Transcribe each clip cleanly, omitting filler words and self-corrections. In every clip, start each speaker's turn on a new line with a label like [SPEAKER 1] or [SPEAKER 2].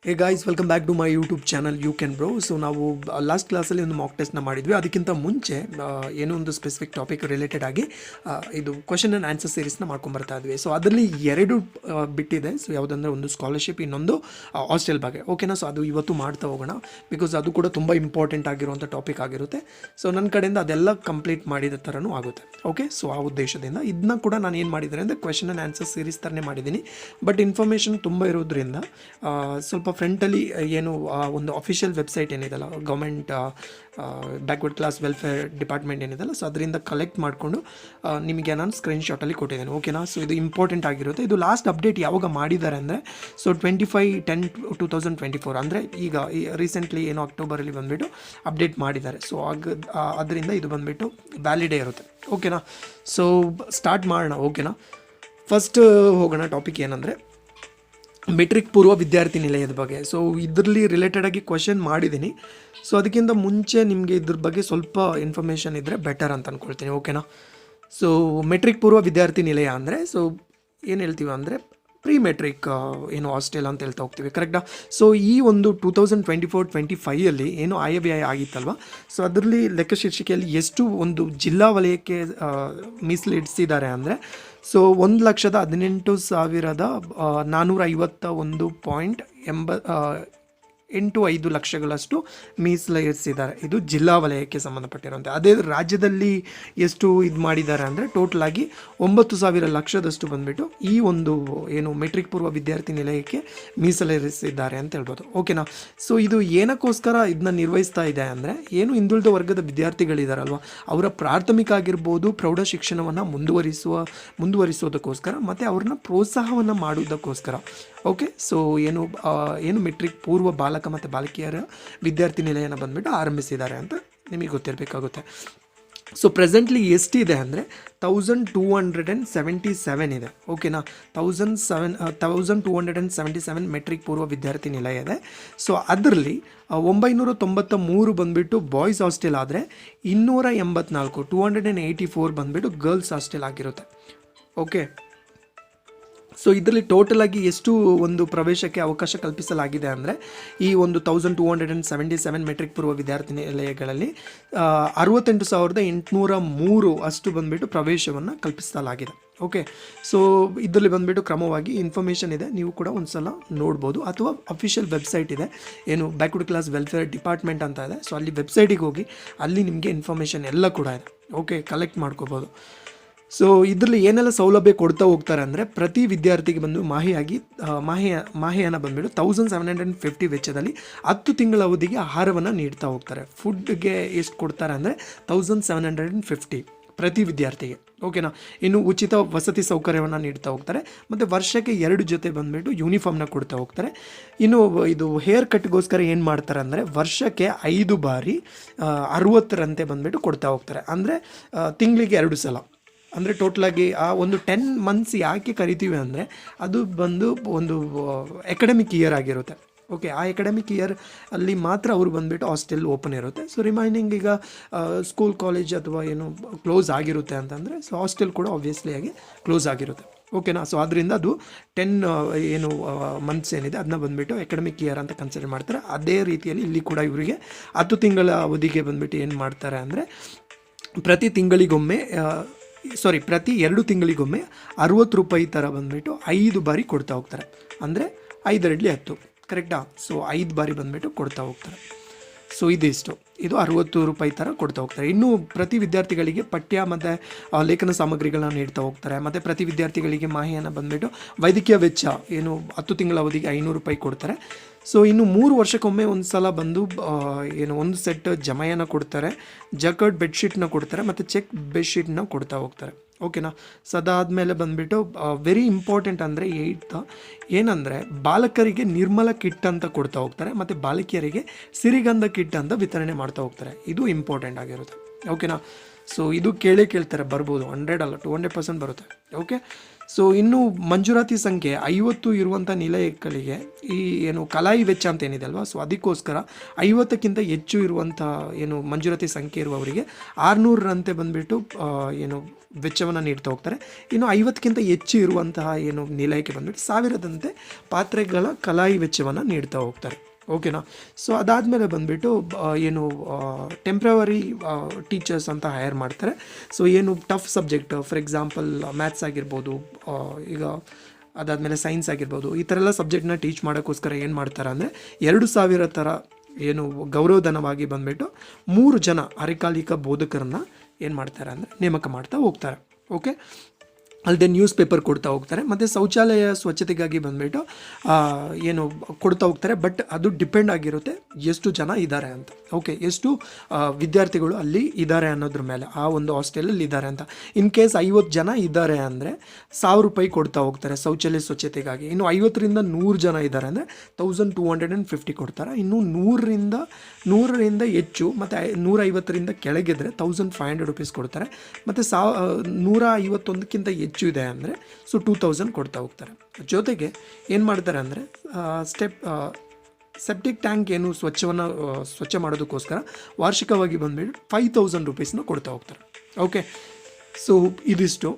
[SPEAKER 1] Hey guys, welcome back to my YouTube channel you can bro. So ನಾವು last ಕ್ಲಾಸಲ್ಲಿ ಒಂದು Mach ಟೆಸ್ಟ್ನ ಮಾಡಿದ್ವಿ. ಅದಕ್ಕಿಂತ ಮುಂಚೆ ಏನೋ ಒಂದು ಸ್ಪೆಸಿಫಿಕ್ ಟಾಪಿಕ್ ರಿಲೇಟೆಡ್ ಆಗಿ ಇದು ಕ್ವಶನ್ ಆ್ಯಂಡ್ ಆನ್ಸರ್ ಸೀರೀಸ್ನ ಮಾಡ್ಕೊಂಬರ್ತಾ ಇದ್ವಿ. ಸೊ ಅದರಲ್ಲಿ ಎರಡು ಬಿಟ್ಟಿದೆ. ಸೊ ಯಾವುದಂದ್ರೆ ಒಂದು ಸ್ಕಾಲರ್ಶಿಪ್, ಇನ್ನೊಂದು ಹಾಸ್ಟೆಲ್ ಬಗ್ಗೆ. ಓಕೆನಾ? ಸೊ ಅದು ಇವತ್ತು ಮಾಡ್ತಾ ಹೋಗೋಣ, ಬಿಕಾಸ್ ಅದು ಕೂಡ ತುಂಬ ಇಂಪಾರ್ಟೆಂಟ್ ಆಗಿರುವಂಥ ಟಾಪಿಕ್ ಆಗಿರುತ್ತೆ. ಸೊ ನನ್ನ ಕಡೆಯಿಂದ ಅದೆಲ್ಲ ಕಂಪ್ಲೀಟ್ ಮಾಡಿದ ಥರನೂ ಆಗುತ್ತೆ. ಓಕೆ, ಸೊ ಆ ಉದ್ದೇಶದಿಂದ ಇದನ್ನ ಕೂಡ ನಾನು ಏನು ಮಾಡಿದ್ದೇನೆ ಅಂದರೆ ಕ್ವಶನ್ ಆ್ಯಂಡ್ ಆನ್ಸರ್ ಸೀರೀಸ್ ಥರನೇ ಮಾಡಿದ್ದೀನಿ. ಬಟ್ ಇನ್ಫಾರ್ಮೇಷನ್ ತುಂಬ ಇರೋದ್ರಿಂದ ಸ್ವಲ್ಪ ಫ್ರಂಟಲ್ಲಿ ಏನು ಒಂದು ಅಫಿಷಿಯಲ್ ವೆಬ್ಸೈಟ್ ಏನಿದೆಲ್ಲ, government backward class welfare department ಏನಿದೆಲ್ಲ, ಸೊ ಅದರಿಂದ ಕಲೆಕ್ಟ್ ಮಾಡಿಕೊಂಡು ನಿಮಗೆ ನಾನು ಸ್ಕ್ರೀನ್ಶಾಟಲ್ಲಿ ಕೊಟ್ಟಿದ್ದೇನೆ. ಓಕೆನಾ? ಸೊ ಇದು ಇಂಪಾರ್ಟೆಂಟ್ ಆಗಿರುತ್ತೆ. ಇದು ಲಾಸ್ಟ್ ಅಪ್ಡೇಟ್ ಯಾವಾಗ ಮಾಡಿದ್ದಾರೆ ಅಂದರೆ ಸೊ 25/10/2024, ಅಂದರೆ ಈಗ ರೀಸೆಂಟ್ಲಿ ಏನು ಅಕ್ಟೋಬರಲ್ಲಿ ಬಂದುಬಿಟ್ಟು ಅಪ್ಡೇಟ್ ಮಾಡಿದ್ದಾರೆ. ಸೊ ಅದರಿಂದ ಇದು ಬಂದುಬಿಟ್ಟು ವ್ಯಾಲಿಡೇ ಇರುತ್ತೆ. ಓಕೆನಾ? ಸೊ ಸ್ಟಾರ್ಟ್ ಮಾಡೋಣ. ಓಕೆನಾ? ಫಸ್ಟ್ ಹೋಗೋಣ. ಟಾಪಿಕ್ ಏನಂದರೆ ಮೆಟ್ರಿಕ್ ಪೂರ್ವ ವಿದ್ಯಾರ್ಥಿ ನಿಲಯದ ಬಗ್ಗೆ. ಸೊ ಇದರಲ್ಲಿ ರಿಲೇಟೆಡಾಗಿ ಕ್ವಶನ್ ಮಾಡಿದ್ದೀನಿ. ಸೊ ಅದಕ್ಕಿಂತ ಮುಂಚೆ ನಿಮಗೆ ಇದ್ರ ಬಗ್ಗೆ ಸ್ವಲ್ಪ ಇನ್ಫಾರ್ಮೇಷನ್ ಇದ್ದರೆ ಬೆಟರ್ ಅಂತ ಅಂದ್ಕೊಳ್ತೀನಿ. ಓಕೆನಾ? ಸೊ ಮೆಟ್ರಿಕ್ ಪೂರ್ವ ವಿದ್ಯಾರ್ಥಿ ನಿಲಯ ಅಂದರೆ ಸೊ ಏನು ಹೇಳ್ತೀವಿ ಅಂದರೆ ಪ್ರೀ ಮೆಟ್ರಿಕ್ ಏನು ಹಾಸ್ಟೆಲ್ ಅಂತ ಹೇಳ್ತಾ ಹೋಗ್ತೀವಿ. ಕರೆಕ್ಟಾ? ಸೊ ಈ ಒಂದು 2024-25 ಏನು ಆಯವ್ಯಯ ಆಗಿತ್ತಲ್ವ, ಸೊ ಅದರಲ್ಲಿ ಲೆಕ್ಕ ಶೀರ್ಷಿಕೆಯಲ್ಲಿ ಎಷ್ಟು ಒಂದು ಜಿಲ್ಲಾ ವಲಯಕ್ಕೆ ಮೀಸಲಿಡಿಸಿದ್ದಾರೆ ಅಂದರೆ ಸೊ 1,18,451.85 ಲಕ್ಷಗಳಷ್ಟು ಮೀಸಲಿರಿಸಿದ್ದಾರೆ. ಇದು ಜಿಲ್ಲಾ ವಲಯಕ್ಕೆ ಸಂಬಂಧಪಟ್ಟಿರುವಂತೆ. ಅದೇ ರಾಜ್ಯದಲ್ಲಿ ಎಷ್ಟು ಇದು ಮಾಡಿದ್ದಾರೆ ಅಂದರೆ ಟೋಟಲ್ ಆಗಿ 9,000 ಲಕ್ಷದಷ್ಟು ಬಂದುಬಿಟ್ಟು ಈ ಒಂದು ಏನು ಮೆಟ್ರಿಕ್ ಪೂರ್ವ ವಿದ್ಯಾರ್ಥಿ ನಿಲಯಕ್ಕೆ ಮೀಸಲಿರಿಸಿದ್ದಾರೆ ಅಂತ ಹೇಳ್ಬೋದು. ಓಕೆನಾ? ಸೊ ಇದು ಏನಕ್ಕೋಸ್ಕರ ಇದನ್ನ ನಿರ್ವಹಿಸ್ತಾ ಇದೆ ಅಂದರೆ ಏನು ಹಿಂದುಳಿದ ವರ್ಗದ ವಿದ್ಯಾರ್ಥಿಗಳಿದಾರಲ್ವ, ಅವರ ಪ್ರಾಥಮಿಕ ಆಗಿರ್ಬೋದು ಪ್ರೌಢ ಶಿಕ್ಷಣವನ್ನು ಮುಂದುವರಿಸೋದಕ್ಕೋಸ್ಕರ ಮತ್ತು ಅವ್ರನ್ನ ಪ್ರೋತ್ಸಾಹವನ್ನು ಮಾಡುವುದಕ್ಕೋಸ್ಕರ. ಓಕೆ, ಸೊ ಏನು ಮೆಟ್ರಿಕ್ ಪೂರ್ವ ಬಾಲಕ ಮತ್ತು ಬಾಲಕಿಯರ ವಿದ್ಯಾರ್ಥಿ ನಿಲಯನ ಬಂದುಬಿಟ್ಟು ಆರಂಭಿಸಿದ್ದಾರೆ ಅಂತ ನಿಮಗೆ ಗೊತ್ತಿರಬೇಕಾಗುತ್ತೆ. ಸೊ ಪ್ರೆಸೆಂಟ್ಲಿ ಎಷ್ಟಿದೆ ಅಂದರೆ 1,277 ಇದೆ. ಓಕೆನಾ? 1,277 ಮೆಟ್ರಿಕ್ ಪೂರ್ವ ವಿದ್ಯಾರ್ಥಿ ನಿಲಯ ಇದೆ. ಸೊ ಅದರಲ್ಲಿ 993 ಬಂದುಬಿಟ್ಟು ಬಾಯ್ಸ್ ಹಾಸ್ಟೆಲ್ ಆದರೆ 284 ಬಂದುಬಿಟ್ಟು ಗರ್ಲ್ಸ್ ಹಾಸ್ಟೆಲ್ ಆಗಿರುತ್ತೆ. ಓಕೆ, ಸೊ ಇದರಲ್ಲಿ ಟೋಟಲ್ ಆಗಿ ಎಷ್ಟು ಒಂದು ಪ್ರವೇಶಕ್ಕೆ ಅವಕಾಶ ಕಲ್ಪಿಸಲಾಗಿದೆ ಅಂದರೆ ಈ ಒಂದು 1,277 ಮೆಟ್ರಿಕ್ ಪೂರ್ವ ವಿದ್ಯಾರ್ಥಿ ನಿಲಯಗಳಲ್ಲಿ 68,803 ಅಷ್ಟು ಬಂದುಬಿಟ್ಟು ಪ್ರವೇಶವನ್ನು ಕಲ್ಪಿಸಲಾಗಿದೆ. ಓಕೆ, ಸೊ ಇದರಲ್ಲಿ ಬಂದುಬಿಟ್ಟು ಕ್ರಮವಾಗಿ ಇನ್ಫಾರ್ಮೇಷನ್ ಇದೆ, ನೀವು ಕೂಡ ಒಂದು ಸಲ ನೋಡ್ಬೋದು. ಅಥವಾ ಅಫಿಷಿಯಲ್ ವೆಬ್ಸೈಟ್ ಇದೆ, ಏನು ಬ್ಯಾಕ್ವರ್ಡ್ ಕ್ಲಾಸ್ ವೆಲ್ಫೇರ್ ಡಿಪಾರ್ಟ್ಮೆಂಟ್ ಅಂತ ಇದೆ. ಸೊ ಅಲ್ಲಿ ವೆಬ್ಸೈಟಿಗೆ ಹೋಗಿ ಅಲ್ಲಿ ನಿಮಗೆ ಇನ್ಫಾರ್ಮೇಷನ್ ಎಲ್ಲ ಕೂಡ ಇದೆ. ಓಕೆ, ಕಲೆಕ್ಟ್ ಮಾಡ್ಕೋಬೋದು. ಸೊ ಇದರಲ್ಲಿ ಏನೆಲ್ಲ ಸೌಲಭ್ಯ ಕೊಡ್ತಾ ಹೋಗ್ತಾರೆ ಅಂದರೆ ಪ್ರತಿ ವಿದ್ಯಾರ್ಥಿಗೆ ಬಂದು ಮಾಹೆಯನ್ನು ಬಂದುಬಿಟ್ಟು 1,750 ವೆಚ್ಚದಲ್ಲಿ 10 ತಿಂಗಳ ಅವಧಿಗೆ ಆಹಾರವನ್ನು ನೀಡ್ತಾ ಹೋಗ್ತಾರೆ. ಫುಡ್ಗೆ ಎಷ್ಟು ಕೊಡ್ತಾರೆ ಅಂದರೆ 1,750 ಪ್ರತಿ ವಿದ್ಯಾರ್ಥಿಗೆ. ಓಕೆನಾ? ಇನ್ನು ಉಚಿತ ವಸತಿ ಸೌಕರ್ಯವನ್ನು ನೀಡ್ತಾ ಹೋಗ್ತಾರೆ ಮತ್ತು ವರ್ಷಕ್ಕೆ 2 ಜೊತೆ ಬಂದುಬಿಟ್ಟು ಯೂನಿಫಾರ್ಮ್ನ ಕೊಡ್ತಾ ಹೋಗ್ತಾರೆ. ಇನ್ನು ಇದು ಹೇರ್ ಕಟ್ಗೋಸ್ಕರ ಏನು ಮಾಡ್ತಾರೆ ಅಂದರೆ ವರ್ಷಕ್ಕೆ 5 ಬಾರಿ 60ರಂತೆ ಬಂದುಬಿಟ್ಟು ಕೊಡ್ತಾ ಹೋಗ್ತಾರೆ. ಅಂದರೆ ತಿಂಗಳಿಗೆ 2 ಸಲ. ಅಂದರೆ ಟೋಟಲಾಗಿ ಆ ಒಂದು 10 ಮಂತ್ಸ್ ಯಾಕೆ ಕರಿತೀವಿ ಅಂದರೆ ಅದು ಬಂದು ಒಂದು ಎಕಡೆಮಿಕ್ ಇಯರ್ ಆಗಿರುತ್ತೆ. ಓಕೆ, ಆ ಎಕಡೆಮಿಕ್ ಇಯರ್ ಅಲ್ಲಿ ಮಾತ್ರ ಅವರು ಬಂದುಬಿಟ್ಟು ಹಾಸ್ಟೆಲ್ ಓಪನ್ ಇರುತ್ತೆ. ಸೊ ರಿಮೈನಿಂಗ್ ಈಗ ಸ್ಕೂಲ್ ಕಾಲೇಜ್ ಅಥವಾ ಏನು ಕ್ಲೋಸ್ ಆಗಿರುತ್ತೆ ಅಂತಂದರೆ ಸೊ ಹಾಸ್ಟೆಲ್ ಕೂಡ ಆಬ್ವಿಯಸ್ಲಿ ಆಗಿ ಕ್ಲೋಸ್ ಆಗಿರುತ್ತೆ. ಓಕೆನಾ? ಸೊ ಅದರಿಂದ ಅದು 10 ಏನು ಮಂತ್ಸ್ ಏನಿದೆ ಅದನ್ನ ಬಂದುಬಿಟ್ಟು ಎಕಡೆಮಿಕ್ ಇಯರ್ ಅಂತ ಕನ್ಸಿಡರ್ ಮಾಡ್ತಾರೆ. ಅದೇ ರೀತಿಯಲ್ಲಿ ಇಲ್ಲಿ ಕೂಡ ಇವರಿಗೆ 10 ತಿಂಗಳ ಅವಧಿಗೆ ಬಂದುಬಿಟ್ಟು ಏನು ಮಾಡ್ತಾರೆ ಅಂದರೆ ಪ್ರತಿ 2 ತಿಂಗಳಿಗೊಮ್ಮೆ 60 ರೂಪಾಯಿ ಥರ ಬಂದುಬಿಟ್ಟು 5 ಬಾರಿ ಕೊಡ್ತಾ ಹೋಗ್ತಾರೆ. ಅಂದರೆ 5×10, ಕರೆಕ್ಟಾ? ಸೊ 5 ಬಾರಿ ಬಂದುಬಿಟ್ಟು ಕೊಡ್ತಾ ಹೋಗ್ತಾರೆ. ಸೊ ಇದು 60 ರೂಪಾಯಿ ಥರ ಕೊಡ್ತಾ ಹೋಗ್ತಾರೆ. ಇನ್ನು ಪ್ರತಿ ವಿದ್ಯಾರ್ಥಿಗಳಿಗೆ ಪಠ್ಯ ಮತ್ತು ಲೇಖನ ಸಾಮಗ್ರಿಗಳನ್ನ ನೀಡ್ತಾ ಹೋಗ್ತಾರೆ. ಮತ್ತು ಪ್ರತಿ ವಿದ್ಯಾರ್ಥಿಗಳಿಗೆ ಮಾಹಿತಿಯನ್ನು ಬಂದುಬಿಟ್ಟು ವೈದ್ಯಕೀಯ ವೆಚ್ಚ ಏನು 10 ತಿಂಗಳ ಅವಧಿಗೆ 500 ರೂಪಾಯಿ ಕೊಡ್ತಾರೆ. ಸೊ ಇನ್ನು 3 ವರ್ಷಕ್ಕೊಮ್ಮೆ ಒಂದು ಸಲ ಬಂದು ಏನು ಒಂದು ಸೆಟ್ ಜಮಯನ ಕೊಡ್ತಾರೆ, ಜಕರ್ಡ್ ಬೆಡ್ಶೀಟ್ನ ಕೊಡ್ತಾರೆ ಮತ್ತು ಚೆಕ್ ಬೆಡ್ಶೀಟ್ನ ಕೊಡ್ತಾ ಹೋಗ್ತಾರೆ. ಓಕೆನಾ? ಸೊ ಅದಾದಮೇಲೆ ಬಂದುಬಿಟ್ಟು ವೆರಿ ಇಂಪಾರ್ಟೆಂಟ್ ಅಂದರೆ 8th ಏನಂದರೆ ಬಾಲಕರಿಗೆ ನಿರ್ಮಲ ಕಿಟ್ ಅಂತ ಕೊಡ್ತಾ ಹೋಗ್ತಾರೆ ಮತ್ತು ಬಾಲಕಿಯರಿಗೆ ಸಿರಿಗಂಧ ಕಿಟ್ ಅಂತ ವಿತರಣೆ ಮಾಡ್ತಾ ಹೋಗ್ತಾರೆ. ಇದು ಇಂಪಾರ್ಟೆಂಟ್ ಆಗಿರುತ್ತೆ. ಓಕೆನಾ? ಸೊ ಇದು ಕೇಳ್ತಾರೆ, ಬರ್ಬೋದು, 100 ಅಲ್ಲ 200% ಬರುತ್ತೆ. ಓಕೆ, ಸೊ ಇನ್ನು ಮಂಜೂರಾತಿ ಸಂಖ್ಯೆ 50 ಇರುವಂಥ ನಿಲಯಗಳಿಗೆ ಈ ಏನು ಕಲಾಯಿ ವೆಚ್ಚ ಅಂತ ಏನಿದೆ ಅಲ್ವಾ, ಸೊ ಅದಕ್ಕೋಸ್ಕರ 50ಕ್ಕಿಂತ ಹೆಚ್ಚು ಇರುವಂಥ ಏನು ಮಂಜೂರಾತಿ ಸಂಖ್ಯೆ ಇರುವವರಿಗೆ 600ರಂತೆ ಬಂದುಬಿಟ್ಟು ಏನು ವೆಚ್ಚವನ್ನು ನೀಡ್ತಾ ಹೋಗ್ತಾರೆ. ಇನ್ನು 50ಕ್ಕಿಂತ ಹೆಚ್ಚು ಇರುವಂತಹ ಏನು ನಿಲಯಕ್ಕೆ ಬಂದುಬಿಟ್ಟು 1000ದಂತೆ ಪಾತ್ರೆಗಳ ಕಲಾಯಿ ವೆಚ್ಚವನ್ನು ನೀಡ್ತಾ ಹೋಗ್ತಾರೆ. ಓಕೆನಾ. ಸೊ ಅದಾದಮೇಲೆ ಬಂದುಬಿಟ್ಟು ಏನು ಟೆಂಪ್ರವರಿ ಟೀಚರ್ಸ್ ಅಂತ ಹೈರ್ ಮಾಡ್ತಾರೆ. ಸೊ ಏನು tough subject, for example maths ಆಗಿರ್ಬೋದು, ಈಗ ಅದಾದಮೇಲೆ ಸೈನ್ಸ್ ಆಗಿರ್ಬೋದು, ಈ ಥರ ಎಲ್ಲ ಸಬ್ಜೆಕ್ಟ್ನ ಟೀಚ್ ಮಾಡೋಕ್ಕೋಸ್ಕರ ಏನು ಮಾಡ್ತಾರೆ ಅಂದರೆ 2000 ಥರ ಏನು ಗೌರವಧನವಾಗಿ ಬಂದುಬಿಟ್ಟು 3 ಜನ ಅರೆಕಾಲಿಕ ಬೋಧಕರನ್ನ ಏನು ಮಾಡ್ತಾರೆ ಅಂದರೆ ನೇಮಕ ಮಾಡ್ತಾ ಹೋಗ್ತಾರೆ. ಓಕೆ. ಅಲ್ಲದೆ ನ್ಯೂಸ್ ಪೇಪರ್ ಕೊಡ್ತಾ ಹೋಗ್ತಾರೆ, ಮತ್ತು ಶೌಚಾಲಯ ಸ್ವಚ್ಛತೆಗಾಗಿ ಬಂದುಬಿಟ್ಟು ಏನು ಕೊಡ್ತಾ ಹೋಗ್ತಾರೆ. ಬಟ್ ಅದು ಡಿಪೆಂಡ್ ಆಗಿರುತ್ತೆ ಎಷ್ಟು ಜನ ಇದ್ದಾರೆ ಅಂತ. ಓಕೆ, ಎಷ್ಟು ವಿದ್ಯಾರ್ಥಿಗಳು ಅಲ್ಲಿ ಇದ್ದಾರೆ ಅನ್ನೋದ್ರ ಮೇಲೆ, ಆ ಒಂದು ಹಾಸ್ಟೆಲಲ್ಲಿ ಇದ್ದಾರೆ ಅಂತ. ಇನ್ ಕೇಸ್ 50 ಜನ ಇದ್ದಾರೆ ಅಂದರೆ 1000 ರೂಪಾಯಿ ಕೊಡ್ತಾ ಹೋಗ್ತಾರೆ ಶೌಚಾಲಯ ಸ್ವಚ್ಛತೆಗಾಗಿ. ಇನ್ನು 50ರಿಂದ 100 ಜನ ಇದ್ದಾರೆ ಅಂದರೆ 1250 ಕೊಡ್ತಾರೆ. ಇನ್ನು 100ರಿಂದ ಹೆಚ್ಚು ಮತ್ತು 150ರಿಂದ ಕೆಳಗಿದ್ರೆ 1500 ರೂಪೀಸ್ ಕೊಡ್ತಾರೆ. ಮತ್ತು 151ಕ್ಕಿಂತ ಹೆಚ್ಚು ಇದೆ ಅಂದರೆ ಸೊ 2000 ಕೊಡ್ತಾ ಹೋಗ್ತಾರೆ. ಜೊತೆಗೆ ಏನು ಮಾಡ್ತಾರೆ ಅಂದರೆ ಸೆಪ್ಟಿಕ್ ಟ್ಯಾಂಕ್ ಏನು ಸ್ವಚ್ಛ ಮಾಡೋದಕ್ಕೋಸ್ಕರ ವಾರ್ಷಿಕವಾಗಿ ಬಂದುಬಿಟ್ಟು 5000 ರೂಪೀಸ್ನ ಕೊಡ್ತಾ ಹೋಗ್ತಾರೆ. ಓಕೆ. ಸೊ ಇದಿಷ್ಟು.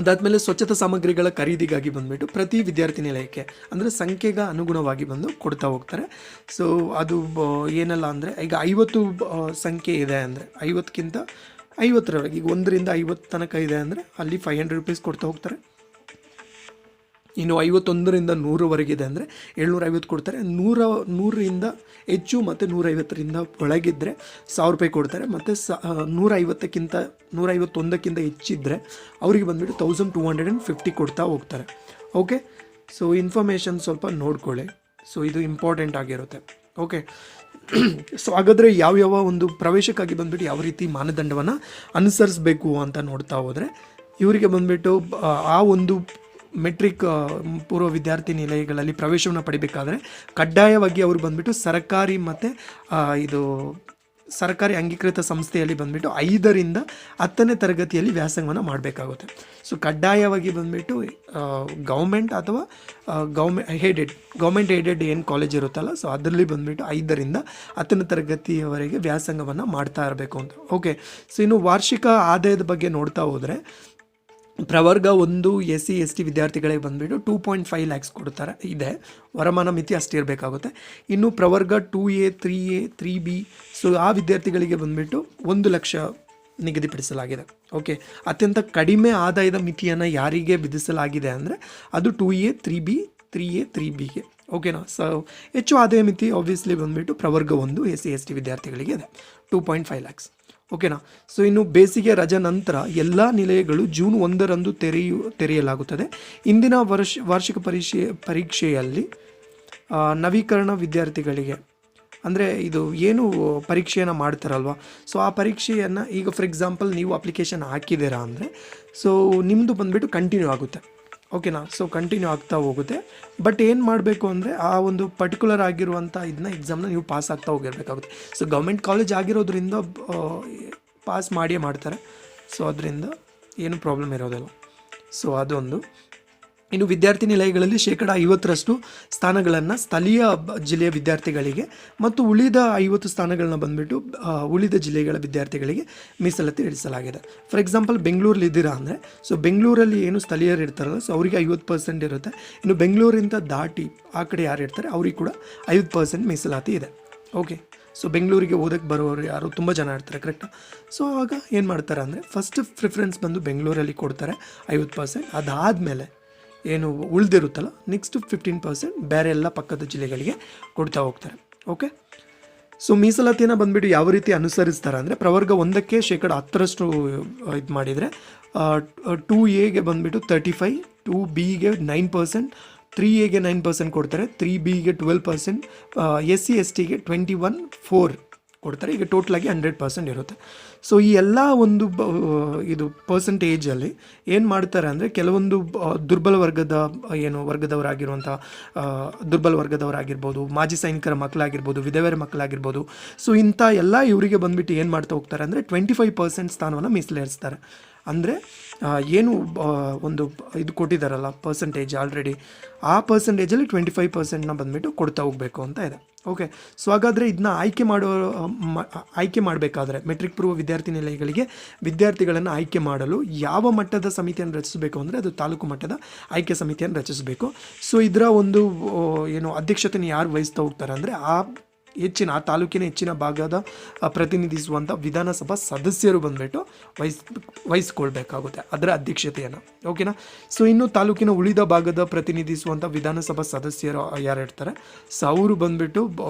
[SPEAKER 1] ಅದಾದಮೇಲೆ ಸ್ವಚ್ಛತಾ ಸಾಮಗ್ರಿಗಳ ಖರೀದಿಗಾಗಿ ಬಂದುಬಿಟ್ಟು ಪ್ರತಿ ವಿದ್ಯಾರ್ಥಿ ನಿಲಯಕ್ಕೆ ಅಂದರೆ ಸಂಖ್ಯೆಗೆ ಅನುಗುಣವಾಗಿ ಬಂದು ಕೊಡ್ತಾ ಹೋಗ್ತಾರೆ. ಸೊ ಅದು ಏನೆಲ್ಲ ಅಂದರೆ ಈಗ 50 ಸಂಖ್ಯೆ ಇದೆ ಅಂದರೆ 50ಕ್ಕಿಂತ 50ರವರೆಗೆ, ಈಗ 1ರಿಂದ 50 ತನಕ ಇದೆ ಅಂದರೆ ಅಲ್ಲಿ 500 ರೂಪೀಸ್ ಕೊಡ್ತಾ ಹೋಗ್ತಾರೆ. ಇನ್ನು 51ರಿಂದ 100ವರೆಗಿದೆ ಅಂದರೆ 750 ಕೊಡ್ತಾರೆ. 100ರಿಂದ ಹೆಚ್ಚು ಮತ್ತು 150ರಿಂದ ಒಳಗಿದ್ದರೆ 1000 ರೂಪಾಯಿ ಕೊಡ್ತಾರೆ. ಮತ್ತು 151ಕ್ಕಿಂತ ಹೆಚ್ಚಿದ್ದರೆ ಅವರಿಗೆ ಬಂದುಬಿಟ್ಟು 1250 ಕೊಡ್ತಾ ಹೋಗ್ತಾರೆ. ಓಕೆ. ಸೊ ಇನ್ಫಾರ್ಮೇಷನ್ ಸ್ವಲ್ಪ ನೋಡ್ಕೊಳ್ಳಿ. ಸೊ ಇದು ಇಂಪಾರ್ಟೆಂಟ್ ಆಗಿರುತ್ತೆ. ಓಕೆ. ಸೊ ಹಾಗಾದರೆ ಯಾವ್ಯಾವ ಒಂದು ಪ್ರವೇಶಕ್ಕಾಗಿ ಬಂದುಬಿಟ್ಟು ಯಾವ ರೀತಿ ಮಾನದಂಡವನ್ನು ಅನುಸರಿಸಬೇಕು ಅಂತ ನೋಡ್ತಾ ಹೋದರೆ, ಇವರಿಗೆ ಬಂದುಬಿಟ್ಟು ಆ ಒಂದು ಮೆಟ್ರಿಕ್ ಪೂರ್ವ ವಿದ್ಯಾರ್ಥಿ ನಿಲಯಗಳಲ್ಲಿ ಪ್ರವೇಶವನ್ನು ಪಡಿಬೇಕಾದ್ರೆ ಕಡ್ಡಾಯವಾಗಿ ಅವರು ಬಂದುಬಿಟ್ಟು ಸರ್ಕಾರಿ ಮತ್ತು ಇದು ಸರ್ಕಾರಿ ಅಂಗೀಕೃತ ಸಂಸ್ಥೆಯಲ್ಲಿ ಬಂದುಬಿಟ್ಟು 5ರಿಂದ 10ನೇ ತರಗತಿಯಲ್ಲಿ ವ್ಯಾಸಂಗವನ್ನು ಮಾಡಬೇಕಾಗುತ್ತೆ. ಸೊ ಕಡ್ಡಾಯವಾಗಿ ಬಂದುಬಿಟ್ಟು ಗೌರ್ಮೆಂಟ್ ಅಥವಾ ಗೌರ್ಮೆಂಟ್ ಏಡೆಡ್ ಏನು ಕಾಲೇಜ್ ಇರುತ್ತಲ್ಲ, ಸೊ ಅದರಲ್ಲಿ ಬಂದುಬಿಟ್ಟು 5ರಿಂದ 10ನೇ ತರಗತಿಯವರೆಗೆ ವ್ಯಾಸಂಗವನ್ನು ಮಾಡ್ತಾ ಇರಬೇಕು ಅಂತ. ಓಕೆ. ಸೊ ಇನ್ನು ವಾರ್ಷಿಕ ಆದಾಯದ ಬಗ್ಗೆ ನೋಡ್ತಾ ಹೋದರೆ ಪ್ರವರ್ಗ 1 SC ST ವಿದ್ಯಾರ್ಥಿಗಳಿಗೆ ಬಂದುಬಿಟ್ಟು 2.5 lakhs ಕೊಡ್ತಾರೆ ಇದೆ, ವರಮಾನ ಮಿತಿ ಅಷ್ಟೇ ಇರಬೇಕಾಗುತ್ತೆ. ಇನ್ನು ಪ್ರವರ್ಗ 2A 3A 3B ಸೊ ಆ ವಿದ್ಯಾರ್ಥಿಗಳಿಗೆ ಬಂದುಬಿಟ್ಟು 1 ಲಕ್ಷ ನಿಗದಿಪಡಿಸಲಾಗಿದೆ. ಓಕೆ. ಅತ್ಯಂತ ಕಡಿಮೆ ಆದಾಯದ ಮಿತಿಯನ್ನು ಯಾರಿಗೆ ವಿಧಿಸಲಾಗಿದೆ ಅಂದರೆ ಅದು 2A 3B 3A 3Bಗೆ. ಓಕೆನಾ. ಸೊ ಹೆಚ್ಚು ಆದಾಯ ಮಿತಿ ಆಬ್ವಿಯಸ್ಲಿ ಬಂದುಬಿಟ್ಟು ಪ್ರವರ್ಗ 1 SC ST ವಿದ್ಯಾರ್ಥಿಗಳಿಗೆ ಇದೆ 2.5 lakhs. ಓಕೆನಾ. ಸೊ ಇನ್ನು ಬೇಸಿಗೆ ರಜಾ ನಂತರ ಎಲ್ಲ ನಿಲಯಗಳು ಜೂನ್ 1ರಂದು ತೆರೆಯಲಾಗುತ್ತದೆ. ಇಂದಿನ ವಾರ್ಷಿಕ ಪರೀಕ್ಷೆಯಲ್ಲಿ ನವೀಕರಣ ವಿದ್ಯಾರ್ಥಿಗಳಿಗೆ ಅಂದರೆ ಇದು ಏನು ಪರೀಕ್ಷೆಯನ್ನು ಮಾಡ್ತಾರಲ್ವ, ಸೊ ಆ ಪರೀಕ್ಷೆಯನ್ನು ಈಗ ಫಾರ್ ಎಕ್ಸಾಂಪಲ್ ನೀವು ಅಪ್ಲಿಕೇಶನ್ ಹಾಕಿದ್ದೀರಾ ಅಂದರೆ ಸೊ ನಿಮ್ಮದು ಬಂದುಬಿಟ್ಟು ಕಂಟಿನ್ಯೂ ಆಗುತ್ತೆ. ಓಕೆನಾ. ಸೊ ಕಂಟಿನ್ಯೂ ಆಗ್ತಾ ಹೋಗುತ್ತೆ. ಬಟ್ ಏನು ಮಾಡಬೇಕು ಅಂದರೆ ಆ ಒಂದು ಪರ್ಟಿಕ್ಯುಲರ್ ಆಗಿರುವಂಥ ಇದನ್ನ ಎಕ್ಸಾಮ್ನ ನೀವು ಪಾಸ್ ಆಗ್ತಾ ಹೋಗಿರಬೇಕಾಗುತ್ತೆ. ಸೊ ಗೌರ್ಮೆಂಟ್ ಕಾಲೇಜ್ ಆಗಿರೋದ್ರಿಂದ ಪಾಸ್ ಮಾಡಿಯೇ ಮಾಡ್ತಾರೆ. ಸೊ ಅದರಿಂದ ಏನು ಪ್ರಾಬ್ಲಮ್ ಇರೋದಿಲ್ಲ. ಸೊ ಅದೊಂದು. ಇನ್ನು ವಿದ್ಯಾರ್ಥಿ ನಿಲಯಗಳಲ್ಲಿ 50% ಸ್ಥಾನಗಳನ್ನು ಸ್ಥಳೀಯ ಜಿಲ್ಲೆಯ ವಿದ್ಯಾರ್ಥಿಗಳಿಗೆ ಮತ್ತು ಉಳಿದ 50 ಸ್ಥಾನಗಳನ್ನ ಬಂದುಬಿಟ್ಟು ಉಳಿದ ಜಿಲ್ಲೆಗಳ ವಿದ್ಯಾರ್ಥಿಗಳಿಗೆ ಮೀಸಲಾತಿ ಇರಿಸಲಾಗಿದೆ. ಫಾರ್ ಎಕ್ಸಾಂಪಲ್ ಬೆಂಗಳೂರಲ್ಲಿ ಇದ್ದೀರಾ ಅಂದರೆ ಸೊ ಬೆಂಗಳೂರಲ್ಲಿ ಏನು ಸ್ಥಳೀಯರು ಇರ್ತಾರಲ್ಲ ಸೊ ಅವರಿಗೆ 50% ಇರುತ್ತೆ. ಇನ್ನು ಬೆಂಗಳೂರಿಂದ ದಾಟಿ ಆ ಕಡೆ ಯಾರು ಇರ್ತಾರೆ ಅವ್ರಿಗೆ ಕೂಡ 50% ಮೀಸಲಾತಿ ಇದೆ. ಓಕೆ. ಸೊ ಬೆಂಗಳೂರಿಗೆ ಓದಕ್ಕೆ ಬರೋರು ಯಾರು ತುಂಬ ಜನ ಇರ್ತಾರೆ, ಕರೆಕ್ಟಾ. ಸೊ ಆಗ ಏನು ಮಾಡ್ತಾರೆ ಅಂದರೆ ಫಸ್ಟ್ ಪ್ರಿಫರೆನ್ಸ್ ಬಂದು ಬೆಂಗಳೂರಲ್ಲಿ ಕೊಡ್ತಾರೆ 50%. ಅದಾದಮೇಲೆ ಏನು ಉಳಿದಿರುತ್ತಲ್ಲ ನೆಕ್ಸ್ಟ್ 15% ಬೇರೆ ಎಲ್ಲ ಪಕ್ಕದ ಜಿಲ್ಲೆಗಳಿಗೆ ಕೊಡ್ತಾ ಹೋಗ್ತಾರೆ. ಓಕೆ. ಸೊ ಮೀಸಲಾತಿಯನ್ನು ಬಂದುಬಿಟ್ಟು ಯಾವ ರೀತಿ ಅನುಸರಿಸ್ತಾರೆ ಅಂದರೆ ಪ್ರವರ್ಗ 1ಕ್ಕೆ 10% ಇದು ಮಾಡಿದರೆ 2Aಗೆ ಬಂದುಬಿಟ್ಟು 35, 2Bಗೆ 9%, 3Aಗೆ 9% ಕೊಡ್ತಾರೆ, 3Bಗೆ 12%, SC STಗೆ 21.4 ಕೊಡ್ತಾರೆ. ಈಗ ಟೋಟಲಾಗಿ 100% ಇರುತ್ತೆ. ಸೊ ಈ ಎಲ್ಲ ಒಂದು ಇದು ಪರ್ಸೆಂಟೇಜಲ್ಲಿ ಏನು ಮಾಡ್ತಾರೆ ಅಂದರೆ ಕೆಲವೊಂದು ದುರ್ಬಲ ವರ್ಗದವರಾಗಿರುವಂಥ ದುರ್ಬಲ ವರ್ಗದವರಾಗಿರ್ಬೋದು, ಮಾಜಿ ಸೈನಿಕರ ಮಕ್ಕಳಾಗಿರ್ಬೋದು, ವಿಧವೆಯರ ಮಕ್ಕಳಾಗಿರ್ಬೋದು, ಸೊ ಇಂಥ ಎಲ್ಲ ಇವರಿಗೆ ಬಂದುಬಿಟ್ಟು ಏನು ಮಾಡ್ತಾ ಹೋಗ್ತಾರೆ ಅಂದರೆ 25% ಸ್ಥಾನವನ್ನು ಮೀಸಲಿರಿಸ್ತಾರೆ. ಅಂದರೆ ಏನು ಒಂದು ಇದು ಕೊಟ್ಟಿದ್ದಾರಲ್ಲ ಪರ್ಸೆಂಟೇಜ್ ಆಲ್ರೆಡಿ, ಆ ಪರ್ಸೆಂಟೇಜಲ್ಲಿ 25% ಬಂದುಬಿಟ್ಟು ಕೊಡ್ತಾ ಹೋಗಬೇಕು ಅಂತ ಇದೆ. ಓಕೆ, ಸೊ ಹಾಗಾದರೆ ಇದನ್ನ ಆಯ್ಕೆ ಮಾಡಬೇಕಾದ್ರೆ ಮೆಟ್ರಿಕ್ ಪೂರ್ವ ವಿದ್ಯಾರ್ಥಿ ನಿಲಯಗಳಿಗೆ ವಿದ್ಯಾರ್ಥಿಗಳನ್ನು ಆಯ್ಕೆ ಮಾಡಲು ಯಾವ ಮಟ್ಟದ ಸಮಿತಿಯನ್ನು ರಚಿಸಬೇಕು ಅಂದರೆ ಅದು ತಾಲೂಕು ಮಟ್ಟದ ಆಯ್ಕೆ ಸಮಿತಿಯನ್ನು ರಚಿಸಬೇಕು. ಸೊ ಇದರ ಒಂದು ಏನು ಅಧ್ಯಕ್ಷತೆಯನ್ನು ಯಾರು ವಹಿಸ್ತಾ ಹೋಗ್ತಾರೆ ಅಂದರೆ ಆ ತಾಲೂಕಿನ ಹೆಚ್ಚಿನ ಭಾಗದ ಪ್ರತಿನಿಧಿಸುವಂಥ ವಿಧಾನಸಭಾ ಸದಸ್ಯರು ಬಂದುಬಿಟ್ಟು ವಹಿಸ್ಕೊಳ್ಬೇಕಾಗುತ್ತೆ ಅದರ ಅಧ್ಯಕ್ಷತೆಯನ್ನು. ಓಕೆನಾ. ಸೊ ಇನ್ನು ತಾಲೂಕಿನ ಉಳಿದ ಭಾಗದ ಪ್ರತಿನಿಧಿಸುವಂಥ ವಿಧಾನಸಭಾ ಸದಸ್ಯರು ಯಾರು ಇರ್ತಾರೆ, ಸೊ ಅವರು ಬಂದುಬಿಟ್ಟು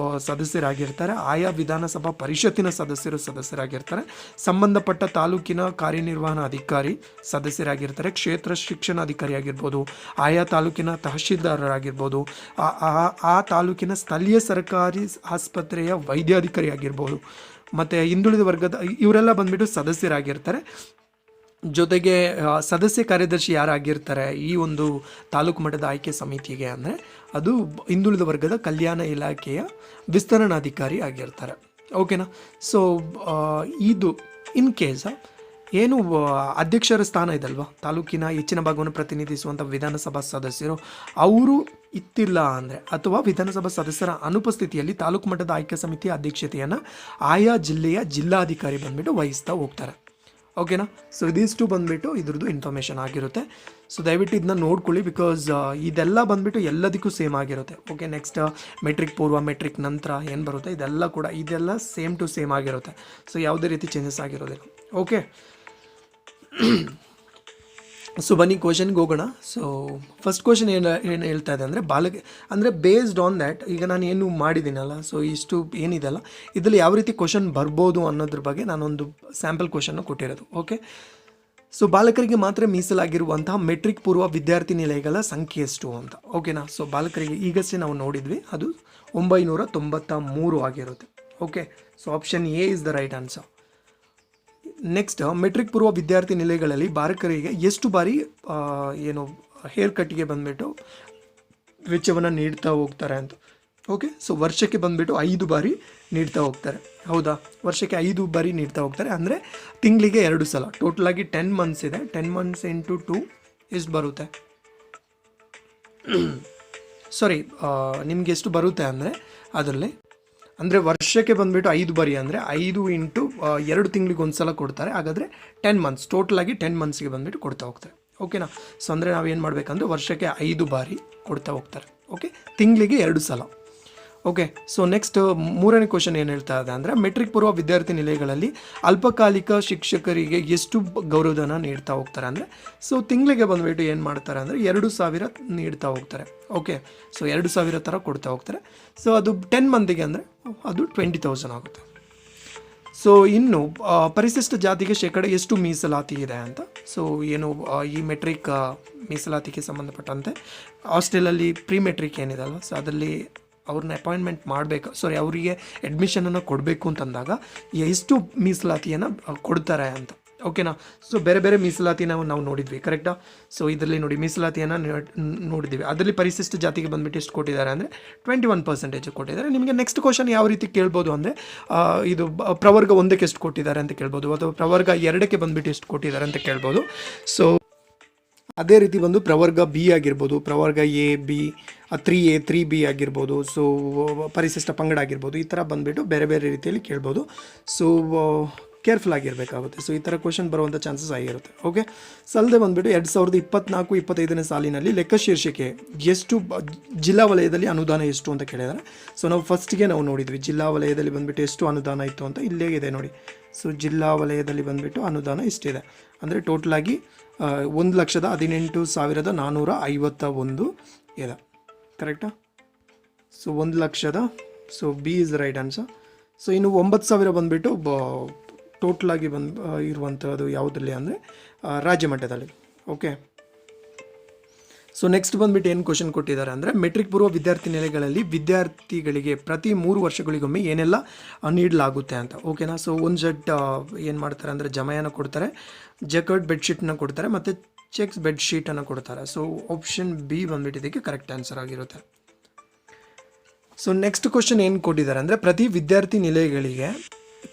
[SPEAKER 1] ಸದಸ್ಯರಾಗಿರ್ತಾರೆ. ಆಯಾ ವಿಧಾನಸಭಾ ಪರಿಷತ್ತಿನ ಸದಸ್ಯರಾಗಿರ್ತಾರೆ. ಸಂಬಂಧಪಟ್ಟ ತಾಲೂಕಿನ ಕಾರ್ಯನಿರ್ವಹಣಾ ಅಧಿಕಾರಿ ಸದಸ್ಯರಾಗಿರ್ತಾರೆ. ಕ್ಷೇತ್ರ ಶಿಕ್ಷಣಾಧಿಕಾರಿ ಆಗಿರ್ಬೋದು, ಆಯಾ ತಾಲೂಕಿನ ತಹಶೀಲ್ದಾರರಾಗಿರ್ಬೋದು, ಆ ತಾಲೂಕಿನ ಸ್ಥಳೀಯ ಸರ್ಕಾರಿ ಆಸ್ಪತ್ರೆಯ ವೈದ್ಯಾಧಿಕಾರಿ ಆಗಿರ್ಬೋದು, ಮತ್ತು ಹಿಂದುಳಿದ ವರ್ಗದ ಇವರೆಲ್ಲ ಬಂದುಬಿಟ್ಟು ಸದಸ್ಯರಾಗಿರ್ತಾರೆ. ಜೊತೆಗೆ ಸದಸ್ಯ ಕಾರ್ಯದರ್ಶಿ ಯಾರಾಗಿರ್ತಾರೆ ಈ ಒಂದು ತಾಲೂಕು ಮಟ್ಟದ ಆಯ್ಕೆ ಸಮಿತಿಗೆ ಅಂದರೆ ಅದು ಹಿಂದುಳಿದ ವರ್ಗದ ಕಲ್ಯಾಣ ಇಲಾಖೆಯ ವಿಸ್ತರಣಾಧಿಕಾರಿ ಆಗಿರ್ತಾರೆ. ಓಕೆನಾ. ಸೊ ಇದು ಇನ್ ಕೇಸ್ ಏನು ಅಧ್ಯಕ್ಷರ ಸ್ಥಾನ ಇದಲ್ವಾ, ತಾಲೂಕಿನ ಹೆಚ್ಚಿನ ಭಾಗವನ್ನು ಪ್ರತಿನಿಧಿಸುವಂಥ ವಿಧಾನಸಭಾ ಸದಸ್ಯರು ಅವರು ಇತ್ತಿಲ್ಲ ಅಂದರೆ, ಅಥವಾ ವಿಧಾನಸಭಾ ಸದಸ್ಯರ ಅನುಪಸ್ಥಿತಿಯಲ್ಲಿ ತಾಲೂಕು ಮಟ್ಟದ ಆಯ್ಕೆ ಸಮಿತಿಯ ಅಧ್ಯಕ್ಷತೆಯನ್ನು ಆಯಾ ಜಿಲ್ಲೆಯ ಜಿಲ್ಲಾಧಿಕಾರಿ ಬಂದುಬಿಟ್ಟು ವಹಿಸ್ತಾ ಹೋಗ್ತಾರೆ. ಓಕೆನಾ. ಸೊ ಇದಿಷ್ಟು ಬಂದುಬಿಟ್ಟು ಇದ್ರದ್ದು ಇನ್ಫಾರ್ಮೇಷನ್ ಆಗಿರುತ್ತೆ. ಸೊ ದಯವಿಟ್ಟು ಇದನ್ನ ನೋಡ್ಕೊಳ್ಳಿ, ಬಿಕಾಸ್ ಇದೆಲ್ಲ ಬಂದುಬಿಟ್ಟು ಎಲ್ಲದಕ್ಕೂ ಸೇಮ್ ಆಗಿರುತ್ತೆ. ಓಕೆ, ನೆಕ್ಸ್ಟ್ ಮೆಟ್ರಿಕ್ ಪೂರ್ವ, ಮೆಟ್ರಿಕ್ ನಂತರ ಏನು ಬರುತ್ತೆ ಇದೆಲ್ಲ ಸೇಮ್ ಟು ಸೇಮ್ ಆಗಿರುತ್ತೆ. ಸೊ ಯಾವುದೇ ರೀತಿ ಚೇಂಜಸ್ ಆಗಿರೋದಿಲ್ಲ. ಓಕೆ, ಸೊ ಬನ್ನಿ ಕ್ವಶನ್ಗೆ ಹೋಗೋಣ. ಸೊ ಫಸ್ಟ್ ಕ್ವಶನ್ ಏನು ಹೇಳ್ತಾ ಇದೆ ಅಂದರೆ ಬೇಸ್ಡ್ ಆನ್ ದ್ಯಾಟ್ ಈಗ ನಾನು ಏನು ಮಾಡಿದ್ದೀನಲ್ಲ, ಸೊ ಇಷ್ಟು ಏನಿದೆಲ್ಲ ಇದರಲ್ಲಿ ಯಾವ ರೀತಿ ಕ್ವಶನ್ ಬರ್ಬೋದು ಅನ್ನೋದ್ರ ಬಗ್ಗೆ ನಾನೊಂದು ಸ್ಯಾಂಪಲ್ ಕ್ವಶನ್ನ ಕೊಟ್ಟಿರೋದು. ಓಕೆ, ಸೊ ಬಾಲಕರಿಗೆ ಮಾತ್ರ ಮೀಸಲಾಗಿರುವಂತಹ ಮೆಟ್ರಿಕ್ ಪೂರ್ವ ವಿದ್ಯಾರ್ಥಿ ನಿಲಯಗಳ ಸಂಖ್ಯೆ ಎಷ್ಟು ಅಂತ. ಓಕೆನಾ. ಸೊ ಬಾಲಕರಿಗೆ ಈಗಷ್ಟೇ ನಾವು ನೋಡಿದ್ವಿ, ಅದು 993 ಆಗಿರುತ್ತೆ. Okay, so option A is the right answer. Next, metric ಪೂರ್ವ ವಿದ್ಯಾರ್ಥಿ ನಿಲಯಗಳಲ್ಲಿ ಬಾಲಕರಿಗೆ ಎಷ್ಟು ಬಾರಿ ಏನು ಹೇರ್ ಕಟ್ಗೆ ಬಂದುಬಿಟ್ಟು ವೆಚ್ಚವನ್ನು ನೀಡ್ತಾ ಹೋಗ್ತಾರೆ ಅಂತ. ಓಕೆ, ಸೊ ವರ್ಷಕ್ಕೆ ಬಂದುಬಿಟ್ಟು 5 ಬಾರಿ ನೀಡ್ತಾ ಹೋಗ್ತಾರೆ. ಹೌದಾ, ವರ್ಷಕ್ಕೆ 5 ಬಾರಿ ನೀಡ್ತಾ ಹೋಗ್ತಾರೆ ಅಂದರೆ ತಿಂಗಳಿಗೆ 2 ಸಲ. ಟೋಟಲಾಗಿ 10 ಮಂತ್ಸ್ ಇದೆ. 10 ಮಂತ್ಸ್ ಇಂಟು 2 ಎಷ್ಟು ಬರುತ್ತೆ, ಸಾರಿ ನಿಮಗೆ ಎಷ್ಟು ಬರುತ್ತೆ ಅಂದರೆ ಅದರಲ್ಲಿ ಅಂದರೆ ವರ್ಷಕ್ಕೆ ಬಂದುಬಿಟ್ಟು 5 ಬಾರಿ ಅಂದರೆ 5 ಇಂಟು 2 ತಿಂಗಳಿಗೆ ಒಂದು ಸಲ ಕೊಡ್ತಾರೆ. ಹಾಗಾದರೆ 10 ಮಂತ್ಸ್, ಟೋಟಲಾಗಿ 10 ಮಂತ್ಸ್ಗೆ ಬಂದುಬಿಟ್ಟು ಕೊಡ್ತಾ ಹೋಗ್ತಾರೆ. ಓಕೆನಾ. ಸೊ ಅಂದರೆ ನಾವೇನು ಮಾಡಬೇಕಂದ್ರೆ ವರ್ಷಕ್ಕೆ 5 ಬಾರಿ ಕೊಡ್ತಾ ಹೋಗ್ತಾರೆ. ಓಕೆ, ತಿಂಗಳಿಗೆ 2 ಸಲ. ಓಕೆ, ಸೊ ನೆಕ್ಸ್ಟ್ ಮೂರನೇ ಕ್ವಶನ್ ಏನು ಹೇಳ್ತಾ ಇದೆ ಅಂದರೆ ಮೆಟ್ರಿಕ್ ಪೂರ್ವ ವಿದ್ಯಾರ್ಥಿ ನಿಲಯಗಳಲ್ಲಿ ಅಲ್ಪಕಾಲಿಕ ಶಿಕ್ಷಕರಿಗೆ ಎಷ್ಟು ಗೌರವಧನ ನೀಡ್ತಾ ಹೋಗ್ತಾರೆ ಅಂದರೆ, ಸೊ ತಿಂಗಳಿಗೆ ಬಂದುಬಿಟ್ಟು ಏನು ಮಾಡ್ತಾರೆ ಅಂದರೆ 2,000 ನೀಡ್ತಾ ಹೋಗ್ತಾರೆ. ಓಕೆ, ಸೊ 2,000 ಥರ ಕೊಡ್ತಾ ಹೋಗ್ತಾರೆ. ಸೊ ಅದು 10 ಮಂತಿಗೆ ಅಂದರೆ ಅದು 20,000 ಆಗುತ್ತೆ. ಸೊ ಇನ್ನು ಪರಿಶಿಷ್ಟ ಜಾತಿಗೆ ಶೇಕಡ ಎಷ್ಟು ಮೀಸಲಾತಿ ಇದೆ ಅಂತ. ಸೊ ಏನು ಈ ಮೆಟ್ರಿಕ್ ಮೀಸಲಾತಿಗೆ ಸಂಬಂಧಪಟ್ಟಂತೆ ಹಾಸ್ಟೆಲಲ್ಲಿ ಪ್ರೀ ಮೆಟ್ರಿಕ್ ಏನಿದೆ ಅಲ್ವ, ಸೊ ಅದರಲ್ಲಿ ಅವ್ರನ್ನ ಅಪಾಯಿಂಟ್ಮೆಂಟ್ ಮಾಡಬೇಕು, ಅವರಿಗೆ ಅಡ್ಮಿಷನನ್ನು ಕೊಡಬೇಕು ಅಂತಂದಾಗ ಎಷ್ಟು ಮೀಸಲಾತಿಯನ್ನು ಕೊಡ್ತಾರೆ ಅಂತ. ಓಕೆನಾ. ಸೊ ಬೇರೆ ಬೇರೆ ಮೀಸಲಾತಿನ ನಾವು ನೋಡಿದ್ವಿ, ಕರೆಕ್ಟಾ. ಸೊ ಇದರಲ್ಲಿ ನೋಡಿ ಮೀಸಲಾತಿಯನ್ನು ನೋಡಿದ್ವಿ. ಅದರಲ್ಲಿ ಪರಿಶಿಷ್ಟ ಜಾತಿಗೆ ಬಂದುಬಿಟ್ಟು ಎಷ್ಟು ಕೊಟ್ಟಿದ್ದಾರೆ ಅಂದರೆ 21% ಕೊಟ್ಟಿದ್ದಾರೆ. ನಿಮಗೆ ನೆಕ್ಸ್ಟ್ ಕ್ವಶನ್ ಯಾವ ರೀತಿ ಕೇಳ್ಬೋದು ಅಂದರೆ ಇದು ಪ್ರವರ್ಗ 1ಕ್ಕೆ ಎಷ್ಟು ಕೊಟ್ಟಿದ್ದಾರೆ ಅಂತ ಕೇಳ್ಬೋದು, ಅಥವಾ ಪ್ರವರ್ಗ 2ಕ್ಕೆ ಬಂದುಬಿಟ್ಟು ಎಷ್ಟು ಕೊಟ್ಟಿದ್ದಾರೆ ಅಂತ ಕೇಳ್ಬೋದು. ಸೊ ಅದೇ ರೀತಿ ಬಂದು ಪ್ರವರ್ಗ ಬಿ ಆಗಿರ್ಬೋದು, ಪ್ರವರ್ಗ ಎ ಬಿ 3A 3B ಆಗಿರ್ಬೋದು, ಸೊ ಪರಿಶಿಷ್ಟ ಪಂಗಡ ಆಗಿರ್ಬೋದು, ಈ ಥರ ಬಂದುಬಿಟ್ಟು ಬೇರೆ ಬೇರೆ ರೀತಿಯಲ್ಲಿ ಕೇಳ್ಬೋದು. So careful ಆಗಿರಬೇಕಾಗುತ್ತೆ. ಸೊ ಈ ಥರ ಕ್ವಶನ್ ಬರುವಂಥ ಚಾನ್ಸಸ್ ಆಗಿರುತ್ತೆ. ಓಕೆ, ಸಲ್ಲದೆ ಬಂದುಬಿಟ್ಟು 2024-25ನೇ ಸಾಲಿನಲ್ಲಿ ಲೆಕ್ಕ ಶೀರ್ಷಿಕೆ ಎಷ್ಟು ಜಿಲ್ಲಾ ವಲಯದಲ್ಲಿ ಅನುದಾನ ಎಷ್ಟು ಅಂತ ಕೇಳಿದ್ದಾರೆ. ಸೊ ನಾವು ಫಸ್ಟಿಗೆ ನಾವು ನೋಡಿದ್ವಿ ಜಿಲ್ಲಾ ವಲಯದಲ್ಲಿ ಬಂದುಬಿಟ್ಟು ಎಷ್ಟು ಅನುದಾನ ಇತ್ತು ಅಂತ. ಇಲ್ಲೇ ಇದೆ ನೋಡಿ. ಸೊ ಜಿಲ್ಲಾ ವಲಯದಲ್ಲಿ ಬಂದುಬಿಟ್ಟು ಅನುದಾನ ಇಷ್ಟಿದೆ ಅಂದರೆ ಟೋಟಲಾಗಿ 1,18,451 ಇದೆ, ಕರೆಕ್ಟಾ. So 1,00,000, so B is right answer. So ಇನ್ನು 9,000 ಬಂದುಬಿಟ್ಟು ಟೋಟಲಾಗಿ ಇರುವಂಥದ್ದು ಯಾವುದರಲ್ಲಿ ಅಂದರೆ ರಾಜ್ಯ ಮಟ್ಟದಲ್ಲಿ. ಓಕೆ, ಸೊ ನೆಕ್ಸ್ಟ್ ಬಂದುಬಿಟ್ಟು ಏನು ಕ್ವಶನ್ ಕೊಟ್ಟಿದ್ದಾರೆ ಅಂದರೆ ಮೆಟ್ರಿಕ್ ಪೂರ್ವ ವಿದ್ಯಾರ್ಥಿ ನಿಲಯಗಳಲ್ಲಿ ವಿದ್ಯಾರ್ಥಿಗಳಿಗೆ ಪ್ರತಿ 3 ವರ್ಷಗಳಿಗೊಮ್ಮೆ ಏನೆಲ್ಲ ನೀಡಲಾಗುತ್ತೆ ಅಂತ. ಓಕೆನಾ. ಸೊ ಒಂದು ಸೆಟ್ ಏನು ಮಾಡ್ತಾರೆ ಅಂದರೆ ಜಮಯನ ಕೊಡ್ತಾರೆ, ಜಕರ್ಡ್ ಬೆಡ್ಶೀಟ್ನ ಕೊಡ್ತಾರೆ, ಮತ್ತು ಚೆಕ್ಸ್ ಬೆಡ್ಶೀಟನ್ನು ಕೊಡ್ತಾರೆ. ಸೊ ಆಪ್ಷನ್ ಬಿ ಬಂದುಬಿಟ್ಟು ಇದಕ್ಕೆ ಕರೆಕ್ಟ್ ಆನ್ಸರ್ ಆಗಿರುತ್ತೆ. ಸೊ ನೆಕ್ಸ್ಟ್ ಕ್ವಶನ್ ಏನು ಕೊಟ್ಟಿದ್ದಾರೆ ಅಂದರೆ ಪ್ರತಿ ವಿದ್ಯಾರ್ಥಿ ನಿಲಯಗಳಿಗೆ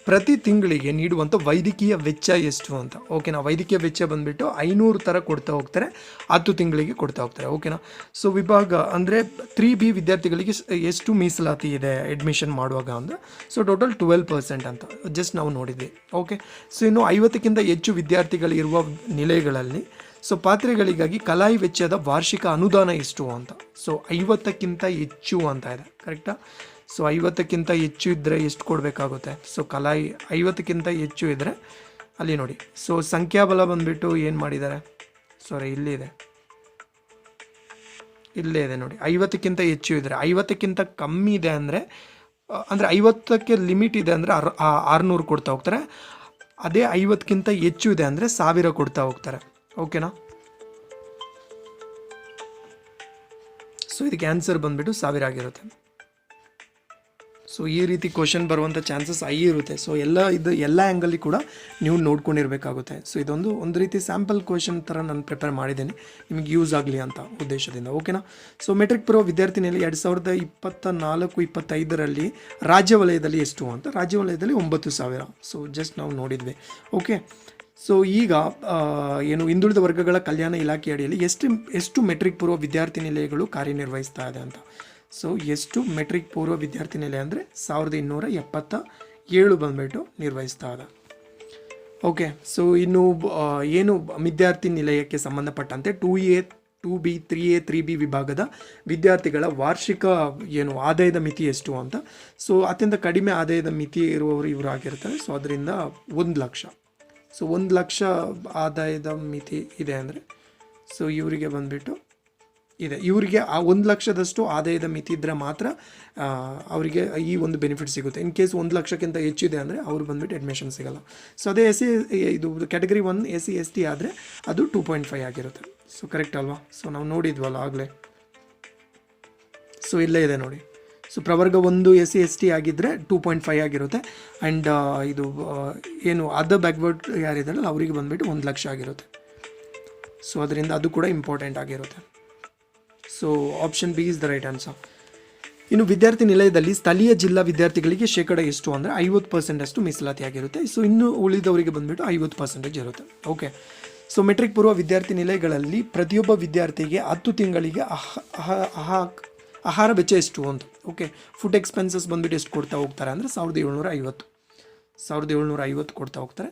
[SPEAKER 1] ಪ್ರತಿ ತಿಂಗಳಿಗೆ ನೀಡುವಂಥ ವೈದ್ಯಕೀಯ ವೆಚ್ಚ ಎಷ್ಟು ಅಂತ. ಓಕೆನಾ, ವೈದ್ಯಕೀಯ ವೆಚ್ಚ ಬಂದುಬಿಟ್ಟು 500 ಥರ ಕೊಡ್ತಾ ಹೋಗ್ತಾರೆ, 10 ತಿಂಗಳಿಗೆ ಕೊಡ್ತಾ ಹೋಗ್ತಾರೆ. ಓಕೆನಾ, ಸೊ ವಿಭಾಗ ಅಂದರೆ 3B ವಿದ್ಯಾರ್ಥಿಗಳಿಗೆ ಎಷ್ಟು ಮೀಸಲಾತಿ ಇದೆ ಅಡ್ಮಿಷನ್ ಮಾಡುವಾಗ ಅಂದರೆ, ಸೊ ಟೋಟಲ್ 12% ಅಂತ ಜಸ್ಟ್ ನಾವು ನೋಡಿದ್ವಿ. ಓಕೆ, ಸೊ ಇನ್ನು 50ಕ್ಕಿಂತ ಹೆಚ್ಚು ವಿದ್ಯಾರ್ಥಿಗಳಿರುವ ನಿಲಯಗಳಲ್ಲಿ ಸೊ ಪಾತ್ರೆಗಳಿಗಾಗಿ ಕಲಾಯಿ ವೆಚ್ಚದ ವಾರ್ಷಿಕ ಅನುದಾನ ಎಷ್ಟು ಅಂತ. ಸೊ 50ಕ್ಕಿಂತ ಹೆಚ್ಚು ಅಂತ ಇದೆ, ಕರೆಕ್ಟಾ? ಸೊ 50ಕ್ಕಿಂತ ಹೆಚ್ಚು ಇದ್ದರೆ ಎಷ್ಟು ಕೊಡಬೇಕಾಗುತ್ತೆ? ಸೊ ಕಲಾಯಿ 50ಕ್ಕಿಂತ ಹೆಚ್ಚು ಇದ್ದರೆ ಅಲ್ಲಿ ನೋಡಿ, ಸೊ ಸಂಖ್ಯಾಬಲ ಬಂದುಬಿಟ್ಟು ಏನು ಮಾಡಿದ್ದಾರೆ, ಸಾರಿ ಇಲ್ಲೇ ಇದೆ ನೋಡಿ, 50ಕ್ಕಿಂತ ಹೆಚ್ಚು ಇದ್ದರೆ. 50ಕ್ಕಿಂತ ಕಮ್ಮಿ ಇದೆ ಅಂದರೆ 50ಕ್ಕೆ ಲಿಮಿಟ್ ಇದೆ ಅಂದರೆ 600 ಕೊಡ್ತಾ ಹೋಗ್ತಾರೆ. ಅದೇ 50ಕ್ಕಿಂತ ಹೆಚ್ಚು ಇದೆ ಅಂದರೆ 1000 ಕೊಡ್ತಾ ಹೋಗ್ತಾರೆ. ಓಕೆನಾ, ಸೊ ಇದಕ್ಕೆ ಆನ್ಸರ್ ಬಂದುಬಿಟ್ಟು 1000 ಆಗಿರುತ್ತೆ. ಸೊ ಈ ರೀತಿ ಕ್ವಶನ್ ಬರುವಂಥ ಚಾನ್ಸಸ್ ಹೈ ಇರುತ್ತೆ. ಸೊ ಎಲ್ಲ ಆ್ಯಂಗಲ್ಲಿ ಕೂಡ ನೀವು ನೋಡ್ಕೊಂಡಿರಬೇಕಾಗುತ್ತೆ. ಸೊ ಒಂದು ರೀತಿ ಸ್ಯಾಂಪಲ್ ಕ್ವಶನ್ ಥರ ನಾನು ಪ್ರಿಪೇರ್ ಮಾಡಿದ್ದೀನಿ, ನಿಮಗೆ ಯೂಸ್ ಆಗಲಿ ಅಂತ ಉದ್ದೇಶದಿಂದ. ಓಕೆನಾ, ಸೊ ಮೆಟ್ರಿಕ್ ಪೂರ್ವ ವಿದ್ಯಾರ್ಥಿನಿಯಲ್ಲಿ 2024-25ರಲ್ಲಿ ರಾಜ್ಯ ವಲಯದಲ್ಲಿ ಎಷ್ಟು ಅಂತ. ರಾಜ್ಯ ವಲಯದಲ್ಲಿ 9,000. ಸೊ ಜಸ್ಟ್ ನಾವು ನೋಡಿದ್ವಿ. ಓಕೆ, ಸೊ ಈಗ ಏನು ಹಿಂದುಳಿದ ವರ್ಗಗಳ ಕಲ್ಯಾಣ ಇಲಾಖೆ ಅಡಿಯಲ್ಲಿ ಎಷ್ಟು ಮೆಟ್ರಿಕ್ ಪೂರ್ವ ವಿದ್ಯಾರ್ಥಿ ನಿಲಯಗಳು ಕಾರ್ಯನಿರ್ವಹಿಸ್ತಾ ಇದೆ ಅಂತ. ಸೊ ಎಷ್ಟು ಮೆಟ್ರಿಕ್ ಪೂರ್ವ ವಿದ್ಯಾರ್ಥಿ ನಿಲಯ ಅಂದರೆ 1277 ಬಂದುಬಿಟ್ಟು ನಿರ್ವಹಿಸ್ತಾ ಇದೆ. ಓಕೆ, ಸೊ ಇನ್ನು ಏನು ವಿದ್ಯಾರ್ಥಿ ನಿಲಯಕ್ಕೆ ಸಂಬಂಧಪಟ್ಟಂತೆ 2A 2B 3A 3B ವಿಭಾಗದ ವಿದ್ಯಾರ್ಥಿಗಳ ವಾರ್ಷಿಕ ಏನು ಆದಾಯದ ಮಿತಿ ಎಷ್ಟು ಅಂತ. ಸೊ ಅತ್ಯಂತ ಕಡಿಮೆ ಆದಾಯದ ಮಿತಿ ಇರುವವರು ಇವರು ಆಗಿರ್ತಾರೆ. ಸೊ ಅದರಿಂದ 1 ಲಕ್ಷ. ಸೊ 1 ಲಕ್ಷ ಆದಾಯದ ಮಿತಿ ಇದೆ ಅಂದರೆ ಸೊ ಇವರಿಗೆ ಬಂದುಬಿಟ್ಟು ಇದೆ, ಇವರಿಗೆ ಆ 1 ಲಕ್ಷದಷ್ಟು ಆದಾಯದ ಮಿತಿ ಇದ್ದರೆ ಮಾತ್ರ ಅವರಿಗೆ ಈ ಒಂದು ಬೆನಿಫಿಟ್ ಸಿಗುತ್ತೆ. ಇನ್ ಕೇಸ್ 1 ಲಕ್ಷಕ್ಕಿಂತ ಹೆಚ್ಚಿದೆ ಅಂದರೆ ಅವ್ರು ಬಂದುಬಿಟ್ಟು ಅಡ್ಮಿಷನ್ ಸಿಗೋಲ್ಲ. ಸೊ ಅದೇ ಇದು ಕ್ಯಾಟಗರಿ 1 SC ST ಆದರೆ ಅದು 2.5 ಆಗಿರುತ್ತೆ. ಸೊ ಕರೆಕ್ಟ್ ಅಲ್ವಾ? ಸೊ ನಾವು ನೋಡಿದ್ವಲ್ಲ ಆಗಲೇ. ಸೊ ಇಲ್ಲೇ ಇದೆ ನೋಡಿ. ಸೊ ಪ್ರವರ್ಗ 1 SC ST ಆಗಿದ್ದರೆ 2.5 ಆಗಿರುತ್ತೆ. ಆ್ಯಂಡ್ ಇದು ಏನು ಅದರ್ ಬ್ಯಾಕ್ವರ್ಡ್ ಯಾರಿದ್ದಾರಲ್ಲ ಅವರಿಗೆ ಬಂದುಬಿಟ್ಟು 1 ಲಕ್ಷ ಆಗಿರುತ್ತೆ. ಸೊ ಅದರಿಂದ ಅದು ಕೂಡ ಇಂಪಾರ್ಟೆಂಟ್ ಆಗಿರುತ್ತೆ. So option B is the right answer. ಇನ್ನು ವಿದ್ಯಾರ್ಥಿ ನಿಲಯದಲ್ಲಿ ಸ್ಥಳೀಯ ಜಿಲ್ಲಾ ವಿದ್ಯಾರ್ಥಿಗಳಿಗೆ ಶೇಕಡ ಎಷ್ಟು ಅಂದರೆ 50% ಅಷ್ಟು ಮೀಸಲಾತಿ ಆಗಿರುತ್ತೆ. ಸೊ ಇನ್ನು ಉಳಿದವರಿಗೆ ಬಂದುಬಿಟ್ಟು 50% ಇರುತ್ತೆ. ಓಕೆ, ಸೊ ಮೆಟ್ರಿಕ್ ಪೂರ್ವ ವಿದ್ಯಾರ್ಥಿ ನಿಲಯಗಳಲ್ಲಿ ಪ್ರತಿಯೊಬ್ಬ ವಿದ್ಯಾರ್ಥಿಗೆ 10 ತಿಂಗಳಿಗೆ ಆಹಾರ ವೆಚ್ಚ ಎಷ್ಟು ಅಂತ. ಓಕೆ, ಫುಡ್ ಎಕ್ಸ್ಪೆನ್ಸಸ್ ಬಂದುಬಿಟ್ಟು ಎಷ್ಟು ಕೊಡ್ತಾ ಹೋಗ್ತಾರೆ ಅಂದರೆ 1750 ಕೊಡ್ತಾ ಹೋಗ್ತಾರೆ.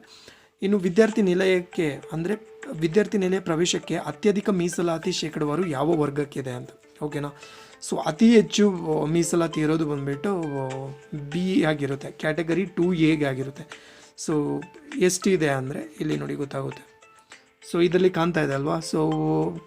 [SPEAKER 1] ಇನ್ನು ವಿದ್ಯಾರ್ಥಿ ನಿಲಯಕ್ಕೆ ಅಂದರೆ ವಿದ್ಯಾರ್ಥಿ ನಿಲಯ ಪ್ರವೇಶಕ್ಕೆ ಅತ್ಯಧಿಕ ಮೀಸಲಾತಿ ಶೇಕಡವಾರು ಯಾವ ವರ್ಗಕ್ಕಿದೆ ಅಂತ. ಓಕೆನಾ, ಸೊ ಅತಿ ಹೆಚ್ಚು ಮೀಸಲಾತಿ ಇರೋದು ಬಂದುಬಿಟ್ಟು B ಆಗಿರುತ್ತೆ, ಕ್ಯಾಟಗರಿ 2A ಆಗಿರುತ್ತೆ. ಸೊ ಎಷ್ಟಿದೆ ಅಂದರೆ ಇಲ್ಲಿ ನೋಡಿ ಗೊತ್ತಾಗುತ್ತೆ. ಸೊ ಇದರಲ್ಲಿ ಕಾಣ್ತಾ ಇದೆ ಅಲ್ವಾ. ಸೊ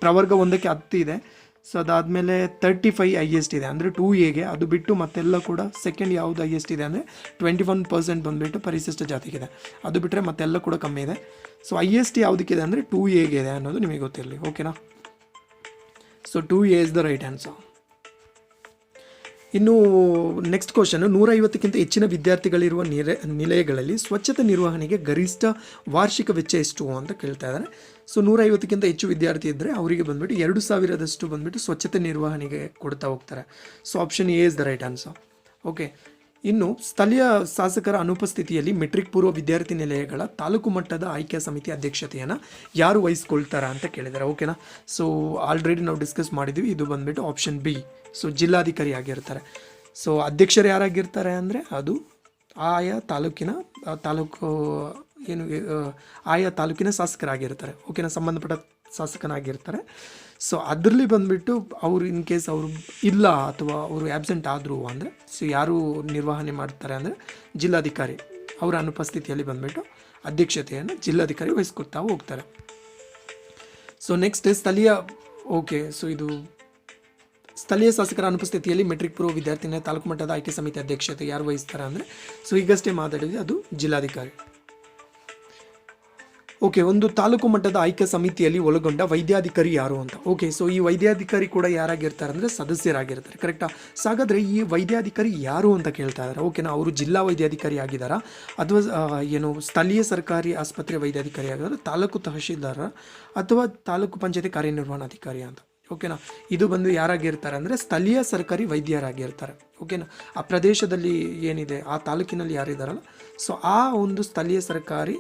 [SPEAKER 1] ಪ್ರವರ್ಗ 1ಕ್ಕೆ 10 ಇದೆ. ಸೊ ಅದಾದಮೇಲೆ 35 highest ಇದೆ ಅಂದರೆ 2Aಗೆ. ಅದು ಬಿಟ್ಟು ಮತ್ತೆಲ್ಲ ಕೂಡ ಸೆಕೆಂಡ್ ಯಾವುದು highest ಇದೆ ಅಂದರೆ 21% ಬಂದುಬಿಟ್ಟು ಪರಿಶಿಷ್ಟ ಜಾತಿಗಿದೆ. ಅದು ಬಿಟ್ಟರೆ ಮತ್ತೆಲ್ಲ ಕೂಡ ಕಮ್ಮಿ ಇದೆ. ಸೊ highest ಯಾವುದಕ್ಕಿದೆ ಅಂದರೆ 2Aಗೆ ಇದೆ ಅನ್ನೋದು ನಿಮಗೆ ಗೊತ್ತಿರಲಿ. ಓಕೆನಾ, so 2A is the right answer. ಇನ್ನು ನೆಕ್ಸ್ಟ್ ಕ್ವಶನ್, 150ಕ್ಕಿಂತ ಹೆಚ್ಚಿನ ವಿದ್ಯಾರ್ಥಿಗಳಿರುವ ನಿಲಯಗಳಲ್ಲಿ ಸ್ವಚ್ಛತೆ ನಿರ್ವಹಣೆಗೆ ಗರಿಷ್ಠ ವಾರ್ಷಿಕ ವೆಚ್ಚ ಎಷ್ಟು ಅಂತ ಕೇಳ್ತಾ ಇದ್ದಾರೆ. ಸೊ 150ಕ್ಕಿಂತ ಹೆಚ್ಚು ವಿದ್ಯಾರ್ಥಿ ಇದ್ದರೆ ಅವರಿಗೆ ಬಂದುಬಿಟ್ಟು 2,000ದಷ್ಟು ಬಂದುಬಿಟ್ಟು ಸ್ವಚ್ಛತೆ ನಿರ್ವಹಣೆಗೆ ಕೊಡ್ತಾ ಹೋಗ್ತಾರೆ. So option A is the right answer. Okay, ಇನ್ನು ಸ್ಥಳೀಯ ಶಾಸಕರ ಅನುಪಸ್ಥಿತಿಯಲ್ಲಿ ಮೆಟ್ರಿಕ್ ಪೂರ್ವ ವಿದ್ಯಾರ್ಥಿ ನಿಲಯಗಳ ತಾಲೂಕು ಮಟ್ಟದ ಆಯ್ಕೆ ಸಮಿತಿ ಅಧ್ಯಕ್ಷತೆಯನ್ನು ಯಾರು ವಹಿಸ್ಕೊಳ್ತಾರ ಅಂತ ಕೇಳಿದ್ದಾರೆ. ಓಕೆನಾ, ಸೊ ಆಲ್ರೆಡಿ ನಾವು ಡಿಸ್ಕಸ್ ಮಾಡಿದ್ವಿ. ಇದು ಬಂದುಬಿಟ್ಟು ಆಪ್ಷನ್ ಬಿ. ಸೊ ಜಿಲ್ಲಾಧಿಕಾರಿ ಆಗಿರ್ತಾರೆ. ಸೊ ಅಧ್ಯಕ್ಷರು ಯಾರಾಗಿರ್ತಾರೆ ಅಂದರೆ ಅದು ಆಯಾ ತಾಲೂಕಿನ ಶಾಸಕರಾಗಿರ್ತಾರೆ. ಓಕೆನಾ, ಸಂಬಂಧಪಟ್ಟ ಶಾಸಕನಾಗಿರ್ತಾರೆ. ಸೊ ಅದರಲ್ಲಿ ಬಂದುಬಿಟ್ಟು ಅವರು ಇನ್ ಕೇಸ್ ಅವರು ಇಲ್ಲ ಅಥವಾ ಅವರು ಆ್ಯಬ್ಸೆಂಟ್ ಆದರು ಅಂದರೆ ಸೊ ಯಾರು ನಿರ್ವಹಣೆ ಮಾಡ್ತಾರೆ ಅಂದರೆ ಜಿಲ್ಲಾಧಿಕಾರಿ. ಅವರ ಅನುಪಸ್ಥಿತಿಯಲ್ಲಿ ಬಂದುಬಿಟ್ಟು ಅಧ್ಯಕ್ಷತೆಯನ್ನು ಜಿಲ್ಲಾಧಿಕಾರಿ ವಹಿಸ್ಕೊಳ್ತಾ ಹೋಗ್ತಾರೆ. ಸೊ ನೆಕ್ಸ್ಟ್ ಸ್ಥಳೀಯ ಶಾಸಕರ ಅನುಪಸ್ಥಿತಿಯಲ್ಲಿ ಮೆಟ್ರಿಕ್ ಪೂರ್ವ ವಿದ್ಯಾರ್ಥಿನ ತಾಲೂಕು ಮಟ್ಟದ ಆಯ್ಕೆ ಸಮಿತಿ ಅಧ್ಯಕ್ಷತೆ ಯಾರು ವಹಿಸ್ತಾರೆ ಅಂದರೆ ಸೊ ಈಗಷ್ಟೇ ಮಾತಾಡಿದ್ವಿ, ಅದು ಜಿಲ್ಲಾಧಿಕಾರಿ. ಓಕೆ, ಒಂದು ತಾಲೂಕು ಮಟ್ಟದ ಆಯ್ಕೆ ಸಮಿತಿಯಲ್ಲಿ ಒಳಗೊಂಡ ವೈದ್ಯಾಧಿಕಾರಿ ಯಾರು ಅಂತ. ಓಕೆ, ಸೊ ಈ ವೈದ್ಯಾಧಿಕಾರಿ ಕೂಡ ಯಾರಾಗಿರ್ತಾರೆ ಅಂದರೆ ಸದಸ್ಯರಾಗಿರ್ತಾರೆ. ಕರೆಕ್ಟಾ? ಸೊ ಹಾಗಾದರೆ ಈ ವೈದ್ಯಾಧಿಕಾರಿ ಯಾರು ಅಂತ ಕೇಳ್ತಾ ಇದ್ದಾರೆ. ಓಕೆನಾ, ಅವರು ಜಿಲ್ಲಾ ವೈದ್ಯಾಧಿಕಾರಿ ಆಗಿದ್ದಾರಾ ಅಥವಾ ಏನು ಸ್ಥಳೀಯ ಸರ್ಕಾರಿ ಆಸ್ಪತ್ರೆ ವೈದ್ಯಾಧಿಕಾರಿ ಆಗಿದ್ದಾರೆ, ತಾಲೂಕು ತಹಶೀಲ್ದಾರ ಅಥವಾ ತಾಲೂಕು ಪಂಚಾಯತಿ ಕಾರ್ಯನಿರ್ವಹಣಾಧಿಕಾರಿ ಅಂತ. ಓಕೆನಾ. ಇದು ಬಂದು ಯಾರಾಗಿರ್ತಾರೆ ಅಂದರೆ ಸ್ಥಳೀಯ ಸರ್ಕಾರಿ ವೈದ್ಯರಾಗಿರ್ತಾರೆ. ಓಕೆನಾ. ಆ ಪ್ರದೇಶದಲ್ಲಿ ಏನಿದೆ ಆ ತಾಲೂಕಿನಲ್ಲಿ ಯಾರಿದ್ದಾರಲ್ಲ, ಸೊ ಆ ಒಂದು ಸ್ಥಳೀಯ ಸರ್ಕಾರಿ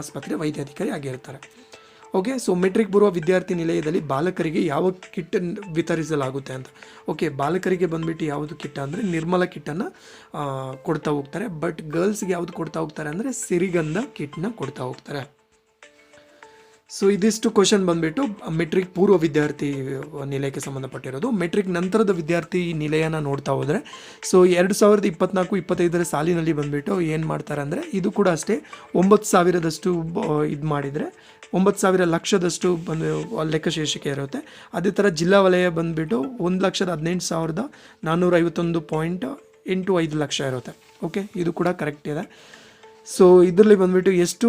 [SPEAKER 1] ಆಸ್ಪತ್ರೆ ವೈದ್ಯಾಧಿಕಾರಿ ಆಗಿರ್ತಾರೆ. ಓಕೆ. ಸೊ ಮೆಟ್ರಿಕ್ ಪೂರ್ವ ವಿದ್ಯಾರ್ಥಿ ನಿಲಯದಲ್ಲಿ ಬಾಲಕರಿಗೆ ಯಾವ ಕಿಟ್ ವಿತರಿಸಲಾಗುತ್ತೆ ಅಂತ. ಓಕೆ, ಬಾಲಕರಿಗೆ ಬಂದ್ಬಿಟ್ಟು ಯಾವುದು ಕಿಟ್ ಅಂದರೆ ನಿರ್ಮಲ ಕಿಟ್ಟನ್ನು ಕೊಡ್ತಾ ಹೋಗ್ತಾರೆ. ಬಟ್ ಗರ್ಲ್ಸ್ಗೆ ಯಾವುದು ಕೊಡ್ತಾ ಹೋಗ್ತಾರೆ ಅಂದರೆ ಸಿರಿಗಂಧ ಕಿಟ್ನ ಕೊಡ್ತಾ ಹೋಗ್ತಾರೆ. ಸೊ ಇದಿಷ್ಟು ಕ್ವಶನ್ ಬಂದ್ಬಿಟ್ಟು ಮೆಟ್ರಿಕ್ ಪೂರ್ವ ವಿದ್ಯಾರ್ಥಿ ನಿಲಯಕ್ಕೆ ಸಂಬಂಧಪಟ್ಟಿರೋದು. ಮೆಟ್ರಿಕ್ ನಂತರದ ವಿದ್ಯಾರ್ಥಿ ನಿಲಯನ ನೋಡ್ತಾ ಹೋದರೆ, ಸೊ 2024-25 ಸಾಲಿನಲ್ಲಿ ಬಂದ್ಬಿಟ್ಟು ಏನು ಮಾಡ್ತಾರೆ ಅಂದರೆ, ಇದು ಕೂಡ ಅಷ್ಟೇ 9,000ದಷ್ಟು ಇದು ಮಾಡಿದರೆ 9,000 ಲಕ್ಷದಷ್ಟು ಬಂದು ಲೆಕ್ಕ ಶೀರ್ಷಿಕೆ ಇರುತ್ತೆ. ಅದೇ ಥರ ಜಿಲ್ಲಾ ವಲಯ ಬಂದುಬಿಟ್ಟು 1,18,451.85 ಲಕ್ಷ ಇರುತ್ತೆ. ಓಕೆ, ಇದು ಕೂಡ ಕರೆಕ್ಟ್ ಇದೆ. ಸೊ ಇದರಲ್ಲಿ ಬಂದುಬಿಟ್ಟು ಎಷ್ಟು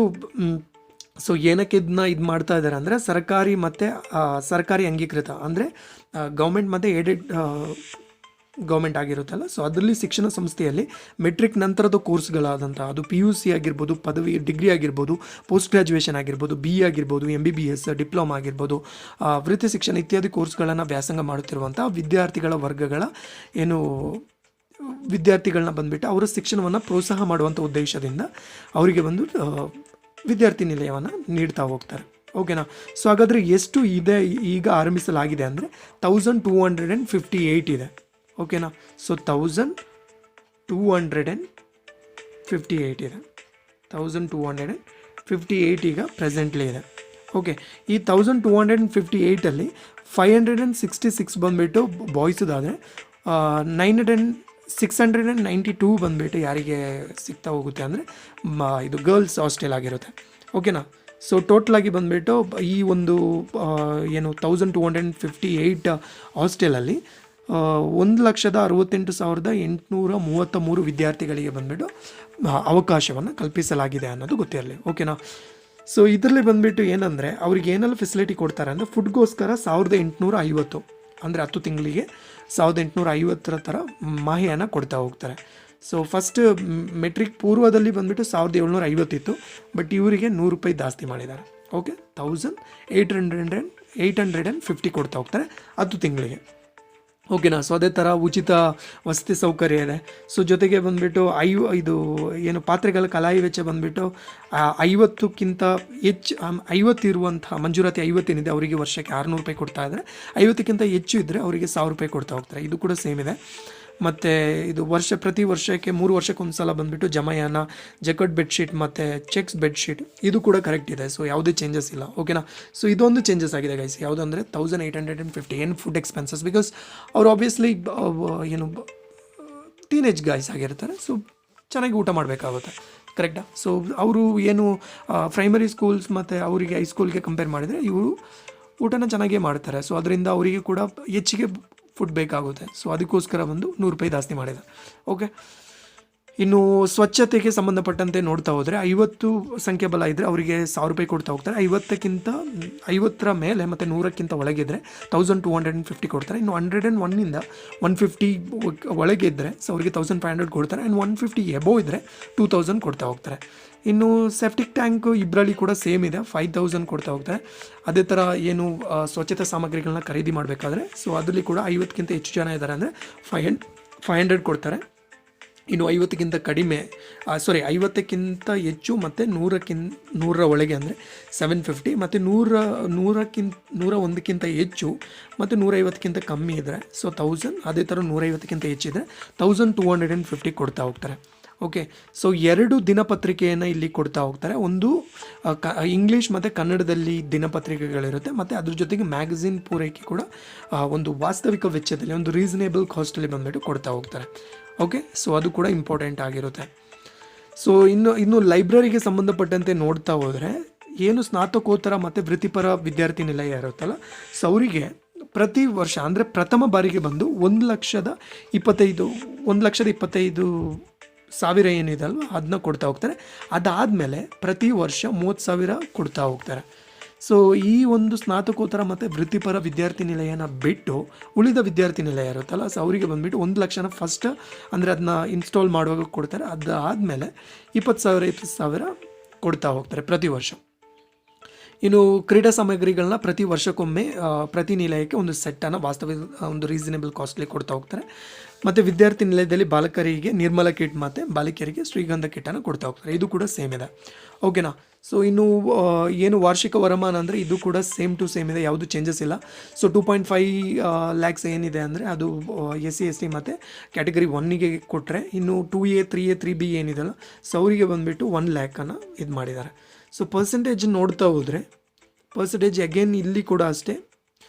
[SPEAKER 1] ಸೊ ಏನಕ್ಕೆ ಇದನ್ನ ಇದು ಮಾಡ್ತಾ ಇದ್ದಾರೆ ಅಂದರೆ, ಸರ್ಕಾರಿ ಮತ್ತು ಸರ್ಕಾರಿ ಅಂಗೀಕೃತ ಅಂದರೆ ಗೌರ್ಮೆಂಟ್ ಮತ್ತು ಏಡೆಡ್ ಗೌರ್ಮೆಂಟ್ ಆಗಿರುತ್ತಲ್ಲ, ಸೊ ಅದರಲ್ಲಿ ಶಿಕ್ಷಣ ಸಂಸ್ಥೆಯಲ್ಲಿ ಮೆಟ್ರಿಕ್ ನಂತರದ ಕೋರ್ಸ್ಗಳಾದಂಥ ಅದು PUC ಆಗಿರ್ಬೋದು, ಪದವಿ ಡಿಗ್ರಿ ಆಗಿರ್ಬೋದು, ಪೋಸ್ಟ್ ಗ್ರ್ಯಾಜುಯೇಷನ್ ಆಗಿರ್ಬೋದು, BE ಆಗಿರ್ಬೋದು, MBBS, ಡಿಪ್ಲೊಮಾ ಆಗಿರ್ಬೋದು, ವೃತ್ತಿ ಶಿಕ್ಷಣ ಇತ್ಯಾದಿ ಕೋರ್ಸ್ಗಳನ್ನು ವ್ಯಾಸಂಗ ಮಾಡುತ್ತಿರುವಂಥ ವಿದ್ಯಾರ್ಥಿಗಳ ವರ್ಗಗಳ ವಿದ್ಯಾರ್ಥಿಗಳನ್ನ ಬಂದುಬಿಟ್ಟು ಅವರ ಶಿಕ್ಷಣವನ್ನು ಪ್ರೋತ್ಸಾಹ ಮಾಡುವಂಥ ಉದ್ದೇಶದಿಂದ ಅವರಿಗೆ ಬಂದು ವಿದ್ಯಾರ್ಥಿ ನಿಲಯವನ್ನು ನೀಡ್ತಾ ಹೋಗ್ತಾರೆ. ಓಕೆನಾ. ಸೊ ಹಾಗಾದರೆ ಎಷ್ಟು ಇದೆ ಈಗ ಆರಂಭಿಸಲಾಗಿದೆ ಅಂದರೆ 1258 ಇದೆ. ಓಕೆನಾ. ಸೊ 1258 ಇದೆ. 1258 ಈಗ ಪ್ರೆಸೆಂಟ್ಲಿ ಇದೆ. ಓಕೆ, ಈ 1258ಅಲ್ಲಿ 566 ಬಂದುಬಿಟ್ಟು ಬಾಯ್ಸದಾದರೆ 692 ಬಂದುಬಿಟ್ಟು ಯಾರಿಗೆ ಸಿಗ್ತಾ ಹೋಗುತ್ತೆ ಅಂದರೆ ಇದು ಗರ್ಲ್ಸ್ ಹಾಸ್ಟೆಲ್ ಆಗಿರುತ್ತೆ. ಓಕೆನಾ. ಸೊ ಟೋಟಲಾಗಿ ಬಂದುಬಿಟ್ಟು ಈ ಒಂದು 1258 ಹಾಸ್ಟೆಲಲ್ಲಿ 1,68,833 ವಿದ್ಯಾರ್ಥಿಗಳಿಗೆ ಬಂದುಬಿಟ್ಟು ಅವಕಾಶವನ್ನು ಕಲ್ಪಿಸಲಾಗಿದೆ ಅನ್ನೋದು ಗೊತ್ತಿರಲಿ. ಓಕೆನಾ. ಸೊ ಇದರಲ್ಲಿ ಬಂದುಬಿಟ್ಟು ಏನಂದರೆ ಅವ್ರಿಗೆ ಏನೆಲ್ಲ ಫೆಸಿಲಿಟಿ ಕೊಡ್ತಾರೆ ಅಂದರೆ, ಫುಡ್ಗೋಸ್ಕರ 1,850 ಅಂದರೆ 10 ತಿಂಗಳಿಗೆ 1,850 ಥರ ಮಾಹಿತಿಯನ್ನು ಕೊಡ್ತಾ ಹೋಗ್ತಾರೆ. ಸೊ ಫಸ್ಟ್ ಮೆಟ್ರಿಕ್ ಪೂರ್ವದಲ್ಲಿ ಬಂದುಬಿಟ್ಟು 1,750 ಇತ್ತು, ಬಟ್ ಇವರಿಗೆ ₹100 ಜಾಸ್ತಿ ಮಾಡಿದ್ದಾರೆ. ಓಕೆ, 1,850 ಕೊಡ್ತಾ ಹೋಗ್ತಾರೆ 10 ತಿಂಗಳಿಗೆ. ಓಕೆನಾ. ಸೊ ಅದೇ ಥರ ಉಚಿತ ವಸತಿ ಸೌಕರ್ಯ ಇದೆ. ಸೊ ಜೊತೆಗೆ ಬಂದುಬಿಟ್ಟು ಪಾತ್ರೆಗಳ ಕಲಾಯಿ ವೆಚ್ಚ ಬಂದುಬಿಟ್ಟು 50ಕ್ಕಿಂತ ಹೆಚ್ಚು 50 ಇರುವಂಥ ಮಂಜೂರಾತಿ 50 ಏನಿದೆ ಅವರಿಗೆ ವರ್ಷಕ್ಕೆ ₹600 ಕೊಡ್ತಾ ಇದ್ದಾರೆ. 50ಕ್ಕಿಂತ ಹೆಚ್ಚು ಇದ್ದರೆ ಅವರಿಗೆ ₹1,000 ಕೊಡ್ತಾ ಹೋಗ್ತಾರೆ. ಇದು ಕೂಡ ಸೇಮ್ ಇದೆ. ಮತ್ತು ಇದು ಪ್ರತಿ ವರ್ಷಕ್ಕೆ 3 ವರ್ಷಕ್ಕೊಂದು ಸಲ ಬಂದುಬಿಟ್ಟು ಜಮಯಾನ, ಜಕಟ್ ಬೆಡ್ಶೀಟ್ ಮತ್ತು ಚೆಕ್ಸ್ ಬೆಡ್ಶೀಟ್ ಇದು ಕೂಡ ಕರೆಕ್ಟ್ ಇದೆ. ಸೊ ಯಾವುದೇ ಚೇಂಜಸ್ ಇಲ್ಲ. ಓಕೆನಾ. ಸೊ ಇದೊಂದು ಚೇಂಜಸ್ ಆಗಿದೆ ಗೈಸ್. ಯಾವುದು ಅಂದರೆ 1,850 ಏನು ಫುಡ್ ಎಕ್ಸ್ಪೆನ್ಸಸ್, ಬಿಕಾಸ್ ಅವರು ಆಬ್ವಿಯಸ್ಲಿ ಟೀನೇಜ್ ಗಾಯ್ಸ್ ಆಗಿರ್ತಾರೆ. ಸೊ ಚೆನ್ನಾಗಿ ಊಟ ಮಾಡಬೇಕಾಗುತ್ತೆ. ಕರೆಕ್ಟಾ. ಸೊ ಅವರು ಪ್ರೈಮರಿ ಸ್ಕೂಲ್ಸ್ ಮತ್ತು ಅವರಿಗೆ ಹೈಸ್ಕೂಲ್ಗೆ ಕಂಪೇರ್ ಮಾಡಿದರೆ ಇವರು ಊಟನ ಚೆನ್ನಾಗೇ ಮಾಡ್ತಾರೆ. ಸೊ ಅದರಿಂದ ಅವರಿಗೆ ಕೂಡ ಹೆಚ್ಚಿಗೆ ಫುಡ್ ಬೇಕಾಗುತ್ತೆ. ಸೊ ಅದಕ್ಕೋಸ್ಕರ ಒಂದು ₹100 ಜಾಸ್ತಿ ಮಾಡಿದೆ. ಓಕೆ, ಇನ್ನು ಸ್ವಚ್ಛತೆಗೆ ಸಂಬಂಧಪಟ್ಟಂತೆ ನೋಡ್ತಾ ಹೋದರೆ 50 ಸಂಖ್ಯೆ ಬಲ ಇದ್ದರೆ ಅವರಿಗೆ ₹1,000 ಕೊಡ್ತಾ ಹೋಗ್ತಾರೆ. 50ರ ಮೇಲೆ ಮತ್ತು 100ಕ್ಕಿಂತ ಒಳಗಿದ್ರೆ 1,250 ಕೊಡ್ತಾರೆ. ಇನ್ನು 101ಇಂದ 150 ಒಳಗೆ ಇದ್ದರೆ ಸೊ ಅವರಿಗೆ 1,500 ಕೊಡ್ತಾರೆ. ಆ್ಯಂಡ್ 150 ಎಬೋವ್ ಇದ್ದರೆ 2,000 ಕೊಡ್ತಾ ಹೋಗ್ತಾರೆ. ಇನ್ನು ಸೆಪ್ಟಿಕ್ ಟ್ಯಾಂಕ್ ಇಬ್ಬರಲ್ಲಿ ಕೂಡ ಸೇಮ್ ಇದೆ, 5,000 ಕೊಡ್ತಾ ಹೋಗ್ತಾರೆ. ಅದೇ ಥರ ಸ್ವಚ್ಛತಾ ಸಾಮಗ್ರಿಗಳನ್ನ ಖರೀದಿ ಮಾಡಬೇಕಾದ್ರೆ ಸೊ ಅದರಲ್ಲಿ ಕೂಡ 50ಕ್ಕಿಂತ ಹೆಚ್ಚು ಜನ ಇದ್ದಾರೆ ಅಂದರೆ 500 ಕೊಡ್ತಾರೆ. ಇನ್ನು 50ಕ್ಕಿಂತ ಕಡಿಮೆ 50ಕ್ಕಿಂತ ಹೆಚ್ಚು ಮತ್ತು 100ರ ಒಳಗೆ ಅಂದರೆ 750 ಮತ್ತು 101ಕ್ಕಿಂತ ಹೆಚ್ಚು ಮತ್ತು 150ಕ್ಕಿಂತ ಕಮ್ಮಿ ಇದ್ದರೆ ಸೊ 1,000. ಅದೇ ಥರ 150ಕ್ಕಿಂತ ಹೆಚ್ಚಿದ್ರೆ 1,250 ಕೊಡ್ತಾ ಹೋಗ್ತಾರೆ. ಓಕೆ, ಸೊ 2 ದಿನಪತ್ರಿಕೆಯನ್ನು ಇಲ್ಲಿ ಕೊಡ್ತಾ ಹೋಗ್ತಾರೆ. ಒಂದು ಇಂಗ್ಲೀಷ್ ಮತ್ತು ಕನ್ನಡದಲ್ಲಿ ದಿನಪತ್ರಿಕೆಗಳಿರುತ್ತೆ, ಮತ್ತು ಅದ್ರ ಜೊತೆಗೆ ಮ್ಯಾಗಝಿನ್ ಪೂರೈಕೆ ಕೂಡ ಒಂದು ವಾಸ್ತವಿಕ ವೆಚ್ಚದಲ್ಲಿ ಒಂದು ರೀಸನೇಬಲ್ ಕಾಸ್ಟಲ್ಲಿ ಬಂದುಬಿಟ್ಟು ಕೊಡ್ತಾ ಹೋಗ್ತಾರೆ. ಓಕೆ, ಸೊ ಅದು ಕೂಡ ಇಂಪಾರ್ಟೆಂಟ್ ಆಗಿರುತ್ತೆ. ಸೊ ಇನ್ನು ಲೈಬ್ರರಿಗೆ ಸಂಬಂಧಪಟ್ಟಂತೆ ನೋಡ್ತಾ ಹೋದರೆ ಸ್ನಾತಕೋತ್ತರ ಮತ್ತು ವೃತ್ತಿಪರ ವಿದ್ಯಾರ್ಥಿ ನಿಲಯ ಇರುತ್ತಲ್ಲ, ಸೊ ಅವರಿಗೆ ಪ್ರತಿ ವರ್ಷ ಅಂದರೆ ಪ್ರಥಮ ಬಾರಿಗೆ ಬಂದು 1,25,000 ಏನಿದೆ ಅಲ್ವ ಅದನ್ನ ಕೊಡ್ತಾ ಹೋಗ್ತಾರೆ. ಅದಾದಮೇಲೆ ಪ್ರತಿ ವರ್ಷ 30,000 ಕೊಡ್ತಾ ಹೋಗ್ತಾರೆ. ಸೊ ಈ ಒಂದು ಸ್ನಾತಕೋತ್ತರ ಮತ್ತು ವೃತ್ತಿಪರ ವಿದ್ಯಾರ್ಥಿ ನಿಲಯನ ಬಿಟ್ಟು ಉಳಿದ ವಿದ್ಯಾರ್ಥಿ ನಿಲಯ ಇರುತ್ತಲ್ಲ, ಸೊ ಅವರಿಗೆ ಬಂದುಬಿಟ್ಟು 1,00,000 ಫಸ್ಟ್ ಅಂದರೆ ಅದನ್ನ ಇನ್ಸ್ಟಾಲ್ ಮಾಡುವಾಗ ಕೊಡ್ತಾರೆ. ಅದಾದಮೇಲೆ 20,000 ಕೊಡ್ತಾ ಹೋಗ್ತಾರೆ ಪ್ರತಿ ವರ್ಷ. ಇನ್ನು ಕ್ರೀಡಾ ಸಾಮಗ್ರಿಗಳನ್ನ ಪ್ರತಿ ವರ್ಷಕ್ಕೊಮ್ಮೆ ಪ್ರತಿ ನಿಲಯಕ್ಕೆ ಒಂದು ಸೆಟ್ಟನ್ನು ವಾಸ್ತವಿಕ ಒಂದು ರೀಸನೇಬಲ್ ಕಾಸ್ಟ್ಲಿ ಕೊಡ್ತಾ ಹೋಗ್ತಾರೆ. ಮತ್ತು ವಿದ್ಯಾರ್ಥಿ ನಿಲಯದಲ್ಲಿ ಬಾಲಕರಿಗೆ ನಿರ್ಮಲ ಕಿಟ್ ಮತ್ತು ಬಾಲಕಿಯರಿಗೆ ಶ್ರೀಗಂಧ ಕಿಟ್ಟನ್ನು ಕೊಡ್ತಾ ಹೋಗ್ತಾರೆ. ಇದು ಕೂಡ ಸೇಮ್ ಇದೆ, ಓಕೆನಾ. ಸೊ ಇನ್ನು ಏನು ವಾರ್ಷಿಕ ವರಮಾನ ಅಂದರೆ ಇದು ಕೂಡ ಸೇಮ್ ಟು ಸೇಮ್ ಇದೆ, ಯಾವುದು ಚೇಂಜಸ್ ಇಲ್ಲ. ಸೊ 2.5 ಲ್ಯಾಕ್ಸ್ ಏನಿದೆ ಅಂದರೆ ಅದು SC ST ಮತ್ತು ಕ್ಯಾಟಗರಿ 1ಗೆ ಕೊಟ್ಟರೆ, ಇನ್ನು 2A 3A 3B ಏನಿದೆಯಲ್ಲ ಸೊ ಅವರಿಗೆ ಬಂದುಬಿಟ್ಟು 1 ಲ್ಯಾಕನ್ನು ಇದು ಮಾಡಿದ್ದಾರೆ. ಸೊ ಪರ್ಸೆಂಟೇಜ್ ನೋಡ್ತಾ ಹೋದರೆ ಪರ್ಸೆಂಟೇಜ್ ಅಗೇನ್ ಇಲ್ಲಿ ಕೂಡ ಅಷ್ಟೇ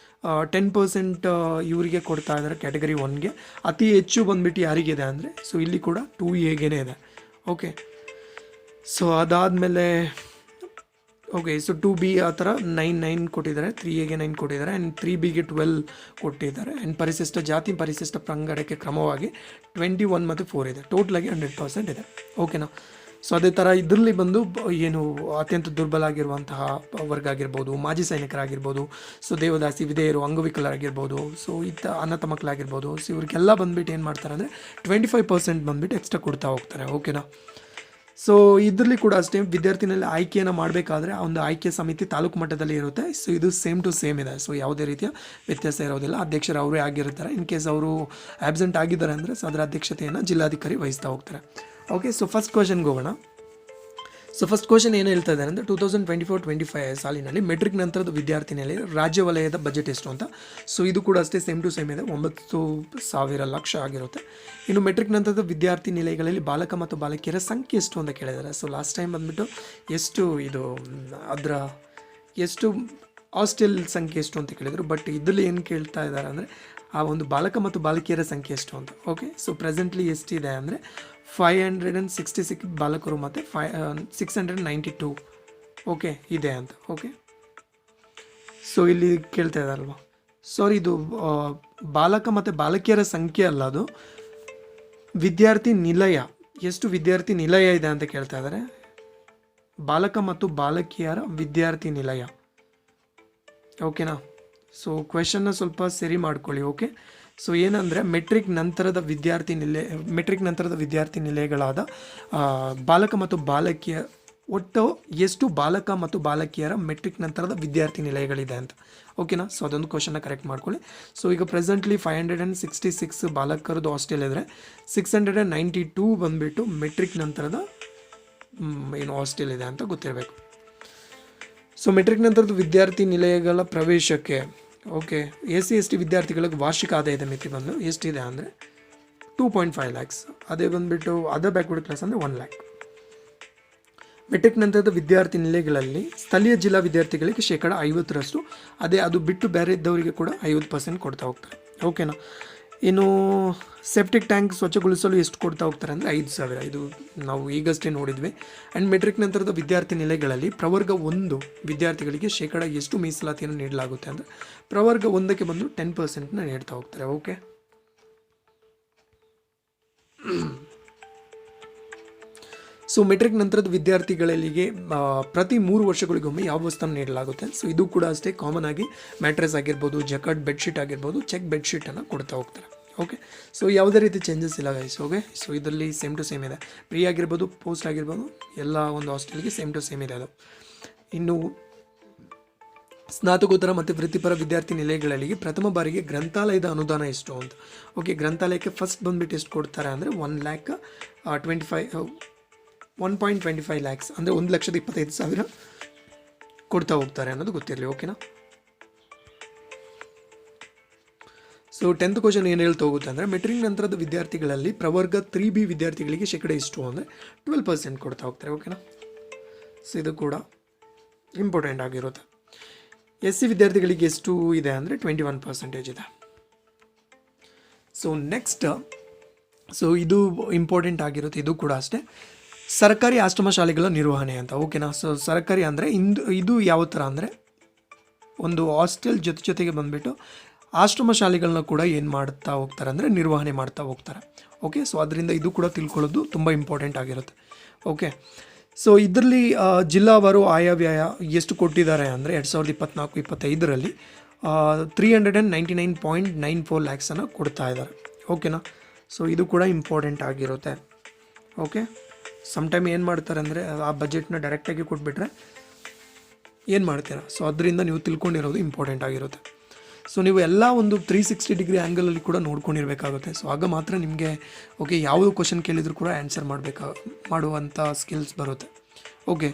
[SPEAKER 1] 10% ಇವರಿಗೆ ಕೊಡ್ತಾ ಇದ್ದಾರೆ ಕ್ಯಾಟಗರಿ 1ಗೆ. ಅತಿ ಹೆಚ್ಚು ಬಂದುಬಿಟ್ಟು ಯಾರಿಗಿದೆ ಅಂದರೆ ಸೊ ಇಲ್ಲಿ ಕೂಡ 2Aಗೆ ಇದೆ, ಓಕೆ. ಸೊ ಅದಾದಮೇಲೆ ಓಕೆ, ಸೊ 2B ಆ ಥರ 9 ಕೊಟ್ಟಿದ್ದಾರೆ, 3Aಗೆ 9 ಕೊಟ್ಟಿದ್ದಾರೆ ಆ್ಯಂಡ್ 3Bಗೆ 12 ಕೊಟ್ಟಿದ್ದಾರೆ. ಆ್ಯಂಡ್ ಪರಿಶಿಷ್ಟ ಜಾತಿ ಪರಿಶಿಷ್ಟ ಪಂಗಡಕ್ಕೆ ಕ್ರಮವಾಗಿ 21 ಮತ್ತು 4 ಇದೆ, ಟೋಟಲಾಗಿ 100% ಇದೆ, ಓಕೆನಾ. ಸೊ ಅದೇ ಥರ ಇದರಲ್ಲಿ ಬಂದು ಏನು ಅತ್ಯಂತ ದುರ್ಬಲ ಆಗಿರುವಂತಹ ವರ್ಗ ಆಗಿರ್ಬೋದು, ಮಾಜಿ ಸೈನಿಕರಾಗಿರ್ಬೋದು, ಸೊ ದೇವದಾಸಿ ವಿಧೇಯರು, ಅಂಗವಿಕಲರಾಗಿರ್ಬೋದು, ಸೊ ಅನಾಥ ಮಕ್ಕಳಾಗಿರ್ಬೋದು, ಸೊ ಇವ್ರಿಗೆಲ್ಲ ಬಂದುಬಿಟ್ಟು ಏನು ಮಾಡ್ತಾರೆ ಅಂದರೆ 25% ಬಂದುಬಿಟ್ಟು ಎಕ್ಸ್ಟ್ರಾ ಕೊಡ್ತಾ ಹೋಗ್ತಾರೆ, ಓಕೆನಾ. ಸೊ ಇದರಲ್ಲಿ ಕೂಡ ಅಷ್ಟೇ ವಿದ್ಯಾರ್ಥಿನಲ್ಲಿ ಆಯ್ಕೆಯನ್ನು ಮಾಡಬೇಕಾದ್ರೆ ಆ ಒಂದು ಆಯ್ಕೆ ಸಮಿತಿ ತಾಲೂಕು ಮಟ್ಟದಲ್ಲಿ ಇರುತ್ತೆ. ಸೊ ಇದು ಸೇಮ್ ಟು ಸೇಮ್ ಇದೆ, ಸೊ ಯಾವುದೇ ರೀತಿಯ ವ್ಯತ್ಯಾಸ ಇರೋದಿಲ್ಲ. ಅಧ್ಯಕ್ಷರು ಅವರೇ ಆಗಿರ್ತಾರೆ. ಇನ್ ಕೇಸ್ ಅವರು ಆಬ್ಸೆಂಟ್ ಆಗಿದ್ದಾರೆ ಅಂದರೆ ಸೊ ಅದರ ಅಧ್ಯಕ್ಷತೆಯನ್ನು ಜಿಲ್ಲಾಧಿಕಾರಿ ವಹಿಸ್ತಾ ಹೋಗ್ತಾರೆ, ಓಕೆ. ಸೊ ಫಸ್ಟ್ ಕ್ವಶನ್ಗೆ ಹೋಗೋಣ. ಸೊ ಫಸ್ಟ್ ಕ್ವಶನ್ ಏನು ಹೇಳ್ತಾ ಇದ್ದಾರೆ ಅಂದರೆ 2024-25 ಸಾಲಿನಲ್ಲಿ ಮೆಟ್ರಿಕ್ ನಂತರದ ವಿದ್ಯಾರ್ಥಿನಿಯಲ್ಲಿ ರಾಜ್ಯ ವಲಯದ ಬಜೆಟ್ ಎಷ್ಟು ಅಂತ. ಸೊ ಇದು ಕೂಡ ಅಷ್ಟೇ ಸೇಮ್ ಟು ಸೇಮ್ ಇದೆ, 9,000 ಲಕ್ಷ ಆಗಿರುತ್ತೆ. ಇನ್ನು ಮೆಟ್ರಿಕ್ ನಂತರದ ವಿದ್ಯಾರ್ಥಿ ನಿಲಯಗಳಲ್ಲಿ ಬಾಲಕ ಮತ್ತು ಬಾಲಕಿಯರ ಸಂಖ್ಯೆ ಎಷ್ಟು ಅಂತ ಕೇಳಿದ್ದಾರೆ. ಸೊ ಲಾಸ್ಟ್ ಟೈಮ್ ಬಂದುಬಿಟ್ಟು ಎಷ್ಟು ಇದು ಅದರ ಎಷ್ಟು ಹಾಸ್ಟೆಲ್ ಸಂಖ್ಯೆ ಎಷ್ಟು ಅಂತ ಕೇಳಿದರು. ಬಟ್ ಇದರಲ್ಲಿ ಏನು ಕೇಳ್ತಾ ಇದ್ದಾರೆ ಅಂದರೆ ಆ ಒಂದು ಬಾಲಕ ಮತ್ತು ಬಾಲಕಿಯರ ಸಂಖ್ಯೆ ಎಷ್ಟು ಅಂತ, ಓಕೆ. ಸೊ ಪ್ರೆಸೆಂಟ್ಲಿ ಎಷ್ಟಿದೆ ಅಂದರೆ 566 ಬಾಲಕರು ಮತ್ತು 692 ಓಕೆ ಇದೆ ಅಂತ, ಓಕೆ. ಸೊ ಇಲ್ಲಿ ಕೇಳ್ತಾ ಇದ್ದಾರಲ್ವ, ಸಾರಿ ಇದು ಬಾಲಕ ಮತ್ತು ಬಾಲಕಿಯರ ಸಂಖ್ಯೆ ಅಲ್ಲ, ಅದು ವಿದ್ಯಾರ್ಥಿ ನಿಲಯ, ಎಷ್ಟು ವಿದ್ಯಾರ್ಥಿ ನಿಲಯ ಇದೆ ಅಂತ ಕೇಳ್ತಾ ಇದ್ದಾರೆ. ಬಾಲಕ ಮತ್ತು ಬಾಲಕಿಯರ ವಿದ್ಯಾರ್ಥಿ ನಿಲಯ, ಓಕೆನಾ. ಸೊ ಕ್ವೆಶನ್ನ ಸ್ವಲ್ಪ ಸರಿ ಮಾಡ್ಕೊಳ್ಳಿ, ಓಕೆ. ಸೊ ಏನಂದರೆ ಮೆಟ್ರಿಕ್ ನಂತರದ ವಿದ್ಯಾರ್ಥಿ ನಿಲಯಗಳಾದ ಬಾಲಕ ಮತ್ತು ಬಾಲಕಿಯ ಒಟ್ಟು ಎಷ್ಟು ಬಾಲಕ ಮತ್ತು ಬಾಲಕಿಯರ ಮೆಟ್ರಿಕ್ ನಂತರದ ವಿದ್ಯಾರ್ಥಿ ನಿಲಯಗಳಿದೆ ಅಂತ, ಓಕೆನಾ. ಸೊ ಅದೊಂದು ಕ್ವಶನ್ನ ಕರೆಕ್ಟ್ ಮಾಡ್ಕೊಳ್ಳಿ. ಸೊ ಈಗ ಪ್ರೆಸೆಂಟ್ಲಿ 566 ಬಾಲಕರದ್ದು ಹಾಸ್ಟೆಲ್ ಇದ್ದರೆ 692 ಬಂದುಬಿಟ್ಟು ಮೆಟ್ರಿಕ್ ನಂತರದ ಏನು ಹಾಸ್ಟೆಲ್ ಇದೆ ಅಂತ ಗೊತ್ತಿರಬೇಕು. ಸೊ ಮೆಟ್ರಿಕ್ ನಂತರದ ವಿದ್ಯಾರ್ಥಿ ನಿಲಯಗಳ ಪ್ರವೇಶಕ್ಕೆ, ಓಕೆ, SC ST ವಿದ್ಯಾರ್ಥಿಗಳಿಗೆ ವಾರ್ಷಿಕ ಆದಾಯದ ಮಿತಿ ಬಂದು ಎಷ್ಟಿದೆ ಅಂದರೆ 2.5 ಲ್ಯಾಕ್ಸ್. ಅದೇ ಬಂದುಬಿಟ್ಟು ಅದರ್ ಬ್ಯಾಕ್ವರ್ಡ್ ಕ್ಲಾಸ್ ಅಂದರೆ 1 ಲ್ಯಾಕ್. ಮೆಟ್ರಿಕ್ ನಂತರದ ವಿದ್ಯಾರ್ಥಿ ನಿಲಯಗಳಲ್ಲಿ ಸ್ಥಳೀಯ ಜಿಲ್ಲಾ ವಿದ್ಯಾರ್ಥಿಗಳಿಗೆ 50%, ಅದೇ ಅದು ಬಿಟ್ಟು ಬೇರೆ ಇದ್ದವರಿಗೆ ಕೂಡ 50% ಕೊಡ್ತಾ ಹೋಗ್ತಾರೆ, ಓಕೆನಾ. ಇನ್ನು ಸೆಪ್ಟಿಕ್ ಟ್ಯಾಂಕ್ ಸ್ವಚ್ಛಗೊಳಿಸಲು ಎಷ್ಟು ಕೊಡ್ತಾ ಹೋಗ್ತಾರೆ ಅಂದರೆ 5,000, ಇದು ನಾವು ಈಗಷ್ಟೇ ನೋಡಿದ್ವಿ. ಆ್ಯಂಡ್ ಮೆಟ್ರಿಕ್ ನಂತರದ ವಿದ್ಯಾರ್ಥಿ ನಿಲಯಗಳಲ್ಲಿ ಪ್ರವರ್ಗ 1 ವಿದ್ಯಾರ್ಥಿಗಳಿಗೆ ಎಷ್ಟು ಮೀಸಲಾತಿಯನ್ನು ನೀಡಲಾಗುತ್ತೆ ಅಂದರೆ ಪ್ರವರ್ಗ 1ಕ್ಕೆ ಬಂದು 10% ನೀಡ್ತಾ ಹೋಗ್ತಾರೆ, ಓಕೆ. ಸೊ ಮೆಟ್ರಿಕ್ ನಂತರದ ವಿದ್ಯಾರ್ಥಿಗಳಿಗೆ ಪ್ರತಿ 3 ವರ್ಷಗಳಿಗೊಮ್ಮೆ ಯಾವ ವಸ್ತುವನ್ನು ನೀಡಲಾಗುತ್ತೆ. ಸೊ ಇದು ಕೂಡ ಅಷ್ಟೇ ಕಾಮನ್ ಆಗಿ ಮ್ಯಾಟ್ರೆಸ್ ಆಗಿರ್ಬೋದು, ಜಕಟ್ ಬೆಡ್ಶೀಟ್ ಆಗಿರ್ಬೋದು, ಚೆಕ್ ಬೆಡ್ಶೀಟನ್ನು ಕೊಡ್ತಾ ಹೋಗ್ತಾರೆ, ಓಕೆ. ಸೊ ಯಾವುದೇ ರೀತಿ ಚೇಂಜಸ್ ಇಲ್ಲ ಗೈಸ್, ಓಕೆ. ಸೊ ಇದರಲ್ಲಿ ಸೇಮ್ ಟು ಸೇಮ್ ಇದೆ, ಪ್ರೀ ಆಗಿರ್ಬೋದು, ಪೋಸ್ಟ್ ಆಗಿರ್ಬೋದು, ಎಲ್ಲ ಒಂದು ಹಾಸ್ಟೆಲ್ಗೆ ಸೇಮ್ ಟು ಸೇಮ್ ಇದೆ ಅದು. ಇನ್ನು ಸ್ನಾತಕೋತ್ತರ ಮತ್ತು ವೃತ್ತಿಪರ ವಿದ್ಯಾರ್ಥಿ ನಿಲಯಗಳಿಗೆ ಪ್ರಥಮ ಬಾರಿಗೆ ಗ್ರಂಥಾಲಯದ ಅನುದಾನ ಎಷ್ಟು ಅಂತ, ಓಕೆ. ಗ್ರಂಥಾಲಯಕ್ಕೆ ಫಸ್ಟ್ ಬಂದುಬಿಟ್ಟು ಎಷ್ಟು ಕೊಡ್ತಾರೆ ಅಂದರೆ 1.25 ಲ್ಯಾಕ್ಸ್ ಅಂದರೆ 1,25,000 ಕೊಡ್ತಾ ಹೋಗ್ತಾರೆ ಅನ್ನೋದು ಗೊತ್ತಿರಲಿ, ಓಕೆನಾ. ಸೊ 10th ಕ್ವಶನ್ ಏನು ಹೇಳ್ತಾ ಹೋಗುತ್ತೆ ಅಂದರೆ ಮೆಟ್ರಿಕ್ ನಂತರದ ವಿದ್ಯಾರ್ಥಿಗಳಲ್ಲಿ ಪ್ರವರ್ಗ 3B ವಿದ್ಯಾರ್ಥಿಗಳಿಗೆ ಎಷ್ಟು ಅಂದರೆ 12% ಕೊಡ್ತಾ ಹೋಗ್ತಾರೆ, ಓಕೆನಾ. ಸೊ ಇದು ಕೂಡ ಇಂಪಾರ್ಟೆಂಟ್ ಆಗಿರುತ್ತೆ. SC ವಿದ್ಯಾರ್ಥಿಗಳಿಗೆ ಎಷ್ಟು ಇದೆ ಅಂದರೆ 21% ಇದೆ. ಸೊ ನೆಕ್ಸ್ಟ್, ಸೊ ಇದು ಇಂಪಾರ್ಟೆಂಟ್ ಆಗಿರುತ್ತೆ, ಇದು ಕೂಡ ಅಷ್ಟೇ. ಸರ್ಕಾರಿ ಆಶ್ರಮ ಶಾಲೆಗಳ ನಿರ್ವಹಣೆ ಅಂತ, ಓಕೆನಾ. ಸೊ ಸರ್ಕಾರಿ ಅಂದರೆ ಇದು ಯಾವ ಥರ ಅಂದರೆ ಒಂದು ಹಾಸ್ಟೆಲ್ ಜೊತೆಗೆ ಬಂದುಬಿಟ್ಟು ಆಶ್ರಮ ಶಾಲೆಗಳನ್ನ ಕೂಡ ಏನು ಮಾಡ್ತಾ ಹೋಗ್ತಾರೆ ಅಂದರೆ ನಿರ್ವಹಣೆ ಮಾಡ್ತಾ ಹೋಗ್ತಾರೆ, ಓಕೆ. ಸೊ ಅದರಿಂದ ಇದು ಕೂಡ ತಿಳ್ಕೊಳ್ಳೋದು ತುಂಬ ಇಂಪಾರ್ಟೆಂಟ್ ಆಗಿರುತ್ತೆ, ಓಕೆ. ಸೊ ಇದರಲ್ಲಿ ಜಿಲ್ಲಾವಾರು ಆಯವ್ಯಯ ಎಷ್ಟು ಕೊಟ್ಟಿದ್ದಾರೆ ಅಂದರೆ 2024-25ರಲ್ಲಿ 399.94 ಲ್ಯಾಕ್ಸನ್ನು ಕೊಡ್ತಾ ಇದ್ದಾರೆ, ಓಕೆನಾ. ಸೊ ಇದು ಕೂಡ ಇಂಪಾರ್ಟೆಂಟ್ ಆಗಿರುತ್ತೆ, ಓಕೆ. ಸಮ್ಟೈಮ್ ಏನು ಮಾಡ್ತಾರೆ ಅಂದರೆ ಆ ಬಜೆಟ್ನ ಡೈರೆಕ್ಟಾಗಿ ಕೊಟ್ಬಿಟ್ರೆ ಏನು ಮಾಡ್ತೀರಾ? ಸೊ ಅದರಿಂದ ನೀವು ತಿಳ್ಕೊಂಡಿರೋದು ಇಂಪಾರ್ಟೆಂಟ್ ಆಗಿರುತ್ತೆ. ಸೊ ನೀವು ಎಲ್ಲ ಒಂದು 360 ಡಿಗ್ರಿ ಆ್ಯಂಗಲಲ್ಲಿ ಕೂಡ ನೋಡ್ಕೊಂಡಿರಬೇಕಾಗುತ್ತೆ. ಸೊ ಆಗ ಮಾತ್ರ ನಿಮಗೆ ಓಕೆ ಯಾವುದು ಕ್ವಶನ್ ಕೇಳಿದರೂ ಕೂಡ ಆನ್ಸರ್ ಮಾಡುವಂಥ ಸ್ಕಿಲ್ಸ್ ಬರುತ್ತೆ. ಓಕೆ,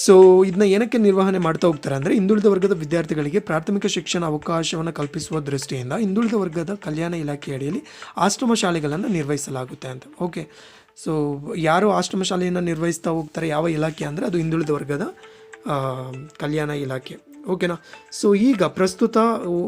[SPEAKER 1] ಸೊ ಇದನ್ನ ಏನಕ್ಕೆ ನಿರ್ವಹಣೆ ಮಾಡ್ತಾ ಹೋಗ್ತಾರೆ ಅಂದರೆ, ಹಿಂದುಳಿದ ವರ್ಗದ ವಿದ್ಯಾರ್ಥಿಗಳಿಗೆ ಪ್ರಾಥಮಿಕ ಶಿಕ್ಷಣ ಅವಕಾಶವನ್ನು ಕಲ್ಪಿಸುವ ದೃಷ್ಟಿಯಿಂದ ಹಿಂದುಳಿದ ವರ್ಗದ ಕಲ್ಯಾಣ ಇಲಾಖೆ ಅಡಿಯಲ್ಲಿ ಆಶ್ರಮ ಶಾಲೆಗಳನ್ನು ನಿರ್ವಹಿಸಲಾಗುತ್ತೆ ಅಂತ. ಓಕೆ, ಸೊ ಯಾರು ಆಶ್ರಮ ಶಾಲೆಯನ್ನು ನಿರ್ವಹಿಸ್ತಾ ಹೋಗ್ತಾರೆ, ಯಾವ ಇಲಾಖೆ ಅಂದರೆ ಅದು ಹಿಂದುಳಿದ ವರ್ಗದ ಕಲ್ಯಾಣ ಇಲಾಖೆ. ಓಕೆನಾ? ಸೊ ಈಗ ಪ್ರಸ್ತುತ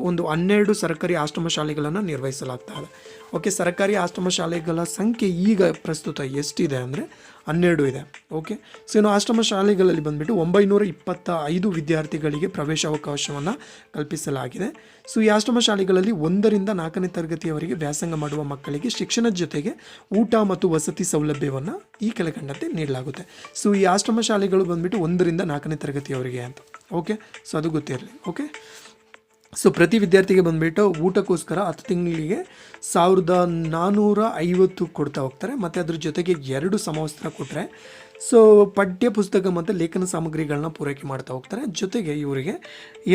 [SPEAKER 1] ಒಂದು 12 ಸರ್ಕಾರಿ ಆಶ್ರಮ ಶಾಲೆಗಳನ್ನು ನಿರ್ವಹಿಸಲಾಗ್ತಾ ಇದೆ. ಓಕೆ, ಸರ್ಕಾರಿ ಆಶ್ರಮ ಶಾಲೆಗಳ ಸಂಖ್ಯೆ ಈಗ ಪ್ರಸ್ತುತ ಎಷ್ಟಿದೆ ಅಂದರೆ 12 ಇದೆ. ಓಕೆ, ಸೊ ಇನ್ನು ಆಶ್ರಮ ಶಾಲೆಗಳಲ್ಲಿ ಬಂದುಬಿಟ್ಟು 925 ವಿದ್ಯಾರ್ಥಿಗಳಿಗೆ ಪ್ರವೇಶಾವಕಾಶವನ್ನು ಕಲ್ಪಿಸಲಾಗಿದೆ. ಸೊ ಈ ಆಶ್ರಮ ಶಾಲೆಗಳಲ್ಲಿ 1ರಿಂದ 4ನೇ ತರಗತಿಯವರೆಗೆ ವ್ಯಾಸಂಗ ಮಾಡುವ ಮಕ್ಕಳಿಗೆ ಶಿಕ್ಷಣದ ಜೊತೆಗೆ ಊಟ ಮತ್ತು ವಸತಿ ಸೌಲಭ್ಯವನ್ನು ಈ ಕೆಳಕಂಡಂತೆ ನೀಡಲಾಗುತ್ತೆ. ಸೊ ಈ ಆಶ್ರಮ ಶಾಲೆಗಳು ಬಂದುಬಿಟ್ಟು 1ರಿಂದ 4ನೇ ತರಗತಿಯವರೆಗೆ ಅಂತ. ಓಕೆ, ಸೊ ಅದು ಗೊತ್ತಿರಲಿ. ಓಕೆ, ಸೊ ಪ್ರತಿ ವಿದ್ಯಾರ್ಥಿಗೆ ಬಂದುಬಿಟ್ಟು ಊಟಕ್ಕೋಸ್ಕರ 10 ತಿಂಗಳಿಗೆ 1450 ಕೊಡ್ತಾ ಹೋಗ್ತಾರೆ. ಮತ್ತು ಅದ್ರ ಜೊತೆಗೆ 2 ಸಮವಸ್ತ್ರ ಕೊಟ್ಟರೆ ಸೊ ಪಠ್ಯ ಪುಸ್ತಕ ಮತ್ತು ಲೇಖನ ಸಾಮಗ್ರಿಗಳನ್ನ ಪೂರೈಕೆ ಮಾಡ್ತಾ ಹೋಗ್ತಾರೆ. ಜೊತೆಗೆ ಇವರಿಗೆ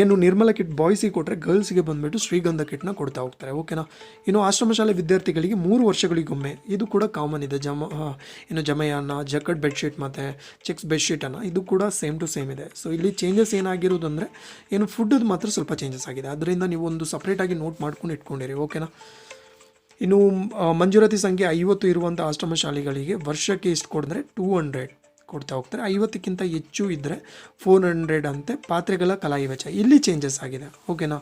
[SPEAKER 1] ಏನು ನಿರ್ಮಲ ಕಿಟ್ ಬಾಯ್ಸಿಗೆ ಕೊಟ್ಟರೆ ಗರ್ಲ್ಸ್ಗೆ ಬಂದುಬಿಟ್ಟು ಶ್ರೀಗಂಧ ಕಿಟ್ನ ಕೊಡ್ತಾ ಹೋಗ್ತಾರೆ. ಓಕೆನಾ? ಇನ್ನು ಆಶ್ರಮ ಶಾಲೆ ವಿದ್ಯಾರ್ಥಿಗಳಿಗೆ 3 ವರ್ಷಗಳಿಗೊಮ್ಮೆ, ಇದು ಕೂಡ ಕಾಮನ್ ಇದೆ, ಜಮಯಾನ, ಜಕಟ್ ಬೆಡ್ಶೀಟ್ ಮತ್ತು ಚೆಕ್ಸ್ ಬೆಡ್ಶೀಟನ್ನು, ಇದು ಕೂಡ ಸೇಮ್ ಟು ಸೇಮ್ ಇದೆ. ಸೊ ಇಲ್ಲಿ ಚೇಂಜಸ್ ಏನಾಗಿರೋದು ಅಂದರೆ ಏನು ಫುಡ್ದು ಮಾತ್ರ ಸ್ವಲ್ಪ ಚೇಂಜಸ್ ಆಗಿದೆ. ಅದರಿಂದ ನೀವು ಒಂದು ಸಪ್ರೇಟಾಗಿ ನೋಟ್ ಮಾಡ್ಕೊಂಡು ಇಟ್ಕೊಂಡಿರಿ. ಓಕೆನಾ? ಇನ್ನು ಮಂಜೂರಾತಿ ಸಂಖ್ಯೆ 50 ಇರುವಂಥ ಆಶ್ರಮ ಶಾಲೆಗಳಿಗೆ ವರ್ಷಕ್ಕೆ ಎಷ್ಟು ಕೊಡಿದ್ರೆ 200 ಕೊಡ್ತಾ ಹೋಗ್ತಾರೆ. 50ಕ್ಕಿಂತ ಹೆಚ್ಚು ಇದ್ದರೆ 400 ಅಂತೆ. ಪಾತ್ರೆಗಳ ಕಲಾಯಿ ವೆಚ್ಚ ಇಲ್ಲಿ ಚೇಂಜಸ್ ಆಗಿದೆ. ಓಕೆನಾ?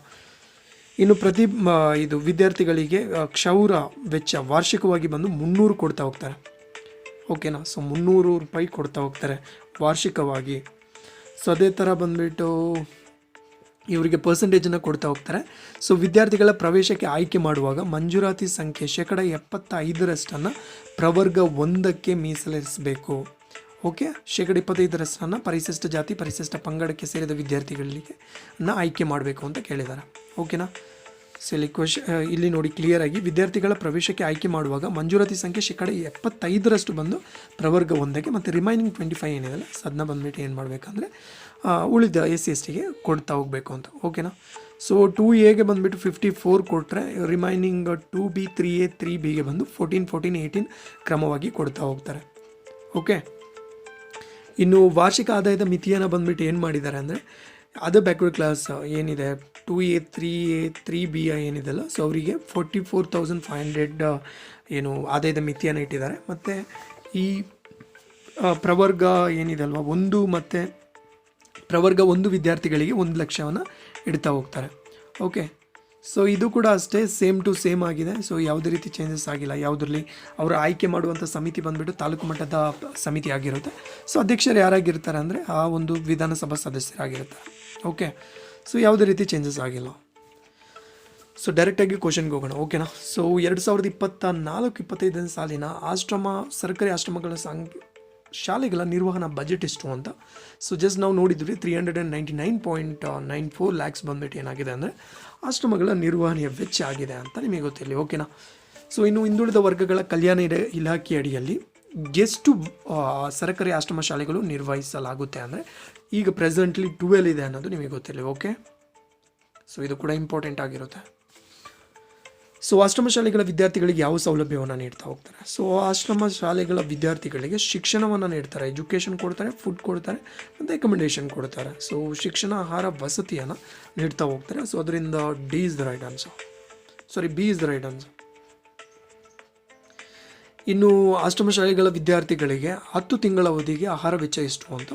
[SPEAKER 1] ಇನ್ನು ಪ್ರತಿ ಇದು ವಿದ್ಯಾರ್ಥಿಗಳಿಗೆ ಕ್ಷೌರ ವೆಚ್ಚ ವಾರ್ಷಿಕವಾಗಿ ಬಂದು 300 ಕೊಡ್ತಾ ಹೋಗ್ತಾರೆ. ಓಕೆನಾ? ಸೊ 300 ರೂಪಾಯಿ ಕೊಡ್ತಾ ಹೋಗ್ತಾರೆ ವಾರ್ಷಿಕವಾಗಿ. ಸೊ ಅದೇ ಥರ ಬಂದುಬಿಟ್ಟು ಇವರಿಗೆ ಪರ್ಸೆಂಟೇಜನ್ನು ಕೊಡ್ತಾ ಹೋಗ್ತಾರೆ. ಸೊ ವಿದ್ಯಾರ್ಥಿಗಳ ಪ್ರವೇಶಕ್ಕೆ ಆಯ್ಕೆ ಮಾಡುವಾಗ ಮಂಜೂರಾತಿ ಸಂಖ್ಯೆ 75% ಪ್ರವರ್ಗ 1ಕ್ಕೆ ಮೀಸಲಿರಿಸಬೇಕು. ಓಕೆ, 25% ಪರಿಶಿಷ್ಟ ಜಾತಿ ಪರಿಶಿಷ್ಟ ಪಂಗಡಕ್ಕೆ ಸೇರಿದ ವಿದ್ಯಾರ್ಥಿಗಳಿಗೆ ಆಯ್ಕೆ ಮಾಡಬೇಕು ಅಂತ ಕೇಳಿದ್ದಾರೆ. ಓಕೆನಾ? ಸೊ ಇಲ್ಲಿ ಇಲ್ಲಿ ನೋಡಿ ಕ್ಲಿಯರಾಗಿ ವಿದ್ಯಾರ್ಥಿಗಳ ಪ್ರವೇಶಕ್ಕೆ ಆಯ್ಕೆ ಮಾಡುವಾಗ ಮಂಜೂರಾತಿ ಸಂಖ್ಯೆ 75% ಬಂದು ಪ್ರವರ್ಗ 1ಕ್ಕೆ ಮತ್ತು ರಿಮೈನಿಂಗ್ 25 ಏನಿದೆಲ್ಲ ಅದನ್ನ ಬಂದುಬಿಟ್ಟು ಏನು ಮಾಡಬೇಕಂದ್ರೆ ಉಳಿದ SC/STಗೆ ಕೊಡ್ತಾ ಹೋಗಬೇಕು ಅಂತ. ಓಕೆನಾ? ಸೊ 2Aಗೆ ಬಂದುಬಿಟ್ಟು 54 ಕೊಟ್ಟರೆ ರಿಮೈನಿಂಗ್ 2B 3A 3Bಗೆ ಬಂದು 14 14 18 ಕ್ರಮವಾಗಿ ಕೊಡ್ತಾ ಹೋಗ್ತಾರೆ. ಓಕೆ, ಇನ್ನು ವಾರ್ಷಿಕ ಆದಾಯದ ಮಿತಿಯನ್ನು ಬಂದುಬಿಟ್ಟು ಏನು ಮಾಡಿದ್ದಾರೆ ಅಂದರೆ ಅದರ್ ಬ್ಯಾಕ್ವರ್ಡ್ ಕ್ಲಾಸ್ ಏನಿದೆ 2A 3A 3B ಏನಿದೆಲ್ಲ, ಸೊ ಅವರಿಗೆ 44,500 ಏನು ಆದಾಯದ ಮಿತಿಯನ್ನು ಇಟ್ಟಿದ್ದಾರೆ. ಮತ್ತು ಈ ಪ್ರವರ್ಗ ಏನಿದೆ ಅಲ್ವಾ 1 ಮತ್ತು ಪ್ರವರ್ಗ 1 ವಿದ್ಯಾರ್ಥಿಗಳಿಗೆ 1 ಲಕ್ಷವನ್ನು ಇಡ್ತಾ ಹೋಗ್ತಾರೆ. ಓಕೆ, ಸೊ ಇದು ಕೂಡ ಅಷ್ಟೇ ಸೇಮ್ ಟು ಸೇಮ್ ಆಗಿದೆ. ಸೊ ಯಾವುದೇ ರೀತಿ ಚೇಂಜಸ್ ಆಗಿಲ್ಲ. ಯಾವುದರಲ್ಲಿ ಅವರು ಆಯ್ಕೆ ಮಾಡುವಂಥ ಸಮಿತಿ ಬಂದುಬಿಟ್ಟು ತಾಲೂಕು ಮಟ್ಟದ ಸಮಿತಿ ಆಗಿರುತ್ತೆ. ಸೊ ಅಧ್ಯಕ್ಷರು ಯಾರಾಗಿರ್ತಾರೆ ಅಂದರೆ ಆ ಒಂದು ವಿಧಾನಸಭಾ ಸದಸ್ಯರಾಗಿರ್ತಾರೆ. ಓಕೆ, ಸೊ ಯಾವುದೇ ರೀತಿ ಚೇಂಜಸ್ ಆಗಿಲ್ಲ. ಸೊ ಡೈರೆಕ್ಟಾಗಿ ಕ್ವಶನ್ಗೆ ಹೋಗೋಣ. ಓಕೆನಾ? ಸೊ 2024-25 ಸಾಲಿನ ಸರ್ಕಾರಿ ಆಶ್ರಮಗಳ ಶಾಲೆಗಳ ನಿರ್ವಹಣಾ ಬಜೆಟ್ ಎಷ್ಟು ಅಂತ. ಸೊ ಜಸ್ಟ್ ನಾವು ನೋಡಿದ್ವಿ 399.94 ಲ್ಯಾಕ್ಸ್ ಬಂದ್ಬಿಟ್ಟು ಏನಾಗಿದೆ ಅಂದರೆ ಆಶ್ರಮಗಳ ನಿರ್ವಹಣೆಯ ವೆಚ್ಚ ಆಗಿದೆ ಅಂತ ನಿಮಗೆ ಗೊತ್ತಿರಲಿ. ಓಕೆನಾ? ಸೊ ಇನ್ನು ಹಿಂದುಳಿದ ವರ್ಗಗಳ ಕಲ್ಯಾಣ ಇಲಾಖೆ ಅಡಿಯಲ್ಲಿ ಎಷ್ಟು ಸರ್ಕಾರಿ ಆಶ್ರಮ ಶಾಲೆಗಳು ನಿರ್ವಹಿಸಲಾಗುತ್ತೆ ಅಂದರೆ ಈಗ ಪ್ರೆಸೆಂಟ್ಲಿ 12 ಇದೆ ಅನ್ನೋದು ನಿಮಗೆ ಗೊತ್ತಿರಲಿ. ಓಕೆ, ಸೊ ಇದು ಕೂಡ ಇಂಪಾರ್ಟೆಂಟ್ ಆಗಿರುತ್ತೆ. ಸೊ ಆಶ್ರಮ ಶಾಲೆಗಳ ವಿದ್ಯಾರ್ಥಿಗಳಿಗೆ ಯಾವ ಸೌಲಭ್ಯವನ್ನು ನೀಡ್ತಾ ಹೋಗ್ತಾರೆ? ಸೊ ಆಶ್ರಮ ಶಾಲೆಗಳ ವಿದ್ಯಾರ್ಥಿಗಳಿಗೆ ಶಿಕ್ಷಣವನ್ನು ನೀಡ್ತಾರೆ, ಎಜುಕೇಷನ್ ಕೊಡ್ತಾರೆ, ಫುಡ್ ಕೊಡ್ತಾರೆ ಮತ್ತು ಅಕೊಮಡೇಷನ್ ಕೊಡ್ತಾರೆ. ಸೊ ಶಿಕ್ಷಣ, ಆಹಾರ, ವಸತಿಯನ್ನು ನೀಡ್ತಾ ಹೋಗ್ತಾರೆ. ಸೊ ಅದರಿಂದ B is the right answer. ಇನ್ನು ಆಶ್ರಮ ಶಾಲೆಗಳ ವಿದ್ಯಾರ್ಥಿಗಳಿಗೆ 10 ತಿಂಗಳ ಅವಧಿಗೆ ಆಹಾರ ವೆಚ್ಚ ಎಷ್ಟು ಅಂತ.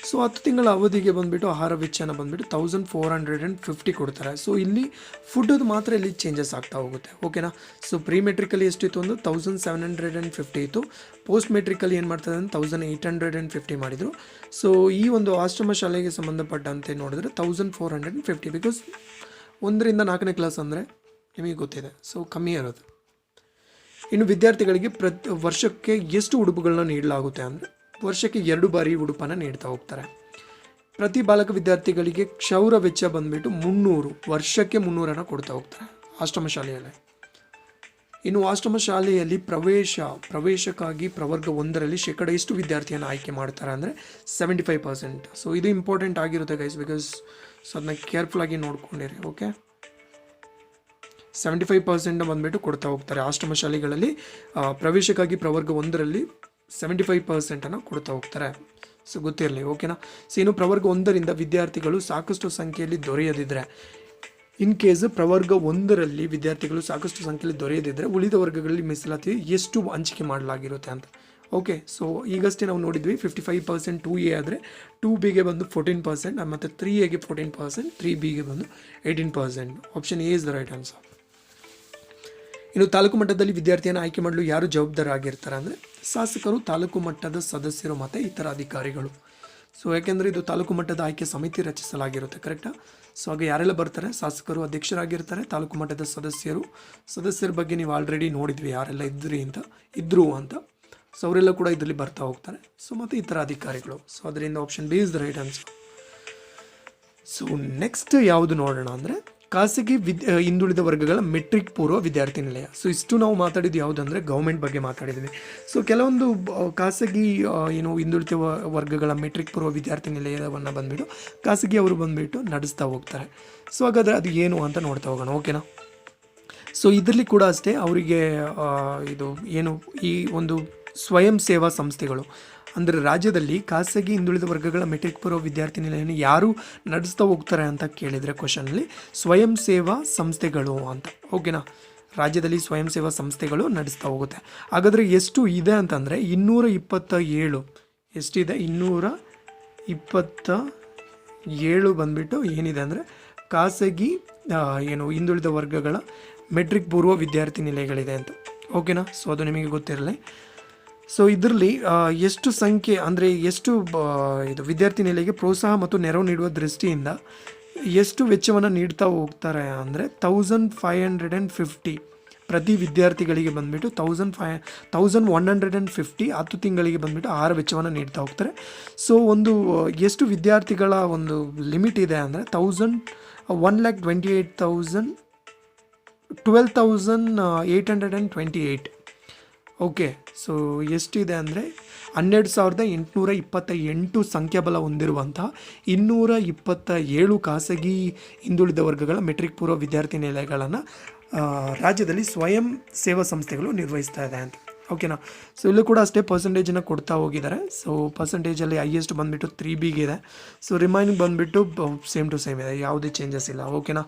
[SPEAKER 1] ಸೊ 10 ತಿಂಗಳ ಅವಧಿಗೆ ಬಂದುಬಿಟ್ಟು ಆಹಾರ ವೆಚ್ಚನ ಬಂದುಬಿಟ್ಟು 1450 ಕೊಡ್ತಾರೆ. ಸೊ ಇಲ್ಲಿ ಫುಡ್ದು ಮಾತ್ರ ಇಲ್ಲಿ ಚೇಂಜಸ್ ಆಗ್ತಾ ಹೋಗುತ್ತೆ. ಓಕೆನಾ? ಸೊ ಪ್ರೀ ಮೆಟ್ರಿಕಲ್ಲಿ ಎಷ್ಟಿತ್ತು ಒಂದು 1750 ಇತ್ತು. ಪೋಸ್ಟ್ ಮೆಟ್ರಿಕಲ್ಲಿ ಏನು ಮಾಡ್ತಾರೆ ಅಂದರೆ 1850 ಮಾಡಿದರು. ಸೊ ಈ ಒಂದು ಆಶ್ರಮ ಶಾಲೆಗೆ ಸಂಬಂಧಪಟ್ಟಂತೆ ನೋಡಿದ್ರೆ 1450, ಬಿಕಾಸ್ 1ರಿಂದ 4ನೇ ಕ್ಲಾಸ್ ಅಂದರೆ ನಿಮಗೆ ಗೊತ್ತಿದೆ, ಸೊ ಕಮ್ಮಿ ಇರೋದು. ಇನ್ನು ವಿದ್ಯಾರ್ಥಿಗಳಿಗೆ ವರ್ಷಕ್ಕೆ ಎಷ್ಟು ಉಡುಪುಗಳನ್ನ ನೀಡಲಾಗುತ್ತೆ ಅಂದರೆ ವರ್ಷಕ್ಕೆ 2 ಬಾರಿ ಉಡುಪನ್ನು ನೀಡ್ತಾ ಹೋಗ್ತಾರೆ. ಪ್ರತಿ ಬಾಲಕ ವಿದ್ಯಾರ್ಥಿಗಳಿಗೆ ಕ್ಷೌರ ವೆಚ್ಚ ಬಂದುಬಿಟ್ಟು 300, ವರ್ಷಕ್ಕೆ 300 ಕೊಡ್ತಾ ಹೋಗ್ತಾರೆ ಆಶ್ರಮ ಶಾಲೆಯಲ್ಲಿ. ಇನ್ನು ಆಶ್ರಮ ಶಾಲೆಯಲ್ಲಿ ಪ್ರವೇಶಕ್ಕಾಗಿ ಪ್ರವರ್ಗ 1ರಲ್ಲಿ ಶೇಕಡ ಎಷ್ಟು ವಿದ್ಯಾರ್ಥಿಯನ್ನು ಆಯ್ಕೆ ಮಾಡ್ತಾರೆ ಅಂದರೆ 75%. ಸೊ ಇದು ಇಂಪಾರ್ಟೆಂಟ್ ಆಗಿರುತ್ತೆ ಗೈಸ್, ಬಿಕಾಸ್ ಸೊ ಅದನ್ನ ಕೇರ್ಫುಲ್ಲಾಗಿ ನೋಡ್ಕೊಂಡಿರಿ. ಓಕೆ, 75% ಬಂದುಬಿಟ್ಟು ಕೊಡ್ತಾ ಹೋಗ್ತಾರೆ. ಆಶ್ರಮ ಶಾಲೆಗಳಲ್ಲಿ ಪ್ರವೇಶಕ್ಕಾಗಿ ಪ್ರವರ್ಗ 1ರಲ್ಲಿ 75% ಕೊಡ್ತಾ ಹೋಗ್ತಾರೆ. ಸೊ ಗೊತ್ತಿರಲಿ, ಓಕೆನಾ. ಸೊ ಇನ್ನು ಪ್ರವರ್ಗ 1ರಿಂದ ವಿದ್ಯಾರ್ಥಿಗಳು ಸಾಕಷ್ಟು ಸಂಖ್ಯೆಯಲ್ಲಿ ದೊರೆಯದಿದ್ದರೆ, ಇನ್ ಕೇಸ್ ಪ್ರವರ್ಗ 1ರಲ್ಲಿ ವಿದ್ಯಾರ್ಥಿಗಳು ಸಾಕಷ್ಟು ಸಂಖ್ಯೆಯಲ್ಲಿ ದೊರೆಯದಿದ್ದರೆ ಉಳಿದ ವರ್ಗಗಳಲ್ಲಿ ಮೀಸಲಾತಿ ಎಷ್ಟು ಹಂಚಿಕೆ ಮಾಡಲಾಗಿರುತ್ತೆ ಅಂತ. ಓಕೆ, ಸೊ ಈಗಷ್ಟೇ ನಾವು ನೋಡಿದ್ವಿ 55% 2A ಆದರೆ 2Bಗೆ ಬಂದು 14% ಮತ್ತು 3Aಗೆ 14%, 3Bಗೆ ಬಂದು 18%. Option A is the right answer. ಇನ್ನು ತಾಲೂಕು ಮಟ್ಟದಲ್ಲಿ ವಿದ್ಯಾರ್ಥಿಯನ್ನು ಆಯ್ಕೆ ಮಾಡಲು ಯಾರು ಜವಾಬ್ದಾರಾಗಿರ್ತಾರೆ ಅಂದರೆ ಶಾಸಕರು, ತಾಲೂಕು ಮಟ್ಟದ ಸದಸ್ಯರು ಮತ್ತು ಇತರ ಅಧಿಕಾರಿಗಳು. ಸೊ ಯಾಕೆಂದರೆ ಇದು ತಾಲೂಕು ಮಟ್ಟದ ಆಯ್ಕೆ ಸಮಿತಿ ರಚಿಸಲಾಗಿರುತ್ತೆ, ಕರೆಕ್ಟಾ. ಸೊ ಹಾಗೆ ಯಾರೆಲ್ಲ ಬರ್ತಾರೆ, ಶಾಸಕರು ಅಧ್ಯಕ್ಷರಾಗಿರ್ತಾರೆ, ತಾಲೂಕು ಮಟ್ಟದ ಸದಸ್ಯರ ಬಗ್ಗೆ ನೀವು ಆಲ್ರೆಡಿ ನೋಡಿದ್ವಿ ಯಾರೆಲ್ಲ ಇದ್ರು ಅಂತ. ಸೊ ಅವರೆಲ್ಲ ಕೂಡ ಇದರಲ್ಲಿ ಬರ್ತಾ ಹೋಗ್ತಾರೆ. ಸೊ ಮತ್ತು ಇತರ ಅಧಿಕಾರಿಗಳು. ಸೊ ಅದರಿಂದ option B is the right answer. So next ಯಾವುದು ನೋಡೋಣ ಅಂದರೆ ಖಾಸಗಿ ಹಿಂದುಳಿದ ವರ್ಗಗಳ ಮೆಟ್ರಿಕ್ ಪೂರ್ವ ವಿದ್ಯಾರ್ಥಿ ನಿಲಯ. ಸೊ ಇಷ್ಟು ನಾವು ಮಾತಾಡಿದ್ದು ಯಾವುದಂದರೆ ಗೌರ್ಮೆಂಟ್ ಬಗ್ಗೆ ಮಾತಾಡಿದ್ವಿ. ಸೊ ಕೆಲವೊಂದು ಖಾಸಗಿ ಹಿಂದುಳಿದ ವರ್ಗಗಳ ಮೆಟ್ರಿಕ್ ಪೂರ್ವ ವಿದ್ಯಾರ್ಥಿ ನಿಲಯವನ್ನು ಬಂದುಬಿಟ್ಟು ಖಾಸಗಿ ಅವರು ಬಂದುಬಿಟ್ಟು ನಡೆಸ್ತಾ ಹೋಗ್ತಾರೆ. ಸೊ ಹಾಗಾದರೆ ಅದು ಏನು ಅಂತ ನೋಡ್ತಾ ಹೋಗೋಣ, ಓಕೆನಾ. ಸೊ ಇದರಲ್ಲಿ ಕೂಡ ಅಷ್ಟೇ ಅವರಿಗೆ ಈ ಒಂದು ಸ್ವಯಂ ಸೇವಾ ಸಂಸ್ಥೆಗಳು ಅಂದರೆ ರಾಜ್ಯದಲ್ಲಿ ಖಾಸಗಿ ಹಿಂದುಳಿದ ವರ್ಗಗಳ ಮೆಟ್ರಿಕ್ ಪೂರ್ವ ವಿದ್ಯಾರ್ಥಿ ನಿಲಯವನ್ನು ಯಾರು ನಡೆಸ್ತಾ ಹೋಗ್ತಾರೆ ಅಂತ ಕೇಳಿದರೆ ಕ್ವಶನಲ್ಲಿ ಸ್ವಯಂ ಸೇವಾ ಸಂಸ್ಥೆಗಳು ಅಂತ, ಓಕೆನಾ. ರಾಜ್ಯದಲ್ಲಿ ಸ್ವಯಂ ಸೇವಾ ಸಂಸ್ಥೆಗಳು ನಡೆಸ್ತಾ ಹೋಗುತ್ತೆ. ಹಾಗಾದರೆ ಎಷ್ಟು ಇದೆ ಅಂತಂದರೆ 227 ಎಷ್ಟಿದೆ, 227 ಬಂದುಬಿಟ್ಟು ಏನಿದೆ ಅಂದರೆ ಖಾಸಗಿ ಹಿಂದುಳಿದ ವರ್ಗಗಳ ಮೆಟ್ರಿಕ್ ಪೂರ್ವ ವಿದ್ಯಾರ್ಥಿ ನಿಲಯಗಳಿದೆ ಅಂತ, ಓಕೆನಾ. ಸೊ ಅದು ನಿಮಗೆ ಗೊತ್ತಿರಲಿ. ಸೊ ಇದರಲ್ಲಿ ಎಷ್ಟು ಸಂಖ್ಯೆ ಅಂದರೆ ಎಷ್ಟು ವಿದ್ಯಾರ್ಥಿ ನಿಲಯಕ್ಕೆ ಪ್ರೋತ್ಸಾಹ ಮತ್ತು ನೆರವು ನೀಡುವ ದೃಷ್ಟಿಯಿಂದ ಎಷ್ಟು ವೆಚ್ಚವನ್ನು ನೀಡ್ತಾ ಹೋಗ್ತಾರೆ ಅಂದರೆ 1550 ಪ್ರತಿ ವಿದ್ಯಾರ್ಥಿಗಳಿಗೆ ಬಂದುಬಿಟ್ಟು 1150 10 ತಿಂಗಳಿಗೆ ಬಂದುಬಿಟ್ಟು 6 ವೆಚ್ಚವನ್ನು ನೀಡ್ತಾ ಹೋಗ್ತಾರೆ. ಸೊ ಎಷ್ಟು ವಿದ್ಯಾರ್ಥಿಗಳ ಒಂದು ಲಿಮಿಟ್ ಇದೆ ಅಂದರೆ 12,828. ಓಕೆ, ಸೊ ಎಷ್ಟಿದೆ ಅಂದರೆ 12,828 ಸಂಖ್ಯಾಬಲ ಹೊಂದಿರುವಂತಹ 227 ಖಾಸಗಿ ಹಿಂದುಳಿದ ವರ್ಗಗಳ ಮೆಟ್ರಿಕ್ ಪೂರ್ವ ವಿದ್ಯಾರ್ಥಿ ನಿಲಯಗಳನ್ನು ರಾಜ್ಯದಲ್ಲಿ ಸ್ವಯಂ ಸೇವಾ ಸಂಸ್ಥೆಗಳು ನಿರ್ವಹಿಸ್ತಾ ಇದೆ ಅಂತ, ಓಕೆನಾ. ಸೊ ಇಲ್ಲೂ ಕೂಡ ಅಷ್ಟೇ ಪರ್ಸೆಂಟೇಜನ್ನು ಕೊಡ್ತಾ ಹೋಗಿದ್ದಾರೆ. ಸೊ ಪರ್ಸೆಂಟೇಜಲ್ಲಿ ಹೈಯೆಸ್ಟ್ ಬಂದುಬಿಟ್ಟು 3Bಗೆ ಇದೆ. ಸೊ ರಿಮೈನಿಂಗ್ ಬಂದುಬಿಟ್ಟು ಸೇಮ್ ಟು ಸೇಮ್ ಇದೆ, ಯಾವುದೇ ಚೇಂಜಸ್ ಇಲ್ಲ, ಓಕೆನಾ.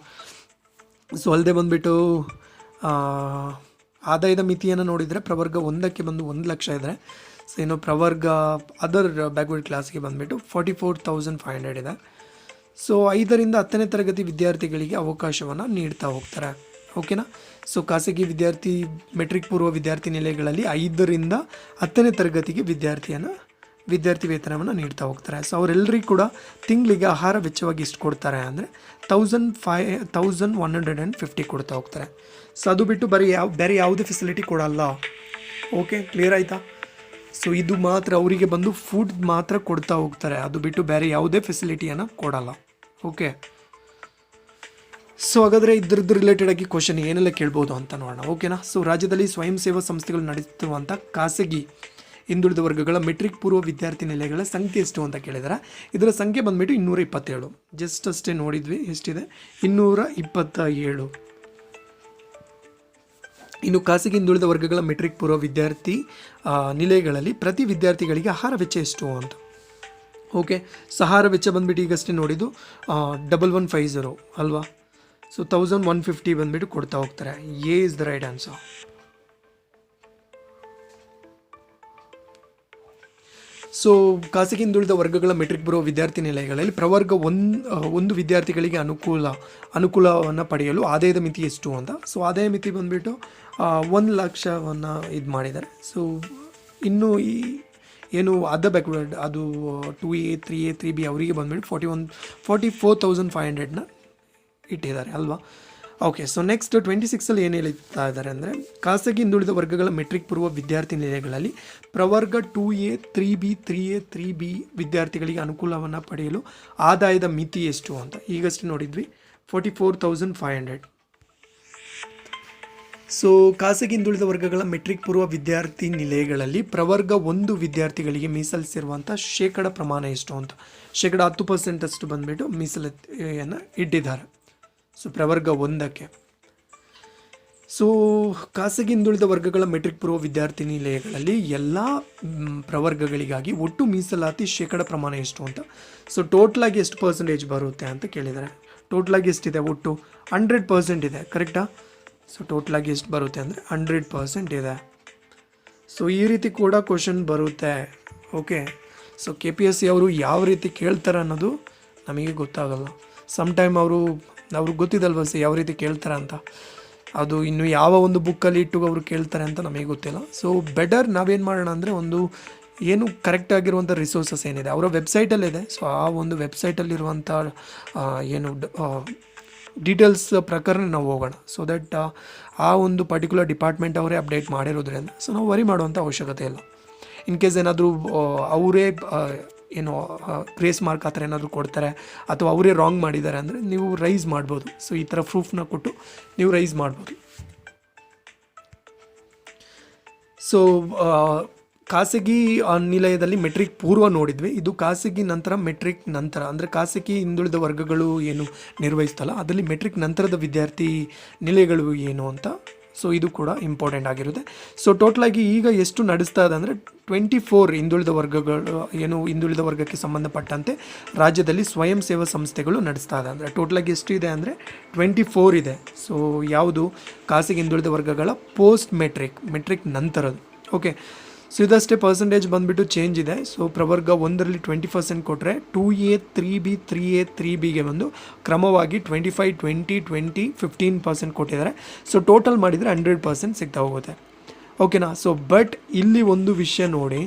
[SPEAKER 1] ಸೊ ಅಲ್ಲದೆ ಬಂದುಬಿಟ್ಟು ಆದಾಯದ ಮಿತಿಯನ್ನು ನೋಡಿದರೆ ಪ್ರವರ್ಗ 1ಕ್ಕೆ ಬಂದು 1,00,000 ಇದ್ದರೆ, ಸೊ ಇನ್ನು ಪ್ರವರ್ಗ ಅದರ್ ಬ್ಯಾಕ್ವರ್ಡ್ ಕ್ಲಾಸ್ಗೆ ಬಂದುಬಿಟ್ಟು 44,500 ಇದೆ. ಸೊ 5ರಿಂದ 10ನೇ ತರಗತಿ ವಿದ್ಯಾರ್ಥಿಗಳಿಗೆ ಅವಕಾಶವನ್ನು ನೀಡ್ತಾ ಹೋಗ್ತಾರೆ, ಓಕೆನಾ. ಸೊ ಖಾಸಗಿ ಮೆಟ್ರಿಕ್ ಪೂರ್ವ ವಿದ್ಯಾರ್ಥಿ ನಿಲಯಗಳಲ್ಲಿ 5ರಿಂದ 10ನೇ ತರಗತಿಗೆ ವಿದ್ಯಾರ್ಥಿ ವೇತನವನ್ನು ನೀಡ್ತಾ ಹೋಗ್ತಾರೆ. ಸೊ ಅವರೆಲ್ಲರಿಗೂ ಕೂಡ ತಿಂಗಳಿಗೆ ಆಹಾರ ವೆಚ್ಚವಾಗಿ ಎಷ್ಟು ಕೊಡ್ತಾರೆ ಅಂದರೆ 1,150 ಕೊಡ್ತಾ ಹೋಗ್ತಾರೆ. ಸೊ ಅದು ಬಿಟ್ಟು ಬೇರೆ ಯಾವುದೇ ಫೆಸಿಲಿಟಿ ಕೊಡಲ್ಲ. ಓಕೆ, ಕ್ಲಿಯರ್ ಆಯಿತಾ. ಸೊ ಇದು ಮಾತ್ರ ಅವರಿಗೆ ಬಂದು ಫುಡ್ ಮಾತ್ರ ಕೊಡ್ತಾ ಹೋಗ್ತಾರೆ, ಅದು ಬಿಟ್ಟು ಬೇರೆ ಯಾವುದೇ ಫೆಸಿಲಿಟಿಯನ್ನು ಕೊಡಲ್ಲ. ಓಕೆ, ಸೊ ಹಾಗಾದರೆ ಇದ್ರದ್ದು ರಿಲೇಟೆಡ್ ಆಗಿ ಕ್ವಶನ್ ಏನೆಲ್ಲ ಕೇಳ್ಬೋದು ಅಂತ ನೋಡೋಣ, ಓಕೆನಾ. ಸೊ ರಾಜ್ಯದಲ್ಲಿ ಸ್ವಯಂ ಸೇವಾ ಸಂಸ್ಥೆಗಳು ನಡೆಸುತ್ತಿರುವಂಥ ಖಾಸಗಿ ಹಿಂದುಳಿದ ವರ್ಗಗಳ ಮೆಟ್ರಿಕ್ ಪೂರ್ವ ವಿದ್ಯಾರ್ಥಿ ನಿಲಯಗಳ ಸಂಖ್ಯೆ ಎಷ್ಟು ಅಂತ ಕೇಳಿದರೆ ಇದರ ಸಂಖ್ಯೆ ಬಂದುಬಿಟ್ಟು 227. ಜಸ್ಟ್ ಅಷ್ಟೇ ನೋಡಿದ್ವಿ, ಎಷ್ಟಿದೆ 227. ಇನ್ನು ಖಾಸಗಿ ಹಿಂದುಳಿದ ವರ್ಗಗಳ ಮೆಟ್ರಿಕ್ ಪೂರ್ವ ವಿದ್ಯಾರ್ಥಿ ನಿಲಯಗಳಲ್ಲಿ ಪ್ರತಿ ವಿದ್ಯಾರ್ಥಿಗಳಿಗೆ ಆಹಾರ ವೆಚ್ಚ ಎಷ್ಟು ಅಂತ. ಓಕೆ, ಸೊ ಆಹಾರ ವೆಚ್ಚ ಬಂದುಬಿಟ್ಟು ಈಗಷ್ಟೇ ನೋಡಿದ್ದು 1150 ಅಲ್ವಾ. ಸೊ 1150 ಬಂದುಬಿಟ್ಟು ಕೊಡ್ತಾ ಹೋಗ್ತಾರೆ. A is the right answer. So ಖಾಸಗಿ ಹಿಂದುಳಿದ ವರ್ಗಗಳ ಮೆಟ್ರಿಕ್ ಪೂರ್ವ ವಿದ್ಯಾರ್ಥಿ ನಿಲಯಗಳಲ್ಲಿ ಪ್ರವರ್ಗ 1 ವಿದ್ಯಾರ್ಥಿಗಳಿಗೆ ಅನುಕೂಲವನ್ನು ಪಡೆಯಲು ಆದಾಯದ ಮಿತಿ ಎಷ್ಟು ಅಂತ. ಸೊ ಆದಾಯ ಮಿತಿ ಬಂದುಬಿಟ್ಟು 1,00,000 ಇದು ಮಾಡಿದ್ದಾರೆ. ಸೊ ಇನ್ನು ಏನು ಬ್ಯಾಕ್ವರ್ಡ್ ಅದು 2A 3A 3B ಅವರಿಗೆ ಬಂದುಬಿಟ್ಟು 44,500 ಇಟ್ಟಿದ್ದಾರೆ ಅಲ್ವಾ. ಓಕೆ, ಸೊ ನೆಕ್ಸ್ಟ್ 26 ಏನು ಹೇಳ್ತಾ ಇದ್ದಾರೆ ಅಂದರೆ ಖಾಸಗಿ ಹಿಂದುಳಿದ ವರ್ಗಗಳ ಮೆಟ್ರಿಕ್ ಪೂರ್ವ ವಿದ್ಯಾರ್ಥಿ ನಿಲಯಗಳಲ್ಲಿ ಪ್ರವರ್ಗ 2A 3B 3A 3B ವಿದ್ಯಾರ್ಥಿಗಳಿಗೆ ಅನುಕೂಲವನ್ನು ಪಡೆಯಲು ಆದಾಯದ ಮಿತಿ ಎಷ್ಟು ಅಂತ ಈಗಷ್ಟೇ ನೋಡಿದ್ವಿ 44,500. ಸೊ ಖಾಸಗಿ ಹಿಂದುಳಿದ ವರ್ಗಗಳ ಮೆಟ್ರಿಕ್ ಪೂರ್ವ ವಿದ್ಯಾರ್ಥಿ ನಿಲಯಗಳಲ್ಲಿ ಪ್ರವರ್ಗ 1 ವಿದ್ಯಾರ್ಥಿಗಳಿಗೆ ಮೀಸಲಿಸಿರುವಂಥ ಶೇಕಡ ಪ್ರಮಾಣ ಎಷ್ಟು ಅಂತ ಶೇಕಡ 10% ಅಷ್ಟು ಬಂದುಬಿಟ್ಟು ಮೀಸಲನ್ನು ಇಟ್ಟಿದ್ದಾರೆ. ಸೊ ಪ್ರವರ್ಗ 1ಕ್ಕೆ. ಸೊ ಖಾಸಗಿ ಹಿಂದುಳಿದ ವರ್ಗಗಳ ಮೆಟ್ರಿಕ್ ಪೂರ್ವ ವಿದ್ಯಾರ್ಥಿ ನಿಲಯಗಳಲ್ಲಿ ಎಲ್ಲ ಪ್ರವರ್ಗಗಳಿಗಾಗಿ ಒಟ್ಟು ಮೀಸಲಾತಿ ಶೇಕಡ ಪ್ರಮಾಣ ಎಷ್ಟು ಅಂತ. ಸೊ ಟೋಟಲಾಗಿ ಎಷ್ಟು ಪರ್ಸೆಂಟೇಜ್ ಬರುತ್ತೆ ಅಂತ ಕೇಳಿದ್ದಾರೆ. ಟೋಟಲಾಗಿ ಎಷ್ಟಿದೆ? ಒಟ್ಟು 100% ಇದೆ. ಕರೆಕ್ಟಾ? ಸೊ ಟೋಟಲಾಗಿ ಎಷ್ಟು ಬರುತ್ತೆ ಅಂದರೆ 100% ಇದೆ. ಸೊ ಈ ರೀತಿ ಕೂಡ ಕ್ವಶನ್ ಬರುತ್ತೆ. ಓಕೆ. ಸೊ KPSC ಅವರು ಯಾವ ರೀತಿ ಕೇಳ್ತಾರೆ ಅನ್ನೋದು ನಮಗೆ ಗೊತ್ತಾಗಲ್ಲ. ಸಮ್ ಟೈಮ್ ಅವ್ರಿಗೆ ಗೊತ್ತಿದಲ್ವ ಯಾವ ರೀತಿ ಕೇಳ್ತಾರೆ ಅಂತ. ಅದು ಇನ್ನು ಯಾವ ಒಂದು ಬುಕ್ಕಲ್ಲಿ ಇಟ್ಟು ಅವರು ಕೇಳ್ತಾರೆ ಅಂತ ನಮಗೆ ಗೊತ್ತಿಲ್ಲ. ಸೊ ಬೆಟರ್ ನಾವೇನು ಮಾಡೋಣ ಅಂದರೆ ಒಂದು ಏನು ಕರೆಕ್ಟ್ ಆಗಿರುವಂಥ ರಿಸೋರ್ಸಸ್ ಏನಿದೆ ಅವರ ವೆಬ್ಸೈಟಲ್ಲಿದೆ. ಸೊ ಆ ಒಂದು ವೆಬ್ಸೈಟಲ್ಲಿರುವಂಥ ಏನು ಡೀಟೇಲ್ಸ್ ಪ್ರಕಾರ ನಾವು ಹೋಗೋಣ. ಸೊ ದಟ್ ಆ ಒಂದು ಪರ್ಟಿಕ್ಯುಲರ್ ಡಿಪಾರ್ಟ್ಮೆಂಟ್ ಅವರೇ ಅಪ್ಡೇಟ್ ಮಾಡಿರೋದ್ರಿಂದ ಸೊ ನಾವು ವರಿ ಮಾಡುವಂಥ ಅವಶ್ಯಕತೆ ಇಲ್ಲ. ಇನ್ ಕೇಸ್ ಏನಾದರೂ ಅವರೇ ಏನು ಗ್ರೇಸ್ ಮಾರ್ಕ್ ಆ ಥರ ಏನಾದರೂ ಕೊಡ್ತಾರೆ ಅಥವಾ ಅವರೇ ರಾಂಗ್ ಮಾಡಿದ್ದಾರೆ ಅಂದರೆ ನೀವು ರೈಸ್ ಮಾಡ್ಬೋದು. ಸೊ ಈ ಥರ ಪ್ರೂಫ್ನ ಕೊಟ್ಟು ನೀವು ರೈಸ್ ಮಾಡ್ಬೋದು. ಸೊ ಖಾಸಗಿ ನಿಲಯದಲ್ಲಿ ಮೆಟ್ರಿಕ್ ಪೂರ್ವ ನೋಡಿದ್ವಿ. ಇದು ಖಾಸಗಿ ನಂತರ ಮೆಟ್ರಿಕ್ ನಂತರ ಅಂದರೆ ಖಾಸಗಿ ಹಿಂದುಳಿದ ವರ್ಗಗಳು ಏನು ನಿರ್ವಹಿಸ್ತಲ್ಲ ಅದರಲ್ಲಿ ಮೆಟ್ರಿಕ್ ನಂತರದ ವಿದ್ಯಾರ್ಥಿ ನಿಲಯಗಳು ಏನು ಅಂತ. ಸೊ ಇದು ಕೂಡ ಇಂಪಾರ್ಟೆಂಟ್ ಆಗಿರುತ್ತೆ. ಸೊ ಟೋಟಲಾಗಿ ಈಗ ಎಷ್ಟು ನಡೆಸ್ತಾ ಇದೆ ಅಂದರೆ 24 ಹಿಂದುಳಿದ ವರ್ಗಗಳು ಏನು ಹಿಂದುಳಿದ ವರ್ಗಕ್ಕೆ ಸಂಬಂಧಪಟ್ಟಂತೆ ರಾಜ್ಯದಲ್ಲಿ ಸ್ವಯಂ ಸೇವಾ ಸಂಸ್ಥೆಗಳು ನಡೆಸ್ತಾ ಇದೆ. ಅಂದರೆ ಟೋಟಲಾಗಿ ಎಷ್ಟು ಇದೆ ಅಂದರೆ 24 ಇದೆ. ಸೊ ಯಾವುದು ಖಾಸಗಿ ಹಿಂದುಳಿದ ವರ್ಗಗಳ ಪೋಸ್ಟ್ ಮೆಟ್ರಿಕ್ ನಂತರದ್ದು. ಓಕೆ. ಸೊ ಇದಷ್ಟೇ ಪರ್ಸೆಂಟೇಜ್ ಬಂದುಬಿಟ್ಟು ಚೇಂಜ್ ಇದೆ. ಸೊ ಪ್ರವರ್ಗ 1ರಲ್ಲಿ 20% ಕೊಟ್ಟರೆ 2A 3B 3A 3Bಗೆ ಬಂದು ಕ್ರಮವಾಗಿ 25 20 20 15% ಕೊಟ್ಟಿದ್ದಾರೆ. ಸೊ ಟೋಟಲ್ ಮಾಡಿದರೆ 100% ಸಿಗ್ತಾ ಹೋಗುತ್ತೆ. ಓಕೆನಾ? ಸೊ ಬಟ್ ಇಲ್ಲಿ ಒಂದು ವಿಷಯ ನೋಡಿ,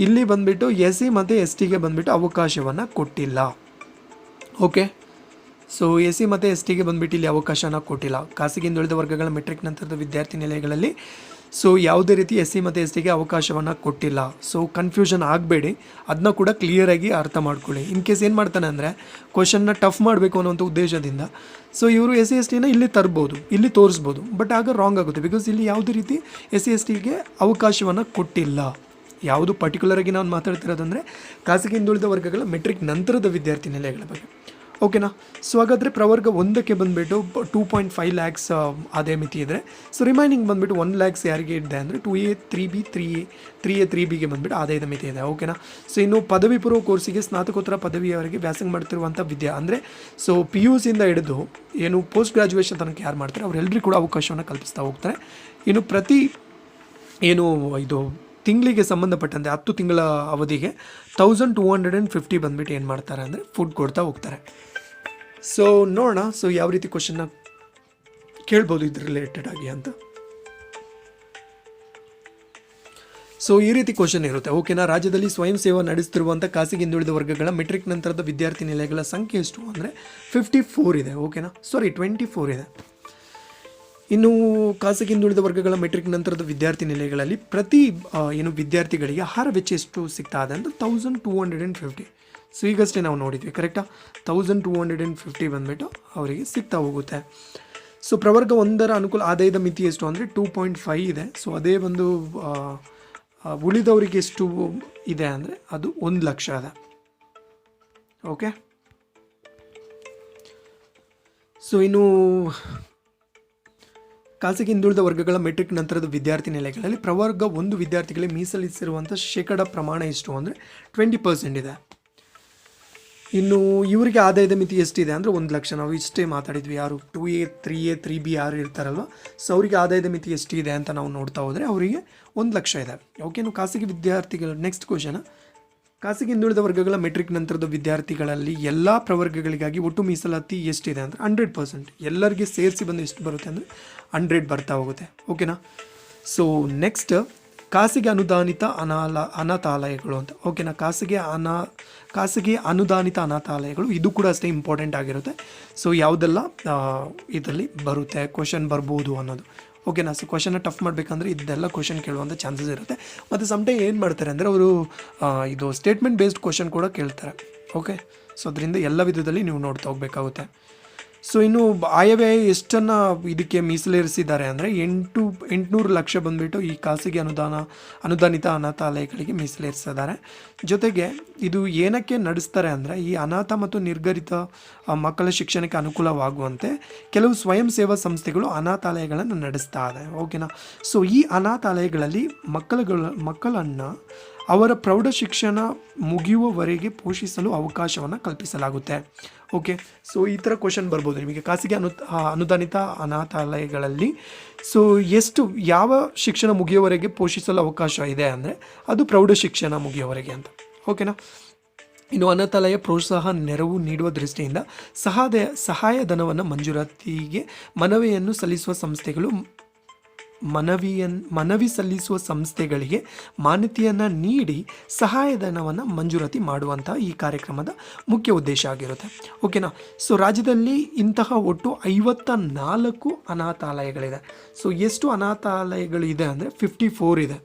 [SPEAKER 1] ಇಲ್ಲಿ ಬಂದುಬಿಟ್ಟು SC ಮತ್ತು STಗೆ ಬಂದುಬಿಟ್ಟು ಅವಕಾಶವನ್ನು ಕೊಟ್ಟಿಲ್ಲ. ಓಕೆ. ಸೊ SC ಮತ್ತು STಗೆ ಬಂದುಬಿಟ್ಟು ಇಲ್ಲಿ ಅವಕಾಶನ ಕೊಟ್ಟಿಲ್ಲ ಖಾಸಗಿ ಹಿಂದುಳಿದ ವರ್ಗಗಳ ಮೆಟ್ರಿಕ್ ನಂತರದ ವಿದ್ಯಾರ್ಥಿ ನಿಲಯಗಳಲ್ಲಿ. ಸೊ ಯಾವುದೇ ರೀತಿ SC ಮತ್ತು STಗೆ ಅವಕಾಶವನ್ನು ಕೊಟ್ಟಿಲ್ಲ. ಸೊ ಕನ್ಫ್ಯೂಷನ್ ಆಗಬೇಡಿ, ಅದನ್ನ ಕೂಡ ಕ್ಲಿಯರಾಗಿ ಅರ್ಥ ಮಾಡ್ಕೊಳ್ಳಿ. ಇನ್ ಕೇಸ್ ಏನು ಮಾಡ್ತಾನೆ ಅಂದರೆ ಕ್ವಶನ್ನ ಟಫ್ ಮಾಡಬೇಕು ಅನ್ನೋಂಥ ಉದ್ದೇಶದಿಂದ ಸೊ ಇವರು SC STನ ಇಲ್ಲಿ ತರ್ಬೋದು, ಇಲ್ಲಿ ತೋರಿಸ್ಬೋದು. ಬಟ್ ಆಗ ರಾಂಗ್ ಆಗುತ್ತೆ. ಬಿಕಾಸ್ ಇಲ್ಲಿ ಯಾವುದೇ ರೀತಿ SC STಗೆ ಅವಕಾಶವನ್ನು ಕೊಟ್ಟಿಲ್ಲ. ಯಾವುದು ಪರ್ಟಿಕ್ಯುಲರಾಗಿ ನಾನು ಮಾತಾಡ್ತಿರೋದಂದರೆ ಖಾಸಗಿ ಹಿಂದುಳಿದ ವರ್ಗಗಳ ಮೆಟ್ರಿಕ್ ನಂತರದ ವಿದ್ಯಾರ್ಥಿ ನಿಲಯಗಳ ಬಗ್ಗೆ. ಓಕೆನಾ? ಸೊ ಹಾಗಾದರೆ ಪ್ರವರ್ಗ 1ಕ್ಕೆ ಬಂದುಬಿಟ್ಟು 2.5 lakhs ಆದಾಯ ಮಿತಿ ಇದ್ದರೆ ಸೊ ರಿಮೈನಿಂಗ್ ಬಂದುಬಿಟ್ಟು 1 lakhs ಯಾರಿಗೆ ಇದೆ ಅಂದರೆ 2A 3B 3A 3Bಗೆ ಬಂದುಬಿಟ್ಟು ಆದಾಯದ ಮಿತಿ ಇದೆ. ಓಕೆನಾ? ಸೊ ಇನ್ನು ಪದವಿ ಪೂರ್ವ ಕೋರ್ಸಿಗೆ ಸ್ನಾತಕೋತ್ತರ ಪದವಿಯವರೆಗೆ ವ್ಯಾಸಂಗ ಮಾಡ್ತಿರುವಂಥ ಅಂದರೆ ಸೊ PUCಯಿಂದ ಹಿಡಿದು ಏನು ಪೋಸ್ಟ್ ಗ್ರಾಜುಯೇಷನ್ ತನಕ ಯಾರು ಮಾಡ್ತಾರೆ ಅವರೆಲ್ಲರಿಗೂ ಕೂಡ ಅವಕಾಶವನ್ನು ಕಲ್ಪಿಸ್ತಾ ಹೋಗ್ತಾರೆ. ಇನ್ನು ಪ್ರತಿ ಏನು ಇದು ತಿಂಗಳಿಗೆ ಸಂಬಂಧಪಟ್ಟಂತೆ 10 ತಿಂಗಳ ಅವಧಿಗೆ 1250 ಬಂದುಬಿಟ್ಟು ಏನು ಮಾಡ್ತಾರೆ ಅಂದರೆ ಫುಡ್ ಕೊಡ್ತಾ ಹೋಗ್ತಾರೆ. ಸೊ ನೋಡೋಣ ಸೊ ಯಾವ ರೀತಿ ಕ್ವಶನ್ನ ಕೇಳ್ಬೋದು ಇದ್ರ ರಿಲೇಟೆಡ್ ಆಗಿ ಅಂತ. ಸೊ ಈ ರೀತಿ ಕ್ವಶನ್ ಇರುತ್ತೆ. ಓಕೆನಾ? ರಾಜ್ಯದಲ್ಲಿ ಸ್ವಯಂ ಸೇವಾ ನಡೆಸುತ್ತಿರುವಂಥ ಖಾಸಗಿ ಹಿಂದುಳಿದ ವರ್ಗಗಳ ಮೆಟ್ರಿಕ್ ನಂತರದ ವಿದ್ಯಾರ್ಥಿ ನಿಲಯಗಳ ಸಂಖ್ಯೆ ಎಷ್ಟು ಅಂದರೆ 54 ಇದೆ. ಓಕೆನಾ? 24 ಇದೆ. ಇನ್ನು ಖಾಸಗಿ ಹಿಂದುಳಿದ ವರ್ಗಗಳ ಮೆಟ್ರಿಕ್ ನಂತರದ ವಿದ್ಯಾರ್ಥಿ ನಿಲಯಗಳಲ್ಲಿ ಪ್ರತಿ ಏನು ವಿದ್ಯಾರ್ಥಿಗಳಿಗೆ ಆಹಾರ ವೆಚ್ಚ ಎಷ್ಟು ಸಿಗ್ತಾ ಇದೆ ಅಂದರೆ 1250. ಸೊ ಈಗಷ್ಟೇ ನಾವು ನೋಡಿದ್ವಿ. ಕರೆಕ್ಟಾ? 1250 ಬಂದುಬಿಟ್ಟು ಅವರಿಗೆ ಸಿಗ್ತಾ ಹೋಗುತ್ತೆ. ಸೊ ಪ್ರವರ್ಗ 1ರ ಅನುಕೂಲ ಆದಾಯದ ಮಿತಿ ಎಷ್ಟು ಅಂದರೆ 2.5 ಇದೆ. ಸೊ ಅದೇ ಒಂದು ಉಳಿದವರಿಗೆ ಎಷ್ಟು ಇದೆ ಅಂದರೆ ಅದು 1 ಲಕ್ಷ ಇದೆ. ಓಕೆ. ಸೊ ಇನ್ನು ಖಾಸಗಿ ಹಿಂದುಳಿದ ವರ್ಗಗಳ ಮೆಟ್ರಿಕ್ ನಂತರದ ವಿದ್ಯಾರ್ಥಿ ನಿಲಯಗಳಲ್ಲಿ ಪ್ರವರ್ಗ 1 ವಿದ್ಯಾರ್ಥಿಗಳಿಗೆ ಮೀಸಲಿಸಿರುವಂಥ ಶೇಕಡ ಪ್ರಮಾಣ ಎಷ್ಟು ಅಂದರೆ 20% ಇದೆ. ಇನ್ನು ಇವರಿಗೆ ಆದಾಯದ ಮಿತಿ ಎಷ್ಟಿದೆ ಅಂದರೆ 1 ಲಕ್ಷ. ನಾವು ಇಷ್ಟೇ ಮಾತಾಡಿದ್ವಿ. ಯಾರು 2A 3A 3B ಯಾರು ಇರ್ತಾರಲ್ವ ಸೊ ಅವರಿಗೆ ಆದಾಯದ ಮಿತಿ ಎಷ್ಟಿದೆ ಅಂತ ನಾವು ನೋಡ್ತಾ ಹೋದರೆ ಅವರಿಗೆ 1 ಲಕ್ಷ ಇದೆ. ಓಕೆನು? ಖಾಸಗಿ ವಿದ್ಯಾರ್ಥಿಗಳು ನೆಕ್ಸ್ಟ್ ಕ್ವಶನ್. ಖಾಸಗಿ ಹಿಂದುಳಿದ ವರ್ಗಗಳ ಮೆಟ್ರಿಕ್ ನಂತರದ ವಿದ್ಯಾರ್ಥಿಗಳಲ್ಲಿ ಎಲ್ಲ ಪ್ರವರ್ಗಗಳಿಗಾಗಿ ಒಟ್ಟು ಮೀಸಲಾತಿ ಎಷ್ಟಿದೆ ಅಂದರೆ 100%. ಎಲ್ಲರಿಗೆ ಸೇರಿಸಿ ಬಂದು ಎಷ್ಟು ಬರುತ್ತೆ ಅಂದರೆ 100 ಬರ್ತಾ ಹೋಗುತ್ತೆ. ಓಕೆನಾ? ಸೊ ನೆಕ್ಸ್ಟ್ ಖಾಸಗಿ ಅನುದಾನಿತ ಅನಾಥಾಲಯಗಳು ಅಂತ. ಓಕೆನಾ? ಖಾಸಗಿ ಅನುದಾನಿತ ಅನಾಥಾಲಯಗಳು ಇದು ಕೂಡ ಅಷ್ಟೇ ಇಂಪಾರ್ಟೆಂಟ್ ಆಗಿರುತ್ತೆ. ಸೊ ಯಾವುದೆಲ್ಲ ಇದರಲ್ಲಿ ಬರುತ್ತೆ ಕ್ವಶನ್ ಬರ್ಬೋದು ಅನ್ನೋದು. ಓಕೆನಾ? ಸೊ ಕ್ವಶನ್ನ ಟಫ್ ಮಾಡಬೇಕಂದ್ರೆ ಇದೆಲ್ಲ ಕ್ವಶನ್ ಕೇಳುವಂಥ ಚಾನ್ಸಸ್ ಇರುತ್ತೆ. ಮತ್ತು ಸಮ್ಟೈಮ್ ಏನು ಮಾಡ್ತಾರೆ ಅಂದರೆ ಅವರು ಇದು ಸ್ಟೇಟ್ಮೆಂಟ್ ಬೇಸ್ಡ್ ಕ್ವಶನ್ ಕೂಡ ಕೇಳ್ತಾರೆ. ಓಕೆ. ಸೊ ಅದರಿಂದ ಎಲ್ಲ ವಿಧದಲ್ಲಿ ನೀವು ನೋಡ್ತಾ ಹೋಗಬೇಕಾಗುತ್ತೆ. ಸೊ ಇನ್ನು ಆಯವ್ಯಯ ಎಷ್ಟನ್ನು ಇದಕ್ಕೆ ಮೀಸಲಿರಿಸಿದ್ದಾರೆ ಅಂದರೆ 800 ಲಕ್ಷ ಬಂದುಬಿಟ್ಟು ಈ ಖಾಸಗಿ ಅನುದಾನಿತ ಅನಾಥಾಲಯಗಳಿಗೆ ಮೀಸಲಿರಿಸಿದ್ದಾರೆ. ಜೊತೆಗೆ ಇದು ಏನಕ್ಕೆ ನಡೆಸ್ತಾರೆ ಅಂದರೆ ಈ ಅನಾಥ ಮತ್ತು ನಿರ್ಗರಿತ ಮಕ್ಕಳ ಶಿಕ್ಷಣಕ್ಕೆ ಅನುಕೂಲವಾಗುವಂತೆ ಕೆಲವು ಸ್ವಯಂ ಸೇವಾ ಸಂಸ್ಥೆಗಳು ಅನಾಥಾಲಯಗಳನ್ನು ನಡೆಸ್ತಾ ಇದೆ. ಓಕೆನಾ. ಸೊ ಈ ಅನಾಥಾಲಯಗಳಲ್ಲಿ ಮಕ್ಕಳನ್ನು ಅವರ ಪ್ರೌಢ ಶಿಕ್ಷಣ ಮುಗಿಯುವವರೆಗೆ ಪೋಷಿಸಲು ಅವಕಾಶವನ್ನು ಕಲ್ಪಿಸಲಾಗುತ್ತೆ. ಓಕೆ. ಸೊ ಈ ಥರ ಕ್ವಶನ್ ಬರ್ಬೋದು ನಿಮಗೆ ಖಾಸಗಿ ಅನುದಾನಿತ ಅನಾಥಾಲಯಗಳಲ್ಲಿ. ಸೊ ಯಾವ ಶಿಕ್ಷಣ ಮುಗಿಯುವವರೆಗೆ ಪೋಷಿಸಲು ಅವಕಾಶ ಇದೆ ಅಂದರೆ ಅದು ಪ್ರೌಢ ಶಿಕ್ಷಣ ಮುಗಿಯುವವರೆಗೆ ಅಂತ. ಓಕೆನಾ. ಇನ್ನು ಅನಾಥಾಲಯ ಪ್ರೋತ್ಸಾಹ ನೆರವು ನೀಡುವ ದೃಷ್ಟಿಯಿಂದ ಸಹಾಯಧನವನ್ನು ಮಂಜೂರಾತಿಗೆ ಮನವಿಯನ್ನು ಸಲ್ಲಿಸುವ ಸಂಸ್ಥೆಗಳು ಮನವಿ ಸಲ್ಲಿಸುವ ಸಂಸ್ಥೆಗಳಿಗೆ ಮಾನ್ಯತೆಯನ್ನು ನೀಡಿ ಸಹಾಯಧನವನ್ನು ಮಂಜೂರಾತಿ ಮಾಡುವಂಥ ಈ ಕಾರ್ಯಕ್ರಮದ ಮುಖ್ಯ ಉದ್ದೇಶ ಆಗಿರುತ್ತೆ. ಓಕೆನಾ. ಸೊ ರಾಜ್ಯದಲ್ಲಿ ಇಂತಹ ಒಟ್ಟು 54 ಅನಾಥಾಲಯಗಳಿದೆ. ಸೊ ಎಷ್ಟು ಅನಾಥಾಲಯಗಳಿದೆ ಅಂದರೆ 54 ಇದೆ.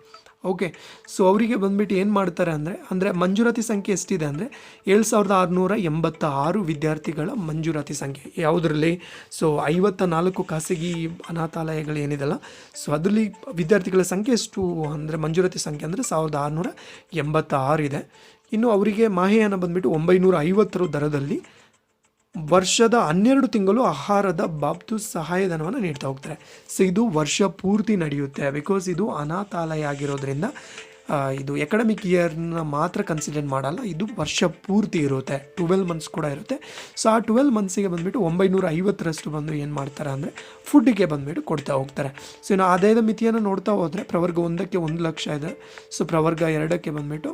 [SPEAKER 1] ಓಕೆ. ಸೊ ಅವರಿಗೆ ಬಂದ್ಬಿಟ್ಟು ಏನು ಮಾಡ್ತಾರೆ ಅಂದರೆ ಮಂಜೂರಾತಿ ಸಂಖ್ಯೆ ಎಷ್ಟಿದೆ ಅಂದರೆ 7686 ವಿದ್ಯಾರ್ಥಿಗಳ ಮಂಜೂರಾತಿ ಸಂಖ್ಯೆ ಯಾವುದರಲ್ಲಿ. ಸೊ 54 ಖಾಸಗಿ ಅನಾಥಾಲಯಗಳು ಏನಿದೆಲ್ಲ, ಸೊ ಅದರಲ್ಲಿ ವಿದ್ಯಾರ್ಥಿಗಳ ಸಂಖ್ಯೆ ಎಷ್ಟು ಅಂದರೆ ಮಂಜೂರಾತಿ ಸಂಖ್ಯೆ ಅಂದರೆ 1686 ಇದೆ. ಇನ್ನು ಅವರಿಗೆ ಮಾಹೆಯನ್ನು ಬಂದ್ಬಿಟ್ಟು 950 ದರದಲ್ಲಿ ವರ್ಷದ 12 ತಿಂಗಳು ಆಹಾರದ ಬಾಬ್ತು ಸಹಾಯಧನವನ್ನು ನೀಡ್ತಾ ಹೋಗ್ತಾರೆ. ಸೊ ಇದು ವರ್ಷ ಪೂರ್ತಿ ನಡೆಯುತ್ತೆ. ಬಿಕಾಸ್ ಇದು ಅನಾಥಾಲಯ ಆಗಿರೋದ್ರಿಂದ ಇದು ಎಕಡೆಮಿಕ್ ಇಯರ್ನ ಮಾತ್ರ ಕನ್ಸಿಡರ್ ಮಾಡಲ್ಲ, ಇದು ವರ್ಷ ಪೂರ್ತಿ ಇರುತ್ತೆ. 12 ಮಂತ್ಸ್ ಕೂಡ ಇರುತ್ತೆ. ಸೊ ಆ 12 ಮಂತ್ಸಿಗೆ ಬಂದುಬಿಟ್ಟು 950ರಷ್ಟು ಬಂದು ಏನು ಮಾಡ್ತಾರೆ ಅಂದರೆ ಫುಡ್ಡಿಗೆ ಬಂದುಬಿಟ್ಟು ಕೊಡ್ತಾ ಹೋಗ್ತಾರೆ. ಸೊ ಇನ್ನು ಆದಾಯದ ಮಿತಿಯನ್ನು ನೋಡ್ತಾ ಹೋದರೆ ಪ್ರವರ್ಗ 1ಕ್ಕೆ 1 ಲಕ್ಷ ಇದೆ. ಸೊ ಪ್ರವರ್ಗ 2ಕ್ಕೆ ಬಂದುಬಿಟ್ಟು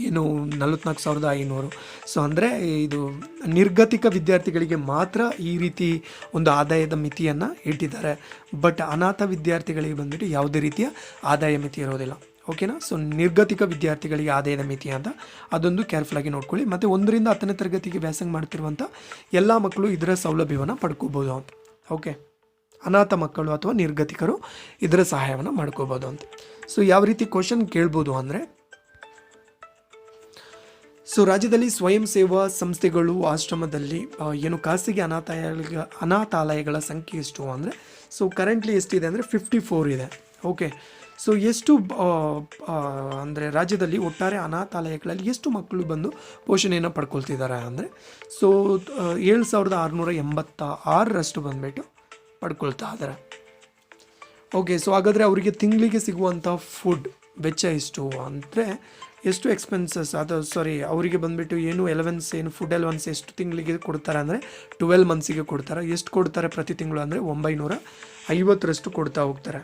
[SPEAKER 1] ಏನು 44,500. ಸೊ ಅಂದರೆ ಇದು ನಿರ್ಗತಿಕ ವಿದ್ಯಾರ್ಥಿಗಳಿಗೆ ಮಾತ್ರ ಈ ರೀತಿ ಒಂದು ಆದಾಯದ ಮಿತಿಯನ್ನು ಇಟ್ಟಿದ್ದಾರೆ. ಬಟ್ ಅನಾಥ ವಿದ್ಯಾರ್ಥಿಗಳಿಗೆ ಬಂದುಬಿಟ್ಟು ಯಾವುದೇ ರೀತಿಯ ಆದಾಯ ಮಿತಿ ಇರೋದಿಲ್ಲ. ಓಕೆನಾ. ಸೊ ನಿರ್ಗತಿಕ ವಿದ್ಯಾರ್ಥಿಗಳಿಗೆ ಆದಾಯದ ಮಿತಿ ಅಂತ ಅದೊಂದು ಕೇರ್ಫುಲ್ಲಾಗಿ ನೋಡ್ಕೊಳ್ಳಿ. ಮತ್ತು 1ರಿಂದ 10ನೇ ತರಗತಿಗೆ ವ್ಯಾಸಂಗ ಮಾಡ್ತಿರುವಂಥ ಎಲ್ಲ ಮಕ್ಕಳು ಇದರ ಸೌಲಭ್ಯವನ್ನು ಪಡ್ಕೋಬೋದು ಅಂತ. ಓಕೆ. ಅನಾಥ ಮಕ್ಕಳು ಅಥವಾ ನಿರ್ಗತಿಕರು ಇದರ ಸಹಾಯವನ್ನು ಮಾಡ್ಕೋಬೋದು ಅಂತ. ಸೊ ಯಾವ ರೀತಿ ಕ್ವಶನ್ ಕೇಳ್ಬೋದು ಅಂದರೆ, ಸೊ ರಾಜ್ಯದಲ್ಲಿ ಸ್ವಯಂ ಸೇವಾ ಸಂಸ್ಥೆಗಳು ಆಶ್ರಮದಲ್ಲಿ ಏನು ಖಾಸಗಿ ಅನಾಥಾಲಯಗಳ ಸಂಖ್ಯೆ ಎಷ್ಟು ಅಂದರೆ, ಸೊ ಕರೆಂಟ್ಲಿ ಎಷ್ಟಿದೆ ಅಂದರೆ 54 ಇದೆ. ಓಕೆ. ಸೊ ಎಷ್ಟು ಅಂದರೆ ರಾಜ್ಯದಲ್ಲಿ ಒಟ್ಟಾರೆ ಅನಾಥಾಲಯಗಳಲ್ಲಿ ಎಷ್ಟು ಮಕ್ಕಳು ಬಂದು ಪೋಷಣೆಯನ್ನು ಪಡ್ಕೊಳ್ತಿದ್ದಾರೆ ಅಂದರೆ, ಸೊ 7686ರಷ್ಟು ಬಂದುಬಿಟ್ಟು ಪಡ್ಕೊಳ್ತಾ ಇದ್ದಾರೆ. ಓಕೆ. ಸೊ ಹಾಗಾದರೆ ಅವರಿಗೆ ತಿಂಗಳಿಗೆ ಸಿಗುವಂಥ ಫುಡ್ ವೆಚ್ಚ ಎಷ್ಟು ಅಂದರೆ ಎಷ್ಟು ಎಕ್ಸ್ಪೆನ್ಸಸ್ ಅವರಿಗೆ ಬಂದುಬಿಟ್ಟು ಏನು ಫುಡ್ ಎಲೆವೆನ್ಸ್ ಎಷ್ಟು ತಿಂಗಳಿಗೆ ಕೊಡ್ತಾರೆ ಅಂದರೆ 12 ಮಂತ್ಸಿಗೆ ಕೊಡ್ತಾರೆ. ಎಷ್ಟು ಕೊಡ್ತಾರೆ ಪ್ರತಿ ತಿಂಗಳು ಅಂದರೆ 950ರಷ್ಟು ಕೊಡ್ತಾ ಹೋಗ್ತಾರೆ.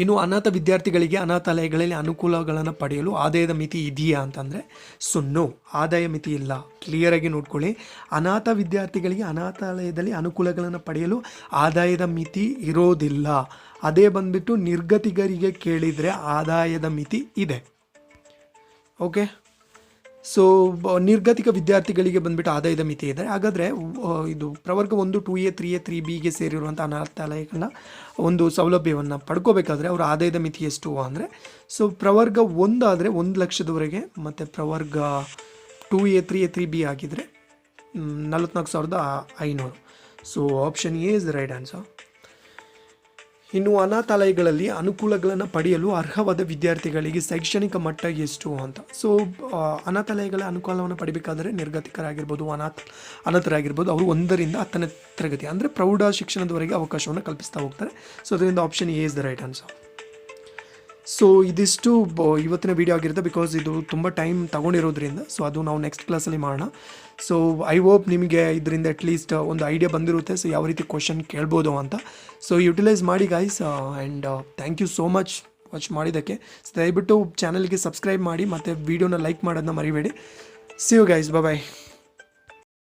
[SPEAKER 1] ಇನ್ನು ಅನಾಥ ವಿದ್ಯಾರ್ಥಿಗಳಿಗೆ ಅನಾಥಾಲಯಗಳಲ್ಲಿ ಅನುಕೂಲಗಳನ್ನು ಪಡೆಯಲು ಆದಾಯದ ಮಿತಿ ಇದೆಯಾ ಅಂತಂದರೆ, ಸೊ ನೋ, ಆದಾಯ ಮಿತಿ ಇಲ್ಲ. ಕ್ಲಿಯರಾಗಿ ನೋಡ್ಕೊಳ್ಳಿ. ಅನಾಥ ವಿದ್ಯಾರ್ಥಿಗಳಿಗೆ ಅನಾಥಾಲಯದಲ್ಲಿ ಅನುಕೂಲಗಳನ್ನು ಪಡೆಯಲು ಆದಾಯದ ಮಿತಿ ಇರೋದಿಲ್ಲ. ಅದೇ ಬಂದುಬಿಟ್ಟು ನಿರ್ಗತಿಕರಿಗೆ ಕೇಳಿದರೆ ಆದಾಯದ ಮಿತಿ ಇದೆ. ಓಕೆ. ಸೊ ನಿರ್ಗತಿಕ ವಿದ್ಯಾರ್ಥಿಗಳಿಗೆ ಬಂದುಬಿಟ್ಟು ಆದಾಯದ ಮಿತಿ ಇದೆ. ಹಾಗಾದರೆ ಇದು ಪ್ರವರ್ಗ 1, 2A, 3A, 3Bಗೆ ಸೇರಿರುವಂಥ ಅನಾಥಾಲಯಗಳ ಒಂದು ಸೌಲಭ್ಯವನ್ನು ಪಡ್ಕೋಬೇಕಾದ್ರೆ ಅವರ ಆದಾಯದ ಮಿತಿ ಎಷ್ಟು ಅಂದರೆ, ಸೊ ಪ್ರವರ್ಗ 1 ಆದರೆ 1 ಲಕ್ಷದವರೆಗೆ, ಮತ್ತು ಪ್ರವರ್ಗ 2A, 3A, 3B ಆಗಿದ್ದರೆ 44,500. So option A is the right answer. ಇನ್ನು ಅನಾಥಾಲಯಗಳಲ್ಲಿ ಅನುಕೂಲಗಳನ್ನು ಪಡೆಯಲು ಅರ್ಹವಾದ ವಿದ್ಯಾರ್ಥಿಗಳಿಗೆ ಶೈಕ್ಷಣಿಕ ಮಟ್ಟ ಎಷ್ಟು ಅಂತ. ಸೊ ಅನಾಥಾಲಯಗಳ ಅನುಕೂಲವನ್ನು ಪಡಿಬೇಕಾದರೆ ನಿರ್ಗತಿಕರಾಗಿರ್ಬೋದು, ಅನಾಥರಾಗಿರ್ಬೋದು, ಅವರು 1ರಿಂದ 10ನೇ ತರಗತಿ ಅಂದರೆ ಪ್ರೌಢ ಶಿಕ್ಷಣದವರೆಗೆ ಅವಕಾಶವನ್ನು ಕಲ್ಪಿಸ್ತಾ ಹೋಗ್ತಾರೆ. ಸೊ ಅದರಿಂದ option A is the right answer. So ಇದಿಷ್ಟು ಇವತ್ತಿನ ವಿಡಿಯೋ ಆಗಿರುತ್ತೆ. ಬಿಕಾಸ್ ಇದು ತುಂಬ ಟೈಮ್ ತಗೊಂಡಿರೋದ್ರಿಂದ ಸೊ ಅದು ನಾವು ನೆಕ್ಸ್ಟ್ ಕ್ಲಾಸಲ್ಲಿ ಮಾಡೋಣ. ಸೊ ಐ ಹೋಪ್ ನಿಮಗೆ ಇದರಿಂದ ಅಟ್ಲೀಸ್ಟ್ ಒಂದು ಐಡಿಯಾ ಬಂದಿರುತ್ತೆ. ಸೊ ಯಾವ ರೀತಿ ಕ್ವಶನ್ ಕೇಳ್ಬೋದು ಅಂತ. ಸೊ ಯುಟಿಲೈಸ್ ಮಾಡಿ guys. And thank you so much watch ಮಾಡಿದ್ದಕ್ಕೆ. ದಯವಿಟ್ಟು ಚಾನಲ್ಗೆ ಸಬ್ಸ್ಕ್ರೈಬ್ ಮಾಡಿ ಮತ್ತು ವಿಡಿಯೋನ ಲೈಕ್ ಮಾಡೋದನ್ನ ಮರಿಬೇಡಿ. See you guys. ಬಾಯ್.